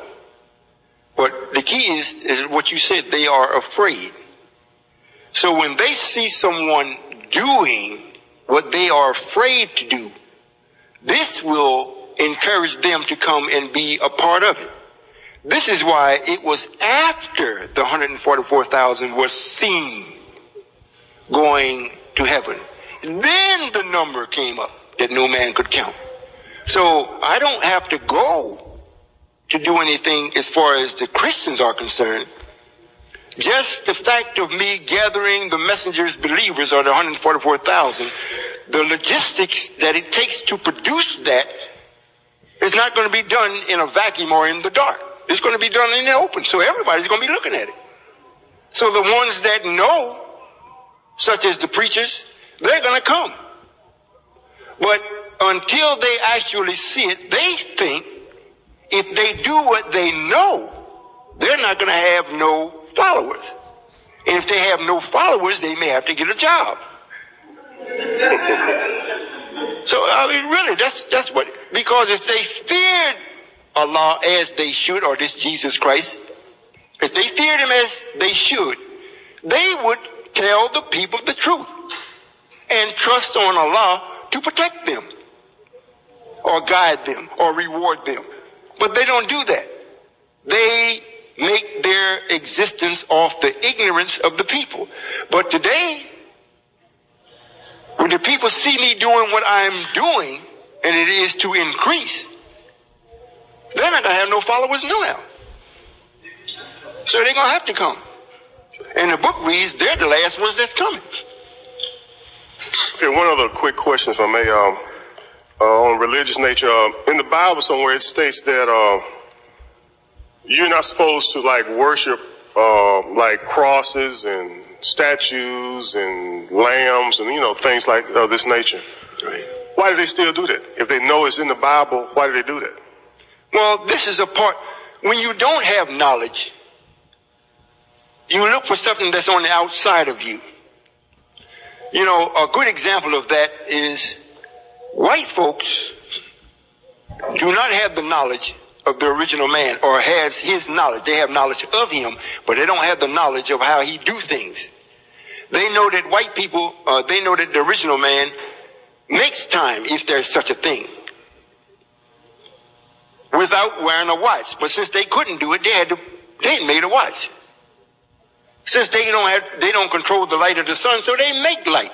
but the key is what you said. They are afraid. So when they see someone doing what they are afraid to do, this will encourage them to come and be a part of it. This is why it was after the 144,000 was seen going to heaven. Then the number came up that no man could count. So I don't have to go to do anything as far as the Christians are concerned. Just the fact of me gathering the messengers, believers, or the 144,000, the logistics that it takes to produce that is not going to be done in a vacuum or in the dark. It's going to be done in the open, so everybody's going to be looking at it. So the ones that know, such as the preachers, they're going to come. But until they actually see it, they think if they do what they know, they're not going to have no followers. And if they have no followers, they may have to get a job. So, I mean, really, that's what, because if they feared Allah as they should, or this Jesus Christ, if they feared him as they should, they would tell the people the truth and trust on Allah to protect them or guide them or reward them. But they don't do that. They make their existence off the ignorance of the people. But today, when the people see me doing what I'm doing, and it is to increase, they're not going to have no followers now. So they're going to have to come. And the book reads, they're the last ones that's coming. Okay, one other quick question, if I may, on religious nature. In the Bible somewhere it states that you're not supposed to like worship like crosses and statues and lambs and, you know, things like of this nature. Right. Why do they still do that? If they know it's in the Bible, why do they do that? Well, this is a part, when you don't have knowledge, you look for something that's on the outside of you. You know, a good example of that is white folks do not have the knowledge of the original man, or has his knowledge. They have knowledge of him, but they don't have the knowledge of how he do things. They know that white people, they know that the original man makes time, if there's such a thing, without wearing a watch. But since they couldn't do it, they made a watch. Since they don't control the light of the sun, so they make light.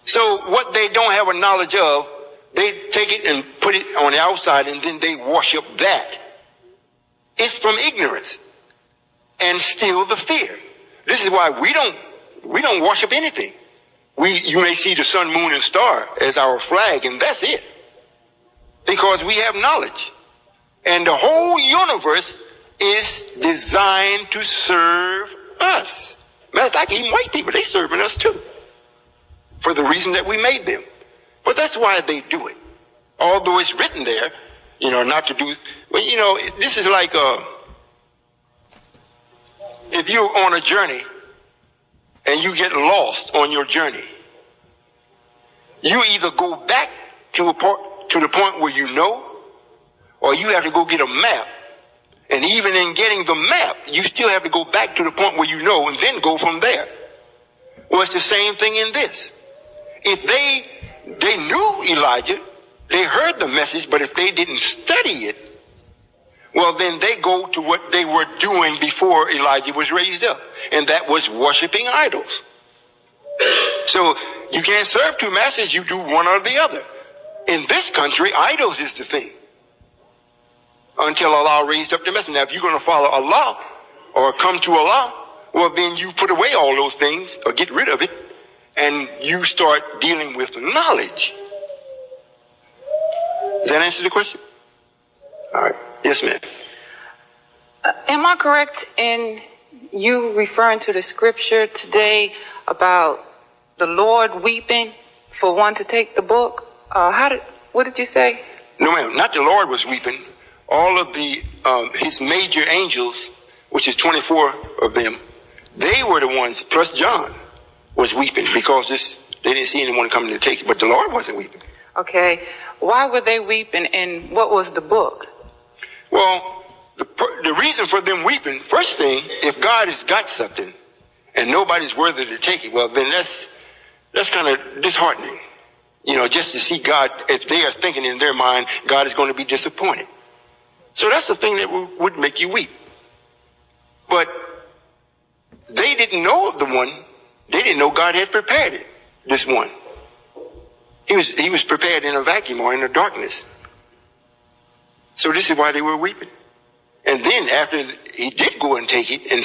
So what they don't have a knowledge of, they take it and put it on the outside, and then they worship that. It's from ignorance and still the fear. This is why we don't worship anything. You may see the sun, moon, and star as our flag, and that's it. Because we have knowledge. And the whole universe is designed to serve us. Matter of fact, even white people, they serving us too. For the reason that we made them. But that's why they do it. Although it's written there, you know, not to do, well, you know, this is like, if you're on a journey and you get lost on your journey, you either go back to the point where you know, or you have to go get a map. And even in getting the map, you still have to go back to the point where you know and then go from there. Well, it's the same thing in this. If they knew Elijah, they heard the message, but if they didn't study it, Well, then they go to what they were doing before Elijah was raised up, and that was worshiping idols. So you can't serve two masters, you do one or the other. In this country, idols is the thing. Until Allah raised up the messenger. Now, if you're going to follow Allah or come to Allah, well, then you put away all those things or get rid of it, and you start dealing with knowledge. Does that answer the question? All right. Yes, ma'am. Am I correct in you referring to the scripture today about the Lord weeping for one to take the book? What did you say? No, ma'am. Not the Lord was weeping. All of the his major angels, which is 24 of them, they were the ones, plus John, was weeping because they didn't see anyone coming to take it. But the Lord wasn't weeping. Okay. Why were they weeping, and what was the book? Well, the reason for them weeping, first thing, if God has got something and nobody's worthy to take it, well, then that's kind of disheartening. You know, just to see God, if they are thinking in their mind, God is going to be disappointed. So that's the thing that would make you weep. But they didn't know of the one. They didn't know God had prepared it, this one. He was prepared in a vacuum or in the darkness. So this is why they were weeping. And then after he did go and take it and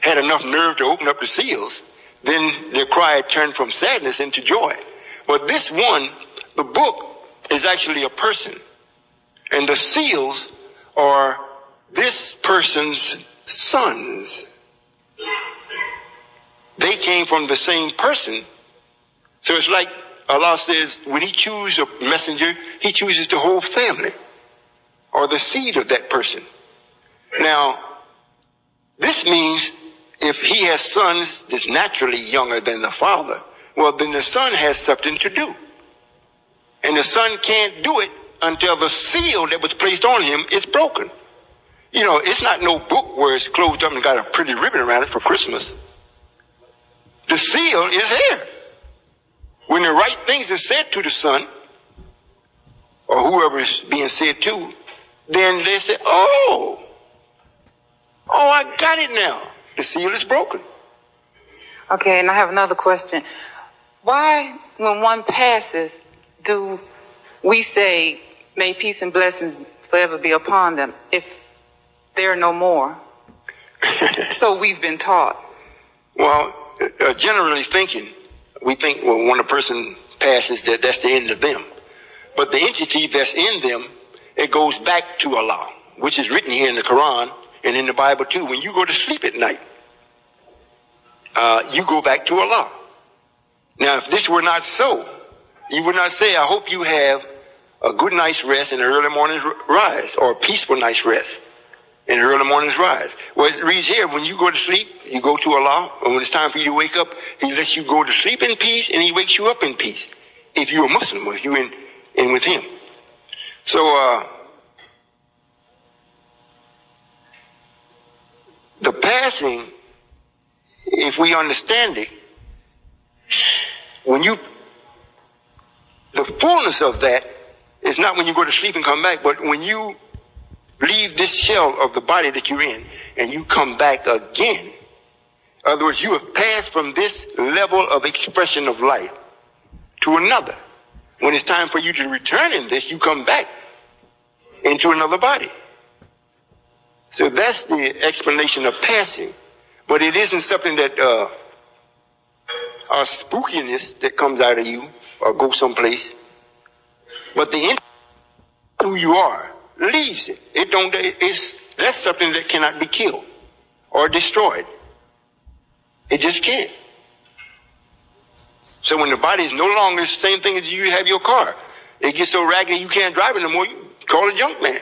had enough nerve to open up the seals, then their cry turned from sadness into joy. But this one, the book, is actually a person. And the seals are this person's sons. They came from the same person. So it's like Allah says, when he chooses a messenger, he chooses the whole family or the seed of that person. Now, this means if he has sons that's naturally younger than the father, well, then the son has something to do. And the son can't do it until the seal that was placed on him is broken. You know, it's not no book where it's closed up and got a pretty ribbon around it for Christmas. The seal is here. When the right things are said to the son, or whoever is being said to, then they say, oh, I got it now. The seal is broken. Okay, and I have another question. Why, when one passes, do we say, may peace and blessings forever be upon them, if there are no more? So we've been taught. Well, generally thinking, we think, well, when a person passes, that's the end of them. But the entity that's in them, it goes back to Allah, which is written here in the Quran and in the Bible too. When you go to sleep at night, you go back to Allah. Now, if this were not so, you would not say, I hope you have a good night's rest and an early morning's rise, or a peaceful night's rest and an early morning's rise. Well, it reads here, when you go to sleep, you go to Allah, and when it's time for you to wake up, he lets you go to sleep in peace, and he wakes you up in peace. If you're a Muslim, or if you're in with him. So, the passing, if we understand it, the fullness of that is not when you go to sleep and come back, but when you leave this shell of the body that you're in and you come back again. In other words, you have passed from this level of expression of life to another. When it's time for you to return in this, you come back into another body. So that's the explanation of passing. But it isn't something that a spookiness that comes out of you or goes someplace. But the who you are leaves it. That's something that cannot be killed or destroyed. It just can't. So when the body is no longer the same thing as you have your car, it gets so raggedy you can't drive it no more, you call a junk man.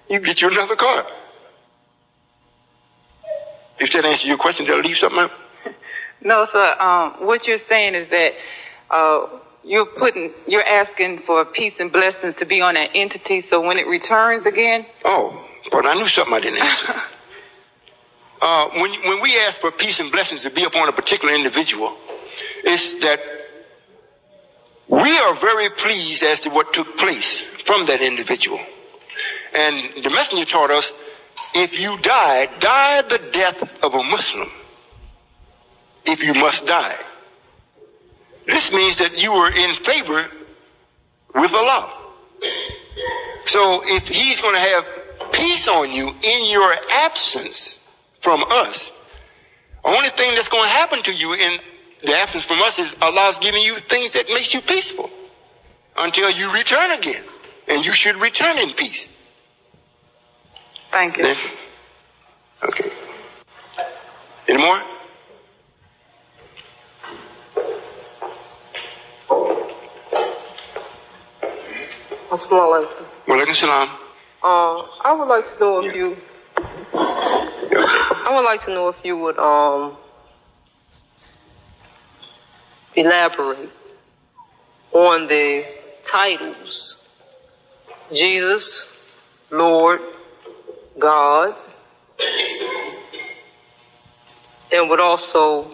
You get you another car. If that answers your question, did I leave something out? No, sir. What you're saying is that you're asking for peace and blessings to be on that entity, so when it returns again? Oh, but I knew something I didn't answer. When we ask for peace and blessings to be upon a particular individual, it's that we are very pleased as to what took place from that individual. And the messenger taught us if you die, die the death of a Muslim. If you must die. This means that you were in favor with Allah. So if he's going to have peace on you in your absence from us, the only thing that's going to happen to you in the absence from us is Allah's giving you things that makes you peaceful until you return again. And you should return in peace. Thank you. Listen. Okay. Any more? Assalamu alaikum. Walaikum salam. I would like to know if you. I would like to know if you would elaborate on the titles Jesus, Lord, God, and would also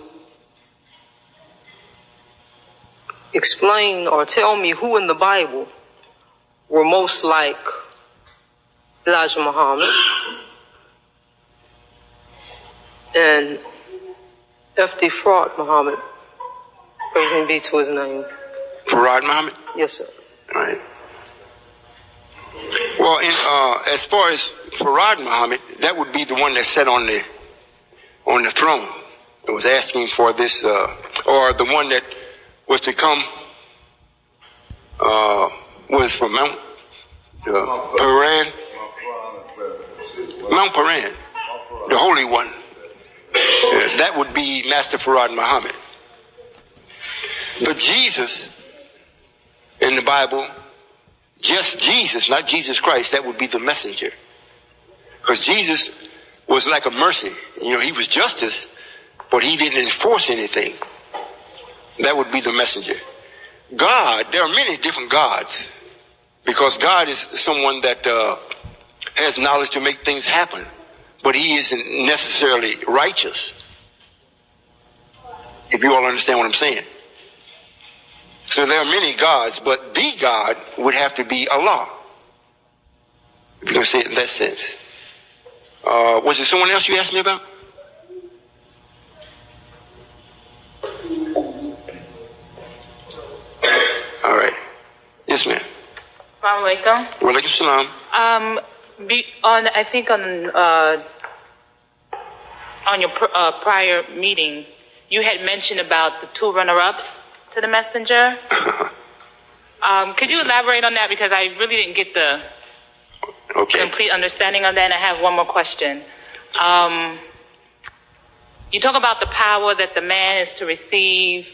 explain or tell me who in the Bible were most like Elijah Muhammad and F.D. Fraud Muhammad. Praise him be to his name. Farad Muhammad? Yes, sir. All right. Well, as far as Farad Muhammad, that would be the one that sat on the throne. That was asking for this, or the one that was to come, was from Mount Paran. Mount Paran, the Holy One. That would be Master Farad Muhammad. But Jesus in the Bible, just Jesus, not Jesus Christ, that would be the messenger. Because Jesus was like a mercy. You know, he was justice, but he didn't enforce anything. That would be the messenger. God, there are many different gods. Because God is someone that has knowledge to make things happen. But he isn't necessarily righteous. If you all understand what I'm saying. So there are many gods, but the God would have to be Allah. If you're going to say it in that sense. Was there someone else you asked me about? All right. Yes, ma'am. Assalamu alaikum. Walaikum salam. I think on your prior meeting, you had mentioned about the two runner-ups to the messenger. Could you elaborate on that? Because I really didn't get the complete understanding of that. And I have one more question. You talk about the power that the man is to receive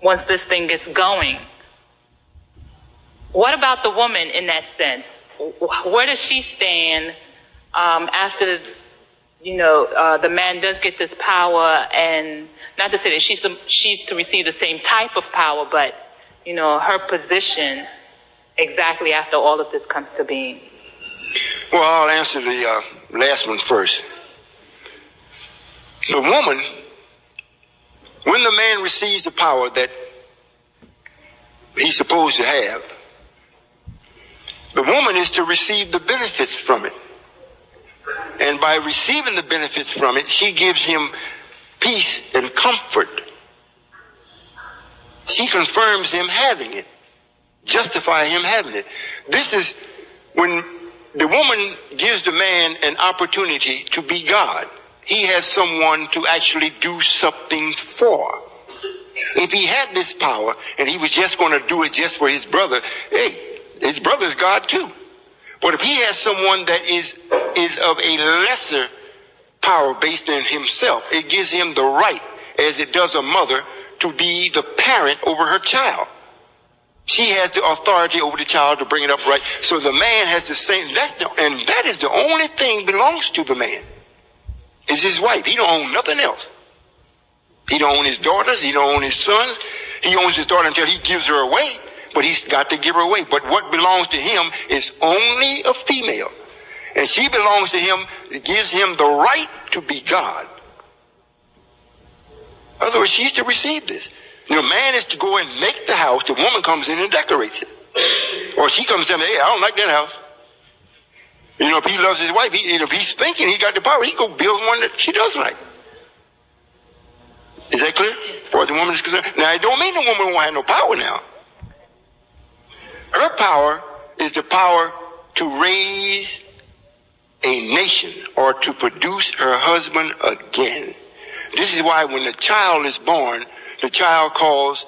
once this thing gets going. What about the woman in that sense? Where does she stand after, the man does get this power? And not to say that she's to receive the same type of power, but, her position exactly after all of this comes to being. Well, I'll answer the last one first. The woman, when the man receives the power that he's supposed to have, the woman is to receive the benefits from it. And by receiving the benefits from it, she gives him peace and comfort. She confirms him having it, justify him having it. This is when the woman gives the man an opportunity to be God. He has someone to actually do something for. If he had this power and he was just going to do it just for his brother, hey, his brother's God too. But if he has someone that is of a lesser power based on himself, it gives him the right, as it does a mother, to be the parent over her child. She has the authority over the child to bring it up right. So the man has the same, and that is the only thing belongs to the man, is his wife. He don't own nothing else. He don't own his daughters. He don't own his sons. He owns his daughter until he gives her away. But he's got to give her away. But what belongs to him is only a female. And she belongs to him. It gives him the right to be God. In other words, she's to receive this. The man is to go and make the house. The woman comes in and decorates it. Or she comes in and says, hey, I don't like that house. You know, if he loves his wife, if he's thinking he got the power, he go build one that she does like. Is that clear? As far as the woman is concerned. Now, it don't mean the woman won't have no power now. Her power is the power to raise a nation or to produce her husband again. This is why when the child is born, the child calls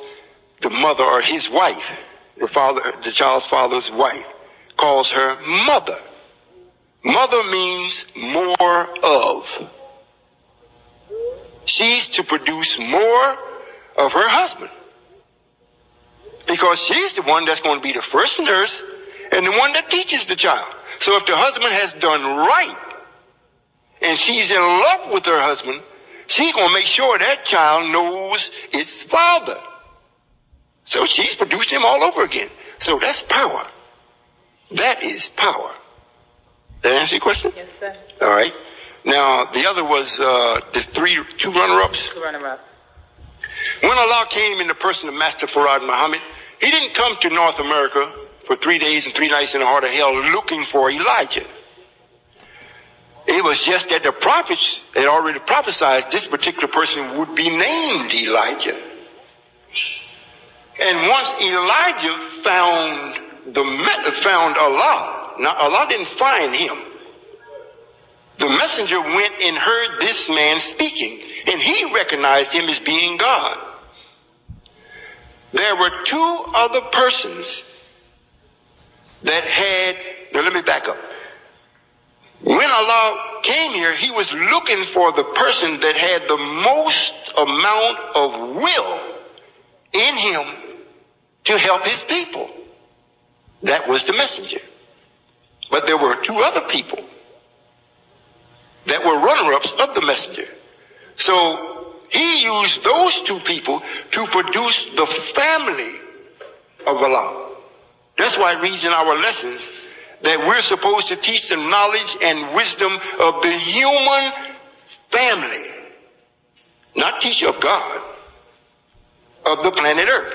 the mother or his wife, the child's father's wife, calls her mother. Mother means more of. She's to produce more of her husband. Because she's the one that's going to be the first nurse and the one that teaches the child. So if the husband has done right and she's in love with her husband, she's going to make sure that child knows its father. So she's produced him all over again. So that's power. That is power. Did that answer your question? Yes, sir. All right. Now, the other was the two runner-ups. Two runner-ups. When Allah came in the person of Master Farad Muhammad, he didn't come to North America for 3 days and 3 nights in the heart of hell looking for Elijah. It was just that the prophets had already prophesied this particular person would be named Elijah. And once Elijah found Allah, now Allah didn't find him. The messenger went and heard this man speaking, and he recognized him as being God. There were two other persons that had, now let me back up. When Allah came here, he was looking for the person that had the most amount of will in him to help his people. That was the messenger. But there were two other people that were runner-ups of the messenger. So he used those two people to produce the family of Allah. That's why it reads in our lessons that we're supposed to teach the knowledge and wisdom of the human family. Not teach of God, of the planet Earth.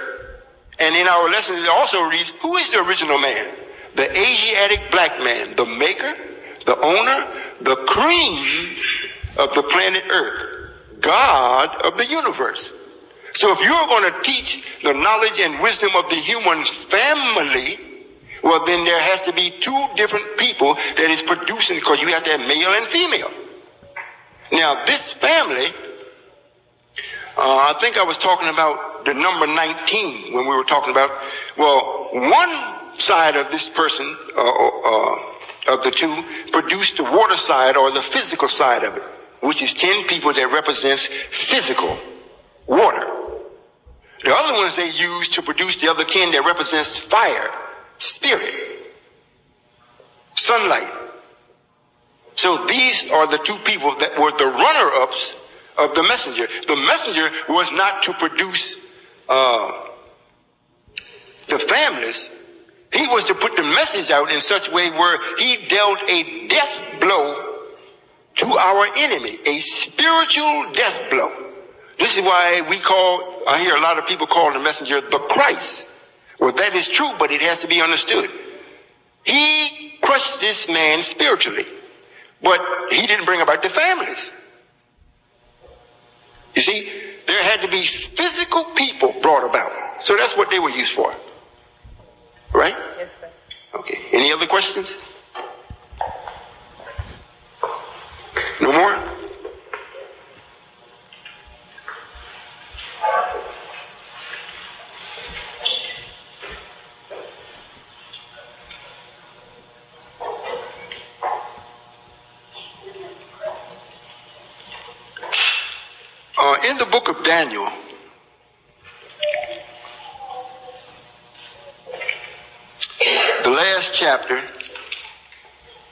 And in our lessons it also reads, who is the original man? The Asiatic black man, the maker, the owner, the cream of the planet Earth, God of the universe. So if you're going to teach the knowledge and wisdom of the human family, well, then there has to be two different people that is producing, because you have to have male and female. Now, this family, I think I was talking about the number 19 when we were talking about, well, one side of this person, of the two, produced the water side or the physical side of it, which is 10 people that represents physical water. The other ones they use to produce the other 10 that represents fire, spirit, sunlight. So these are the two people that were the runner-ups of the messenger. The messenger was not to produce the families. He was to put the message out in such a way where he dealt a death blow to our enemy, a spiritual death blow. This is why I hear a lot of people call the messenger the Christ. Well, that is true, but it has to be understood. He crushed this man spiritually, but he didn't bring about the families. You see, there had to be physical people brought about. So that's what they were used for. Right? Yes, sir. Okay. Any other questions? No more? In the book of Daniel, the last chapter,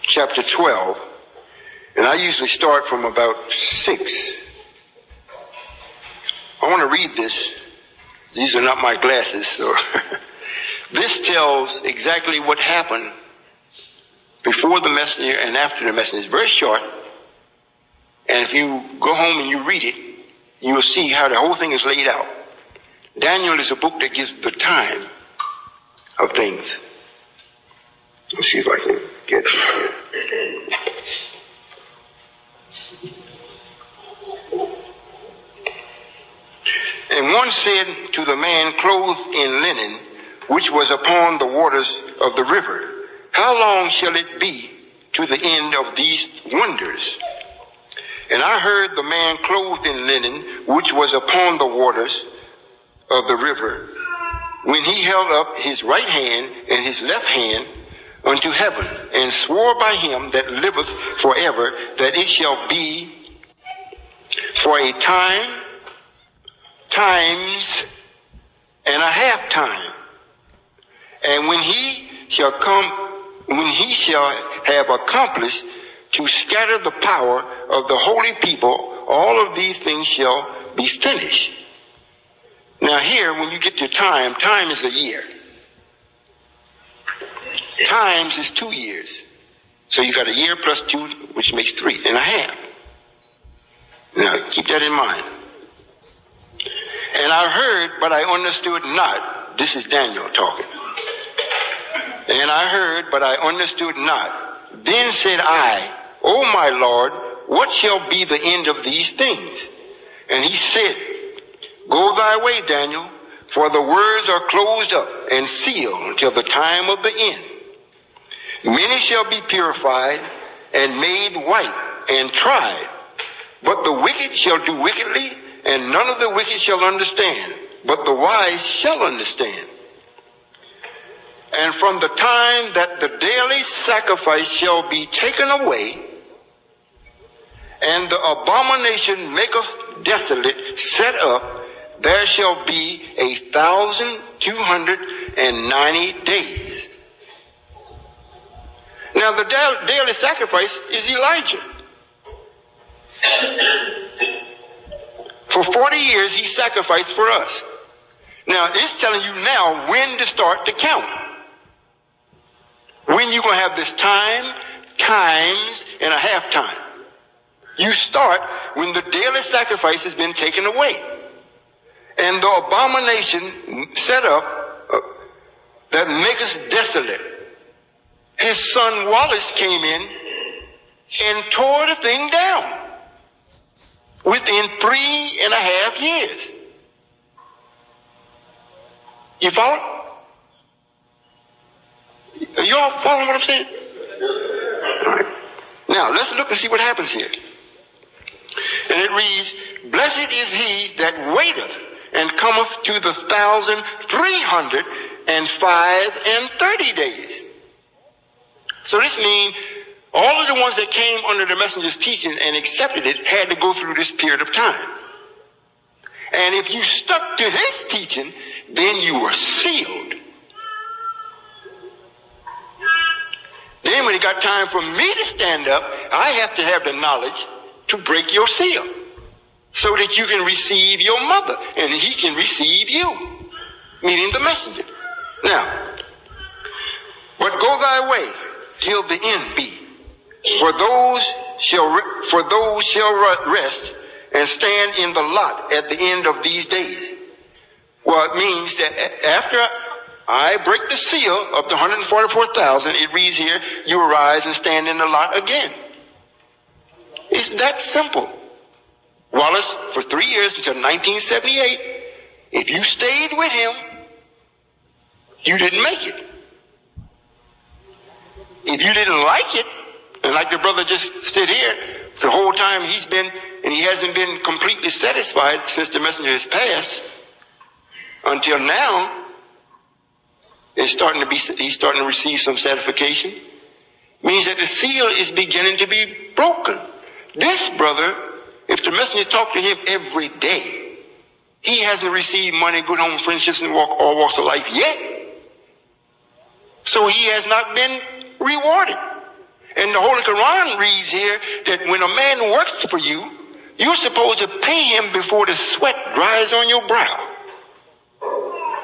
chapter 12, and I usually start from about 6. I want to read this. These are not my glasses, so this tells exactly what happened before the messenger and after the messenger. It's very short, and if you go home and you read it, you will see how the whole thing is laid out. Daniel is a book that gives the time of things. Let's see if I can get it here. And one said to the man clothed in linen, which was upon the waters of the river, how long shall it be to the end of these wonders? And I heard the man clothed in linen, which was upon the waters of the river, when he held up his right hand and his left hand unto heaven, and swore by him that liveth forever, that it shall be for a time, times, and a half time. And when he shall have accomplished to scatter the power of the holy people, all of these things shall be finished. Now here, when you get to time, time is a year. Times is 2 years. So you got a year plus 2, which makes 3.5. Now keep that in mind. And I heard, but I understood not. This is Daniel talking. And I heard, but I understood not. Then said I, O my Lord, what shall be the end of these things? And he said, go thy way, Daniel, for the words are closed up and sealed until the time of the end. Many shall be purified and made white and tried, but the wicked shall do wickedly, and none of the wicked shall understand, but the wise shall understand. And from the time that the daily sacrifice shall be taken away, and the abomination maketh desolate set up, there shall be 1,290 days. Now the daily sacrifice is Elijah. For 40 years he sacrificed for us. Now it's telling you now when to start to count. When you're going to have this time, times, and a half time. You start when the daily sacrifice has been taken away. And the abomination set up that makes desolate. His son Wallace came in and tore the thing down within 3.5 years. You follow? Are you all following what I'm saying? All right. Now let's look and see what happens here. And it reads, blessed is he that waiteth and cometh to the 1,330 days. So this means all of the ones that came under the messenger's teaching and accepted it had to go through this period of time. And if you stuck to his teaching, then you were sealed. Then when it got time for me to stand up, I have to have the knowledge to break your seal so that you can receive your mother and he can receive you, meaning the messenger. Now, but go thy way till the end be, for those shall rest and stand in the lot at the end of these days. Well, it means that after I break the seal of the 144,000, it reads here, you arise and stand in the lot again. It's that simple. Wallace, for 3 years until 1978, if you stayed with him, you didn't make it. If you didn't like it, and like the brother just stood here, the whole time he's been, and he hasn't been completely satisfied since the messenger has passed, until now, he's starting to receive some satisfaction. Means that the seal is beginning to be broken. This brother, if the messenger talked to him every day, he hasn't received money, good home, friendships, and all walks of life yet. So he has not been rewarded. And the Holy Quran reads here that when a man works for you, you're supposed to pay him before the sweat dries on your brow.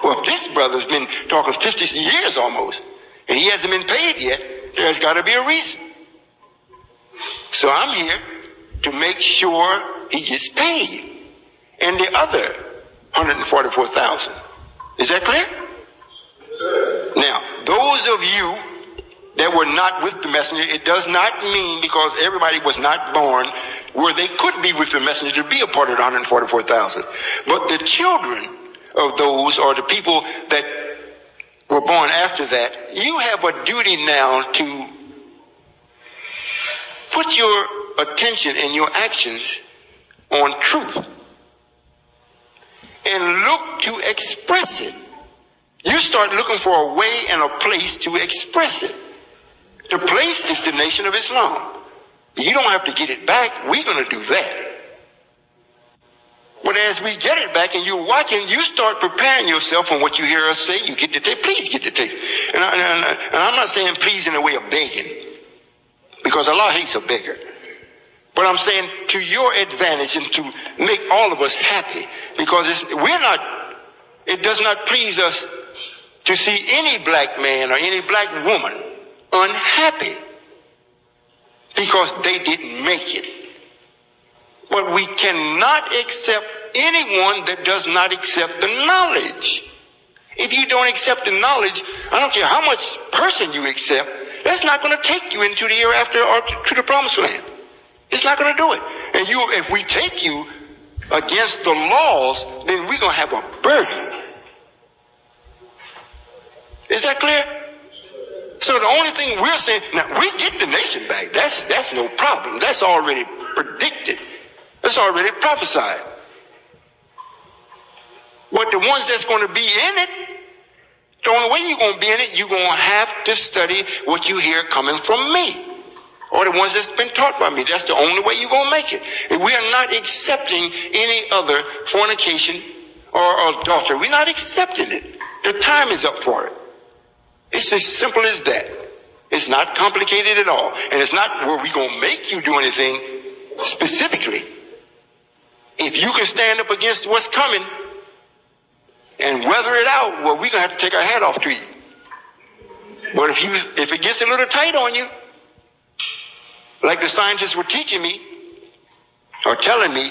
Well, if this brother's been talking 50 years almost, and he hasn't been paid yet, there's got to be a reason. So I'm here to make sure he gets paid. And the other 144,000. Is that clear? Now, those of you that were not with the messenger. It does not mean because everybody was not born where they could be with the messenger to be a part of the 144,000. But the children of those, or the people that were born after that, you have a duty now to put your attention and your actions on truth and look to express it. You start looking for a way and a place to express it. The place is the Nation of Islam. You don't have to get it back. We're going to do that. But as we get it back and you're watching, you start preparing yourself on what you hear us say. You get the tape. Please get the tape. And I'm not saying please in the way of begging, because Allah hates a beggar. But I'm saying to your advantage and to make all of us happy, because it does not please us to see any black man or any black woman unhappy because they didn't make it. But we cannot accept anyone that does not accept the knowledge. If you don't accept the knowledge, I don't care how much person you accept, that's not going to take you into the hereafter or to the promised land. It's not going to do it. And if we take you against the laws, then we're going to have a burden. Is that clear? So the only thing we're saying, now we get the nation back. That's no problem. That's already predicted. That's already prophesied. But the ones that's going to be in it, the only way you're going to be in it, you're going to have to study what you hear coming from me, or the ones that's been taught by me. That's the only way you're going to make it. And we are not accepting any other fornication or adultery. We're not accepting it. The time is up for it. It's as simple as that. It's not complicated at all. And it's not where we're going to make you do anything specifically. If you can stand up against what's coming and weather it out, well, we're going to have to take our hat off to you. But if it gets a little tight on you, like the scientists were teaching me or telling me,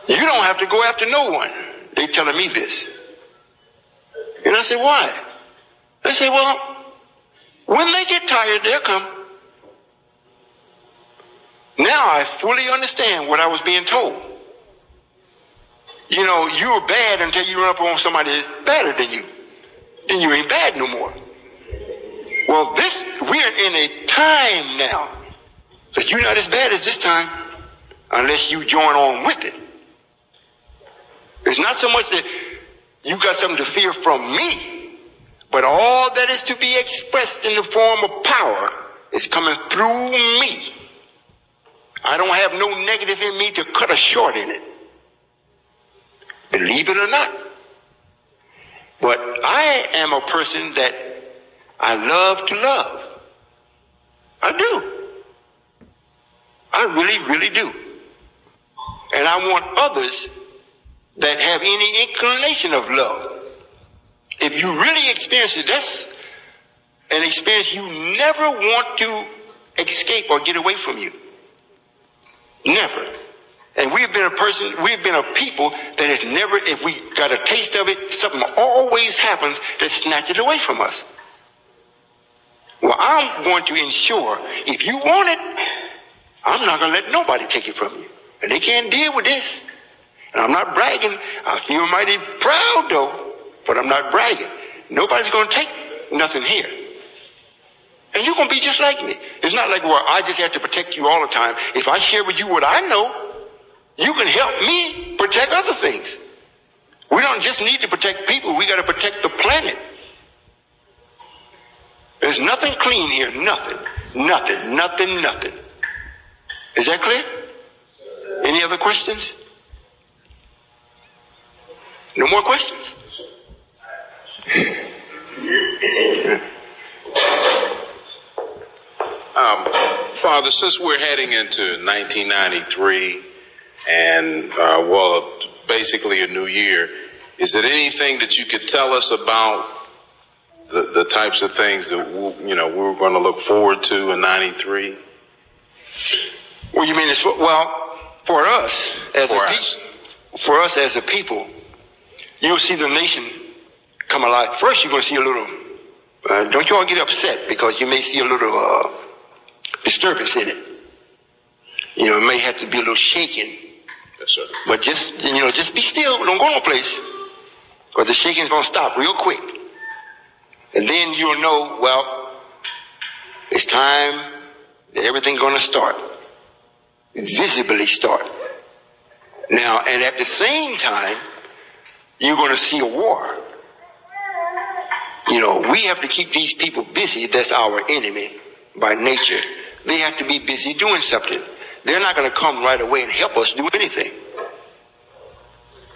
you don't have to go after no one. They're telling me this. And I said, why? They say, well, when they get tired, they'll come. Now I fully understand what I was being told. You know, you're bad until you run up on somebody that's better than you. Then you ain't bad no more. Well, we're in a time now that you're not as bad as this time unless you join on with it. It's not so much that you got something to fear from me, but all that is to be expressed in the form of power is coming through me. I don't have no negative in me to cut a short in it. Believe it or not. But I am a person that I love to love. I do. I really, really do. And I want others that have any inclination of love. If you really experience it, that's an experience you never want to escape or get away from you. Never. And we've been a people that has never, if we got a taste of it, something always happens that snatches it away from us. Well, I'm going to ensure, if you want it, I'm not going to let nobody take it from you. And they can't deal with this. And I'm not bragging. I feel mighty proud though, but I'm not bragging. Nobody's going to take nothing here. And you're going to be just like me. It's not like, well, I just have to protect you all the time. If I share with you what I know, you can help me protect other things. We don't just need to protect people. We got to protect the planet. There's nothing clean here. Nothing. Nothing. Nothing. Nothing. Is that clear? Any other questions? No more questions? Father, since we're heading into 1993 and, basically a new year, is there anything that you could tell us about the types of things that we're going to look forward to in 93? Well, you mean for us as a people, you'll see the nation come alive. First, you're going to see a little don't you all get upset because you may see a little disturbance in it. You know, it may have to be a little shaking. Yes, sir. But just be still. Don't go no place. Because the shaking is going to stop real quick. And then you'll know, well, it's time that everything's going to start. Visibly start. Now, and at the same time, you're going to see a war. You know, we have to keep these people busy. That's our enemy by nature. They have to be busy doing something. They're not going to come right away and help us do anything.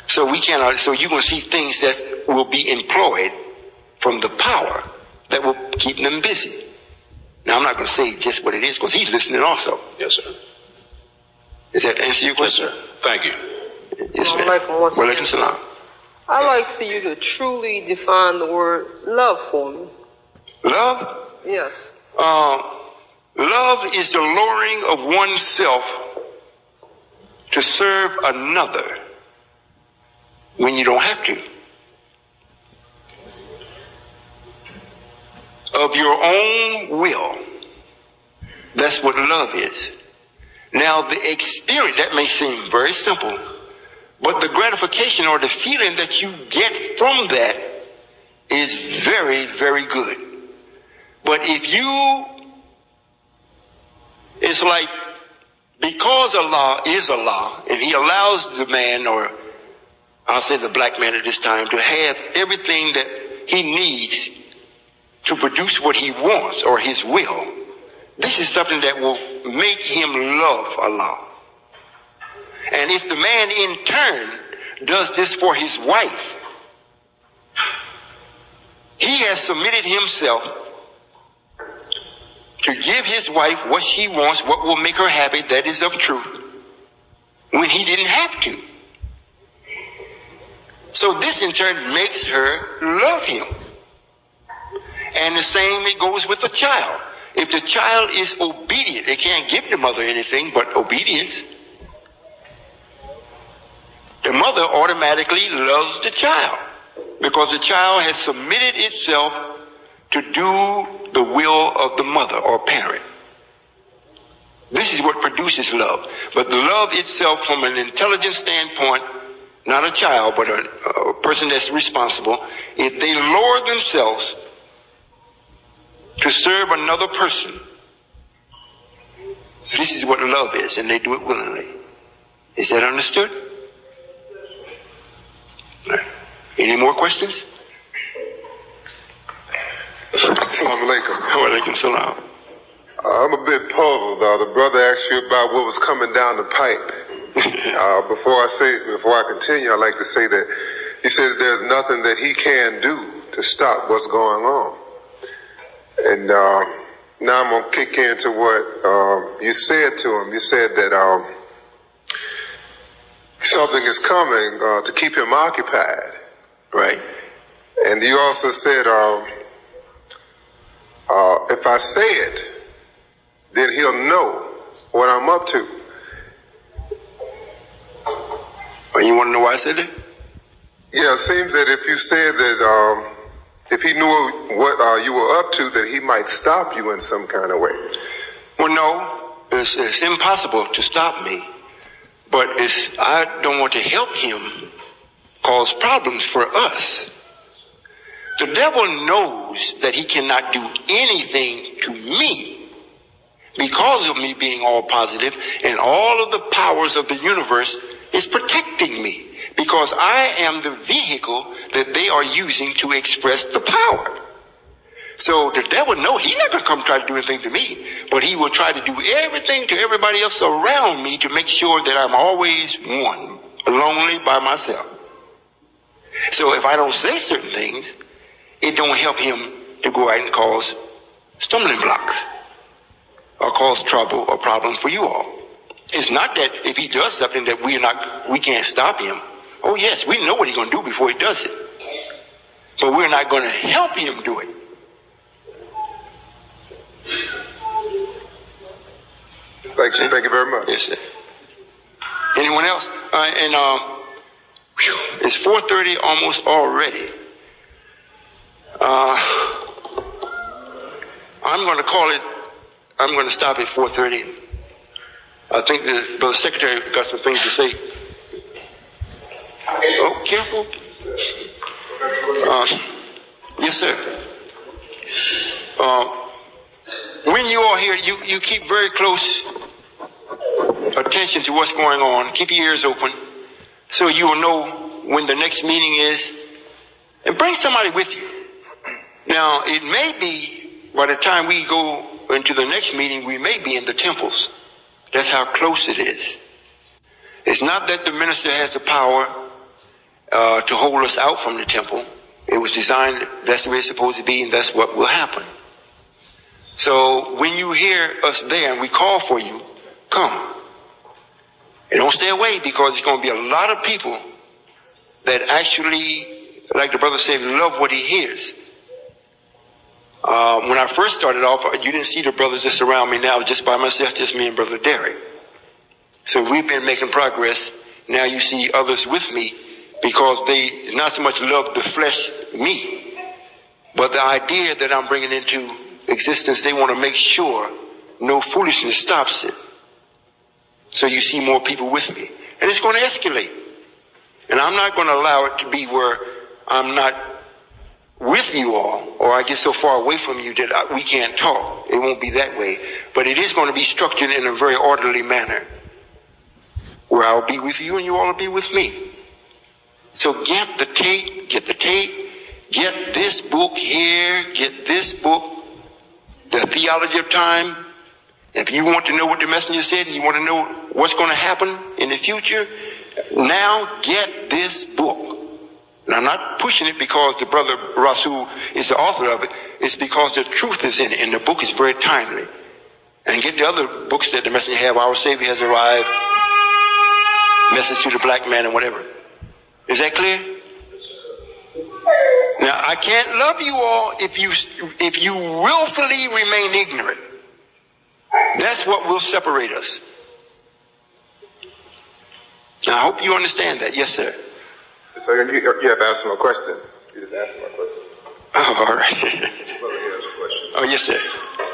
So we cannot. So you're going to see things that will be employed from the power that will keep them busy. Now, I'm not going to say just what it is because he's listening also. Yes, sir. Does that answer your question? Yes, sir. Thank you. Yes, ma'am. Walaikum salam. I'd like for you to truly define the word love for me. Love? Yes. Love is the lowering of oneself to serve another when you don't have to. Of your own will. That's what love is. Now, the experience, that may seem very simple, but the gratification or the feeling that you get from that is very, very good. But if you, it's like, because Allah is Allah, and He allows the man, or I'll say the black man at this time, to have everything that he needs to produce what he wants or his will, this is something that will make him love Allah. And if the man in turn does this for his wife, he has submitted himself to give his wife what she wants, what will make her happy, that is of truth, when he didn't have to. So this in turn makes her love him. And the same it goes with the child. If the child is obedient, they can't give the mother anything but obedience. The mother automatically loves the child because the child has submitted itself to do the will of the mother or parent. This is what produces love. But the love itself from an intelligent standpoint, not a child, but a person that's responsible, if they lower themselves to serve another person, this is what love is, and they do it willingly. Is that understood? Any more questions? Assalamu alaikum. Wa alaikum salam. I'm a bit puzzled. The brother asked you about what was coming down the pipe. Before I continue, I'd like to say that he said that there's nothing that he can do to stop what's going on. And now I'm going to kick into what you said to him. You said that something is coming to keep him occupied. Right. And you also said, if I say it, then he'll know what I'm up to. Oh, you want to know why I said it? Yeah, it seems that if you said that, if he knew what you were up to, that he might stop you in some kind of way. Well, no, it's impossible to stop me. But I don't want to help him cause problems for us. The devil knows that he cannot do anything to me because of me being all positive, and all of the powers of the universe is protecting me because I am the vehicle that they are using to express the power. So the devil knows he's not going to come try to do anything to me, but he will try to do everything to everybody else around me to make sure that I'm always one, lonely by myself. So if I don't say certain things, it don't help him to go out and cause stumbling blocks or cause trouble or problem for you all. It's not that if he does something that we can't stop him. Oh yes, we know what he's going to do before he does it. But we're not going to help him do it. Thank you very much. Yes, sir. Anyone else? It's 4:30 almost already. I'm going to call it, I'm going to stop at 4:30. I think the Brother Secretary got some things to say. Oh, careful. Yes, sir. When you are here, you keep very close attention to what's going on. Keep your ears open so you will know when the next meeting is. And bring somebody with you. Now, it may be, by the time we go into the next meeting, we may be in the temples. That's how close it is. It's not that the minister has the power to hold us out from the temple. It was designed, that's the way it's supposed to be, and that's what will happen. So when you hear us there and we call for you, come. And don't stay away, because there's going to be a lot of people that actually, like the brother said, love what he hears. When I first started off, you didn't see the brothers just around me now, just by myself, just me and Brother Derek. So we've been making progress. Now you see others with me, because they not so much love the flesh, me, but the idea that I'm bringing into existence, they want to make sure no foolishness stops it. So you see more people with me. And it's going to escalate. And I'm not going to allow it to be where I'm not with you all, or I get so far away from you that we can't talk. It won't be that way. But it is going to be structured in a very orderly manner, where I'll be with you and you all will be with me. So get the tape, get this book here, get this book, The Theology of Time. If you want to know what the messenger said and you want to know what's going to happen in the future, now get this book. And I'm not pushing it because the brother Rasul is the author of it. It's because the truth is in it, and the book is very timely. And get the other books that the messenger have, Our Savior Has Arrived, Message to the Black Man, and whatever. Is that clear? Now, I can't love you all if you willfully remain ignorant. That's what will separate us. Now, I hope you understand that. Yes, sir. So you have to answer my question. You just answered my question. Oh, all right. Oh, yes, sir.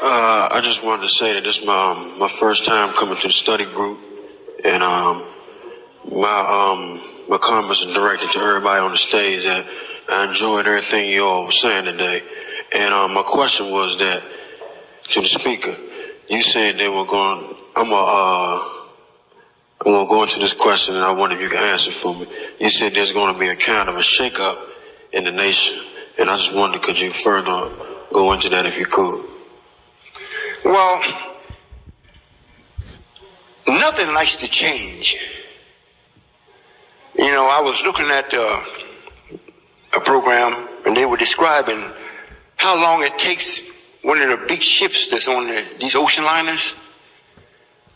I just wanted to say that this is my first time coming to the study group, and my comments are directed to everybody on the stage. That I enjoyed everything you all were saying today, and my question was that to the speaker. You said they were going. I'm gonna go into this question, and I wonder if you can answer for me. You said there's going to be a kind of a shakeup in the nation, and I just wondered, could you further go into that if you could? Well, nothing likes to change. You know, I was looking at a program, and they were describing how long it takes one of the big ships that's on these ocean liners.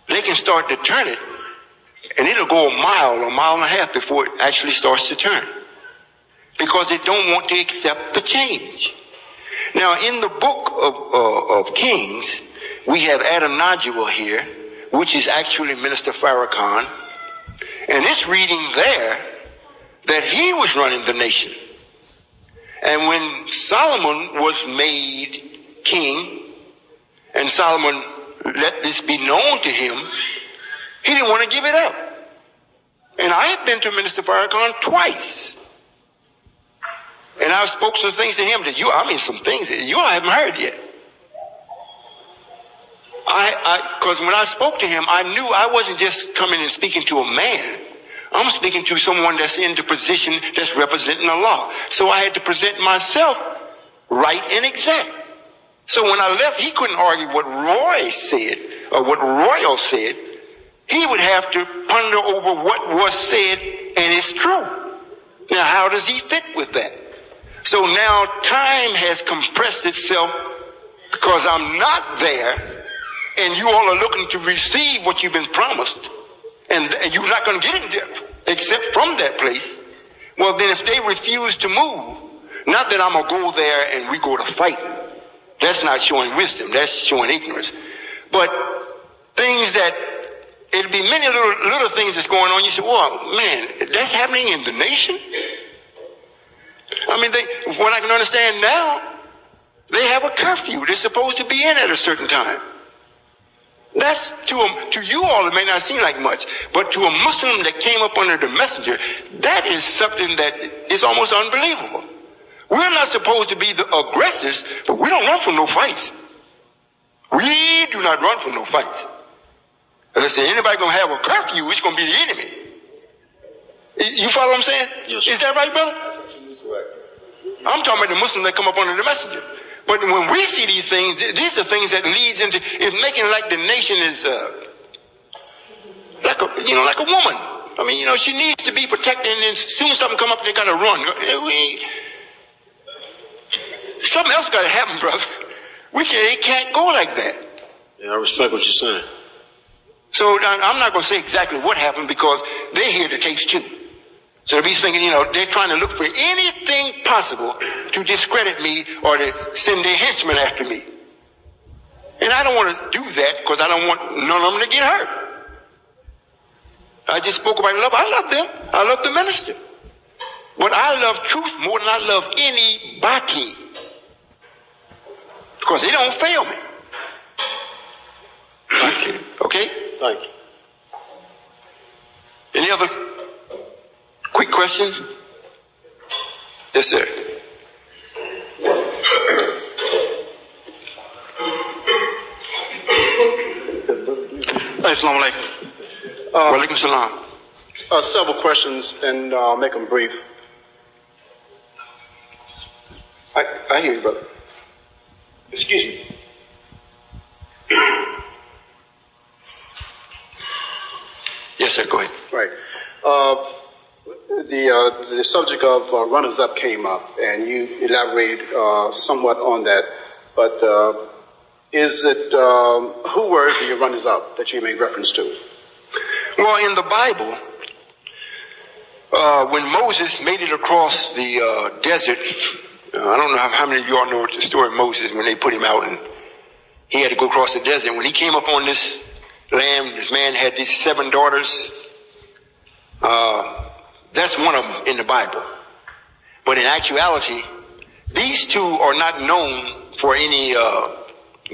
They can start to turn it, and it'll go a mile and a half before it actually starts to turn, because they don't want to accept the change. Now, in the book of Kings, we have Adonijah here, which is actually Minister Farrakhan, and it's reading there that he was running the nation. And when Solomon was made king, and Solomon let this be known to him, he didn't want to give it up. And I had been to Minister Farrakhan twice. And I've spoken some things to him that some things that you haven't heard yet. Because when I spoke to him, I knew I wasn't just coming and speaking to a man. I'm speaking to someone that's in the position that's representing the law. So I had to present myself right and exact. So when I left, he couldn't argue what Roy said or what Royall said. He would have to ponder over what was said, and it's true. Now, how does he fit with that? So now time has compressed itself because I'm not there, and you all are looking to receive what you've been promised, and you're not going to get it except from that place. Well, then if they refuse to move, not that I'm going to go there and we go to fight. That's not showing wisdom. That's showing ignorance. But things that, it'll be many little things that's going on. You say, well, man, that's happening in the nation? I mean, what I can understand now, They have a curfew. They're supposed to be in at a certain time. That's to you all, it may not seem like much, but to a Muslim that came up under the messenger, that is something that is almost unbelievable. We're not supposed to be the aggressors, but we don't run from no fights. We do not run from no fights. And I say, anybody gonna have a curfew, it's gonna be the enemy. You follow what I'm saying? Yes. Is that right, brother? I'm talking about the Muslims that come up under the messenger. But when we see these things, these are things that leads into, it's making like the nation is, like a woman. I mean, she needs to be protected, and then as soon as something come up, they gotta run. Something else gotta happen, brother. It can't go like that. Yeah, I respect what you're saying. So I'm not gonna say exactly what happened because they're here to taste too. So he's thinking, they're trying to look for anything possible to discredit me or to send their henchmen after me. And I don't want to do that because I don't want none of them to get hurt. I just spoke about love. I love them. I love the minister. But I love truth more than I love anybody. Because they don't fail me. Thank you. Okay? Thank you. Any other quick questions? Yes, sir. Assalamu alaikum. Walaikum salam. Several questions, and I'll make them brief. I hear you, brother. Excuse me. Yes, sir. Go ahead. Right. The subject of runners-up came up, and you elaborated somewhat on that. But is it who were the runners-up that you made reference to? Well, in the Bible, when Moses made it across the desert, I don't know how many of you all know the story of Moses when they put him out and he had to go across the desert. When he came up on this land, this man had these 7 daughters. That's one of them in the Bible. But in actuality, these 2 are not known for any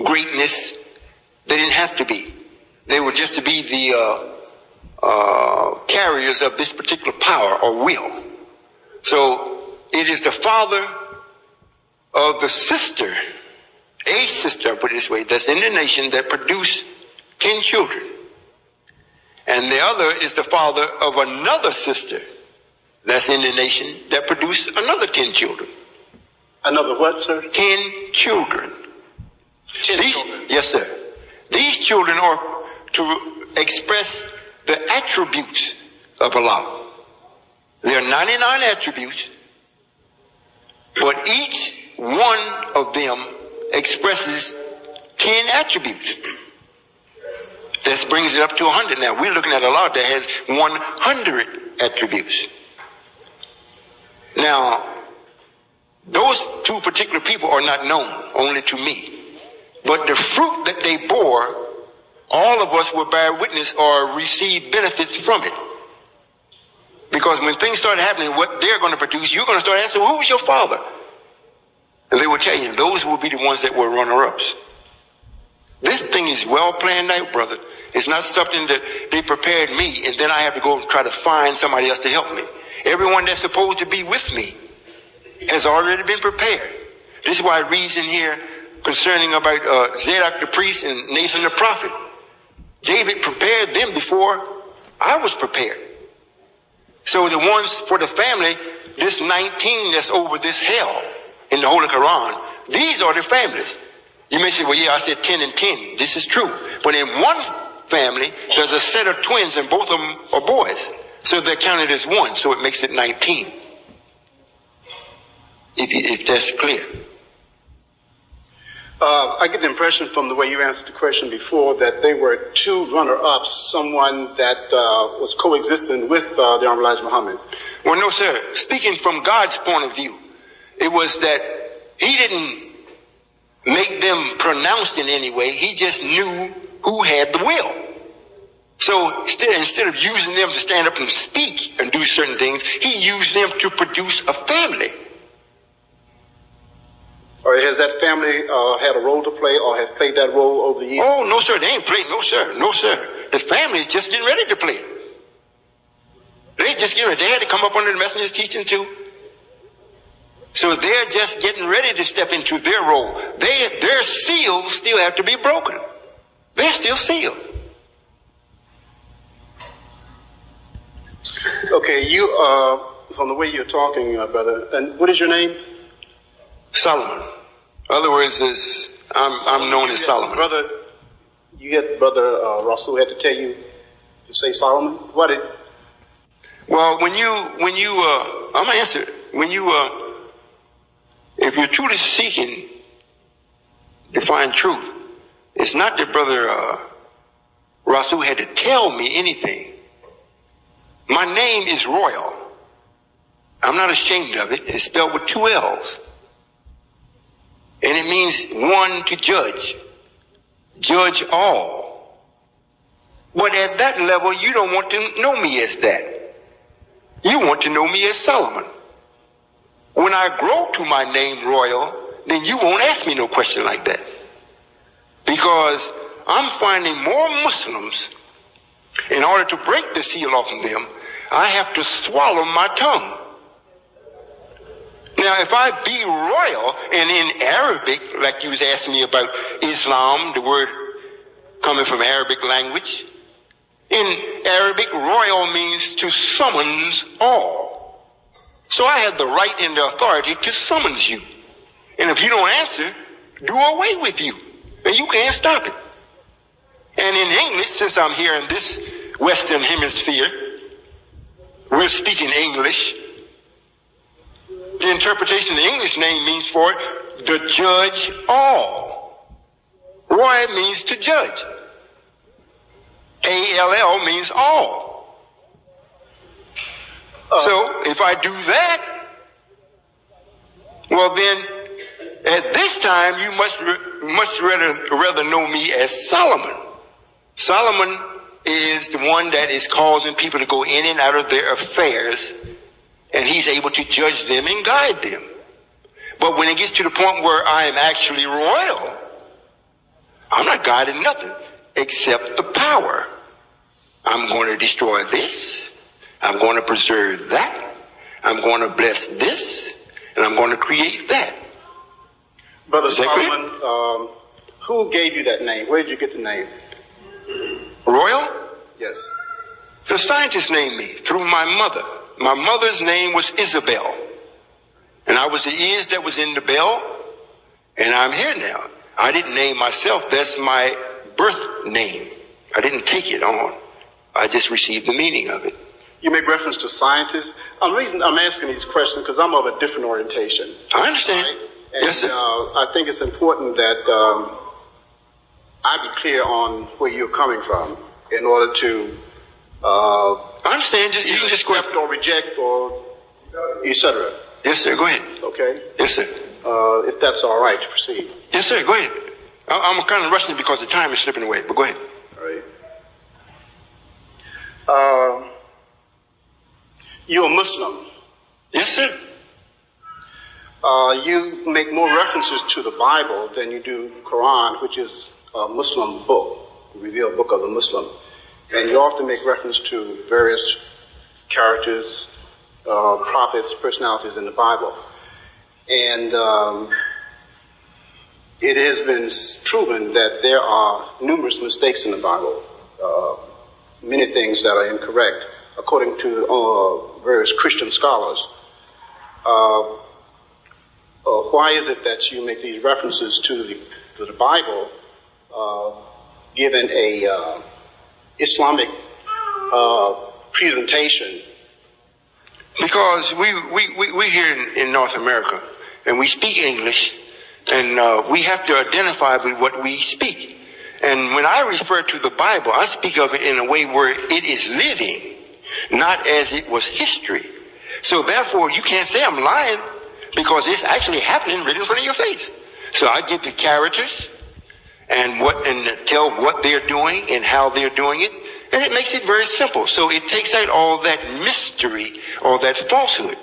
greatness. They didn't have to be. They were just to be the carriers of this particular power or will. So it is the father of the sister, a sister, I'll put it this way, that's in the nation that produced 10 children. And the other is the father of another sister that's in the nation that produced another 10 children. Another what, sir? 10 children. 10 children. Yes, sir. These children are to express the attributes of Allah. There are 99 attributes, but each one of them expresses 10 attributes. That brings it up to 100 now. We're looking at Allah that has 100 attributes. Now, those 2 particular people are not known, only to me. But the fruit that they bore, all of us will bear witness or receive benefits from it. Because when things start happening, what they're going to produce, you're going to start asking, who was your father? And they will tell you, those will be the ones that were runner-ups. This thing is well planned out, brother. It's not something that they prepared me, and then I have to go and try to find somebody else to help me. Everyone that's supposed to be with me has already been prepared. This is why it reads in here concerning about Zadok the priest and Nathan the prophet. David prepared them before I was prepared. So the ones for the family, this 19 that's over this hell in the Holy Quran, these are the families. You may say, well, yeah, I said 10 and 10. This is true. But in one family, there's a set of twins and both of them are boys. So they're counted as one. So it makes it 19. If that's clear. I get the impression from the way you answered the question before that they were 2 runner-ups, someone that was coexisting with the Honorable Elijah Muhammad. Well, no, sir. Speaking from God's point of view, it was that he didn't make them pronounced in any way. He just knew who had the will. So instead of using them to stand up and speak and do certain things, he used them to produce a family. Or has that family had a role to play or has played that role over the years? Oh, no, sir. They ain't played. No, sir. No, sir. The family is just getting ready to play it. They just getting ready. They had to come up under the messenger's teaching too. So they're just getting ready to step into their role. Their seals still have to be broken. They're still sealed. Okay, you, from the way you're talking, brother, and what is your name? Solomon. In other words, I'm known as Solomon. Brother, you had Brother Russell had to tell you to say Solomon? What did? Well, when you, I'm gonna answer. If you're truly seeking to find truth, it's not that Brother Russell had to tell me anything. My name is Royall. I'm not ashamed of it. It's spelled with 2 L's. And it means one to judge. Judge all. But at that level, you don't want to know me as that. You want to know me as Solomon. When I grow to my name, Royall, then you won't ask me no question like that. Because I'm finding more Muslims, in order to break the seal off of them, I have to swallow my tongue. Now, if I be royal, and in Arabic, like you was asking me about Islam, the word coming from Arabic language, in Arabic, royal means to summons all. So I have the right and the authority to summons you. And if you don't answer, do away with you. And you can't stop it. And in English, since I'm here in this Western Hemisphere, we're speaking English. The interpretation of the English name means for it, the judge all. Roy means to judge. A-L-L means all. So if I do that, well then, at this time you much rather know me as Solomon. Solomon is the one that is causing people to go in and out of their affairs, and he's able to judge them and guide them. But when it gets to the point where I am actually royal, I'm not guiding nothing except the power. I'm going to destroy this. I'm going to preserve that. I'm going to bless this. And I'm going to create that. Brother Solomon, who gave you that name? Where did you get the name? Royal? Yes. The scientist named me through my mother. My mother's name was Isabel. And I was the ears that was in the bell. And I'm here now. I didn't name myself. That's my birth name. I didn't take it on. I just received the meaning of it. You make reference to scientists. The reason I'm asking these questions because I'm of a different orientation. I understand. Right? And, yes, sir. I think it's important that I be clear on where you're coming from in order to I understand. You can just accept or reject or etc. Yes, sir. Go ahead. Okay. Yes, sir. If that's all right to proceed. Yes, sir. Go ahead. I'm kind of rushing because the time is slipping away, but go ahead. All right. You're a Muslim. Yes, sir. You make more references to the Bible than you do Quran, which is a Muslim book, the revealed book of the Muslim. And you often make reference to various characters, prophets, personalities in the Bible. And it has been proven that there are numerous mistakes in the Bible, many things that are incorrect, according to various Christian scholars. Why is it that you make these references to the Bible, given a Islamic presentation? Because we're here in North America, and we speak English, and we have to identify with what we speak. And when I refer to the Bible, I speak of it in a way where it is living, not as it was history. So therefore, you can't say I'm lying, because it's actually happening right in front of your face. So I give the characters and tell what they're doing and how they're doing it, and it makes it very simple. So it takes out all that mystery, all that falsehood.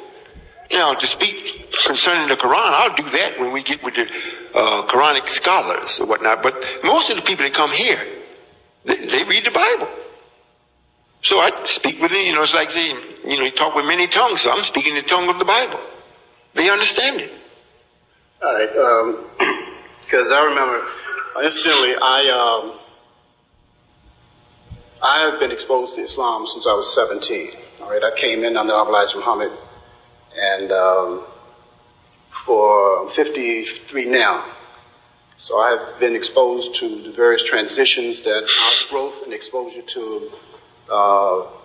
Now, to speak concerning the Quran, I'll do that when we get with the Quranic scholars or whatnot. But most of the people that come here, they read the Bible. So I speak with them, it's like saying, you talk with many tongues, so I'm speaking the tongue of the Bible. They understand it. All right, because I remember, incidentally, I have been exposed to Islam since I was 17. All right, I came in under Elijah Muhammad, and for 53 now. So I have been exposed to the various transitions that our growth and exposure to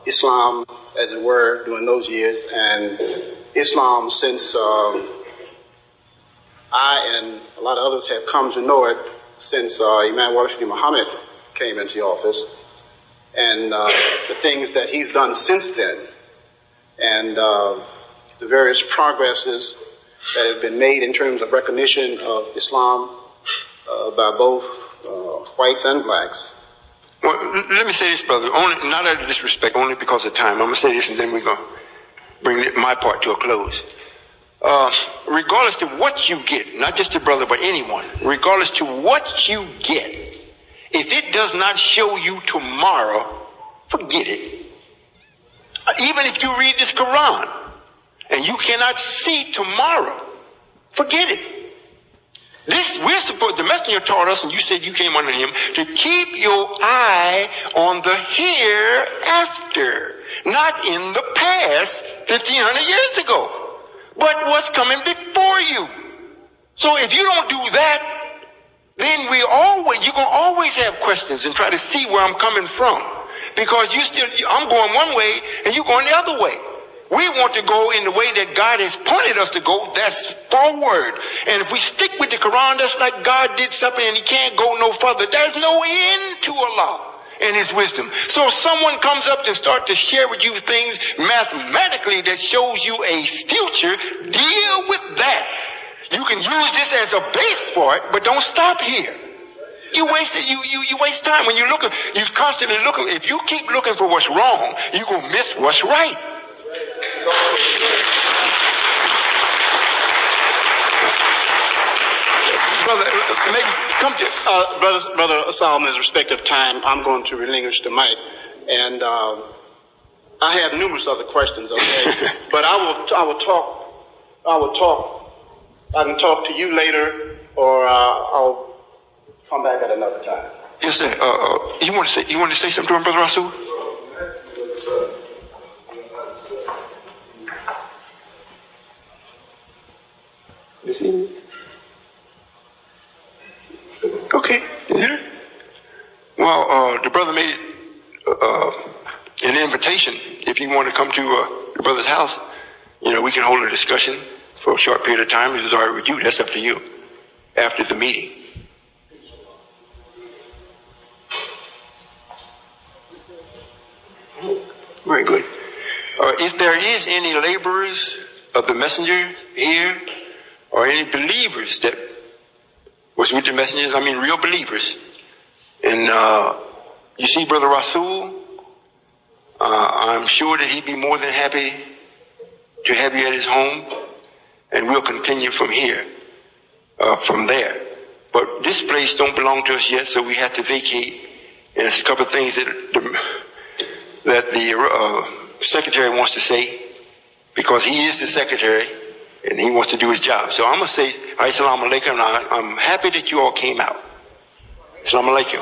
Islam, as it were, during those years, and Islam since I and a lot of others have come to know it since Imam Washington Muhammad came into the office, and the things that he's done since then, and the various progresses that have been made in terms of recognition of Islam by both whites and blacks. Well, let me say this, brother, not out of disrespect, only because of time. I'm going to say this and then we're going to bring my part to a close. Regardless to what you get, not just the brother, but anyone, regardless to what you get, if it does not show you tomorrow, forget it. Even if you read this Quran and you cannot see tomorrow, forget it. We're supposed, the messenger taught us, and you said you came under him, to keep your eye on the hereafter, not in the past 1,500 years ago, but what's coming before you. So if you don't do that, then you're going to always have questions and try to see where I'm coming from. Because I'm going one way and you're going the other way. We want to go in the way that God has pointed us to go. That's forward. And if we stick with the Quran, that's like God did something and he can't go no further. There's no end to Allah and his wisdom. So if someone comes up and starts to share with you things mathematically that shows you a future, deal with that. You can use this as a base for it, but don't stop here. You waste it. You waste time when you constantly looking. If you keep looking for what's wrong, you're going to miss what's right. Brother, maybe come to Brother Solomon, in respect of time, I'm going to relinquish the mic, and I have numerous other questions. Okay, but I can talk to you later, or I'll come back at another time. Yes, sir. You want to say something to him, Brother Rasul? Okay. Yeah. Well, the brother made an invitation. If you want to come to the brother's house, we can hold a discussion for a short period of time. If it's all right with you, that's up to you. After the meeting. Very good. If there is any laborers of the messenger here, or any believers that was with the messengers, I mean real believers, and you see Brother Rasul, I'm sure that he'd be more than happy to have you at his home, and we'll continue from here, from there. But this place don't belong to us yet, so we have to vacate, and there's a couple of things that the secretary wants to say, because he is the secretary, and he wants to do his job. So I'm going to say, Assalamu alaikum, I'm happy that you all came out. Assalamu alaikum.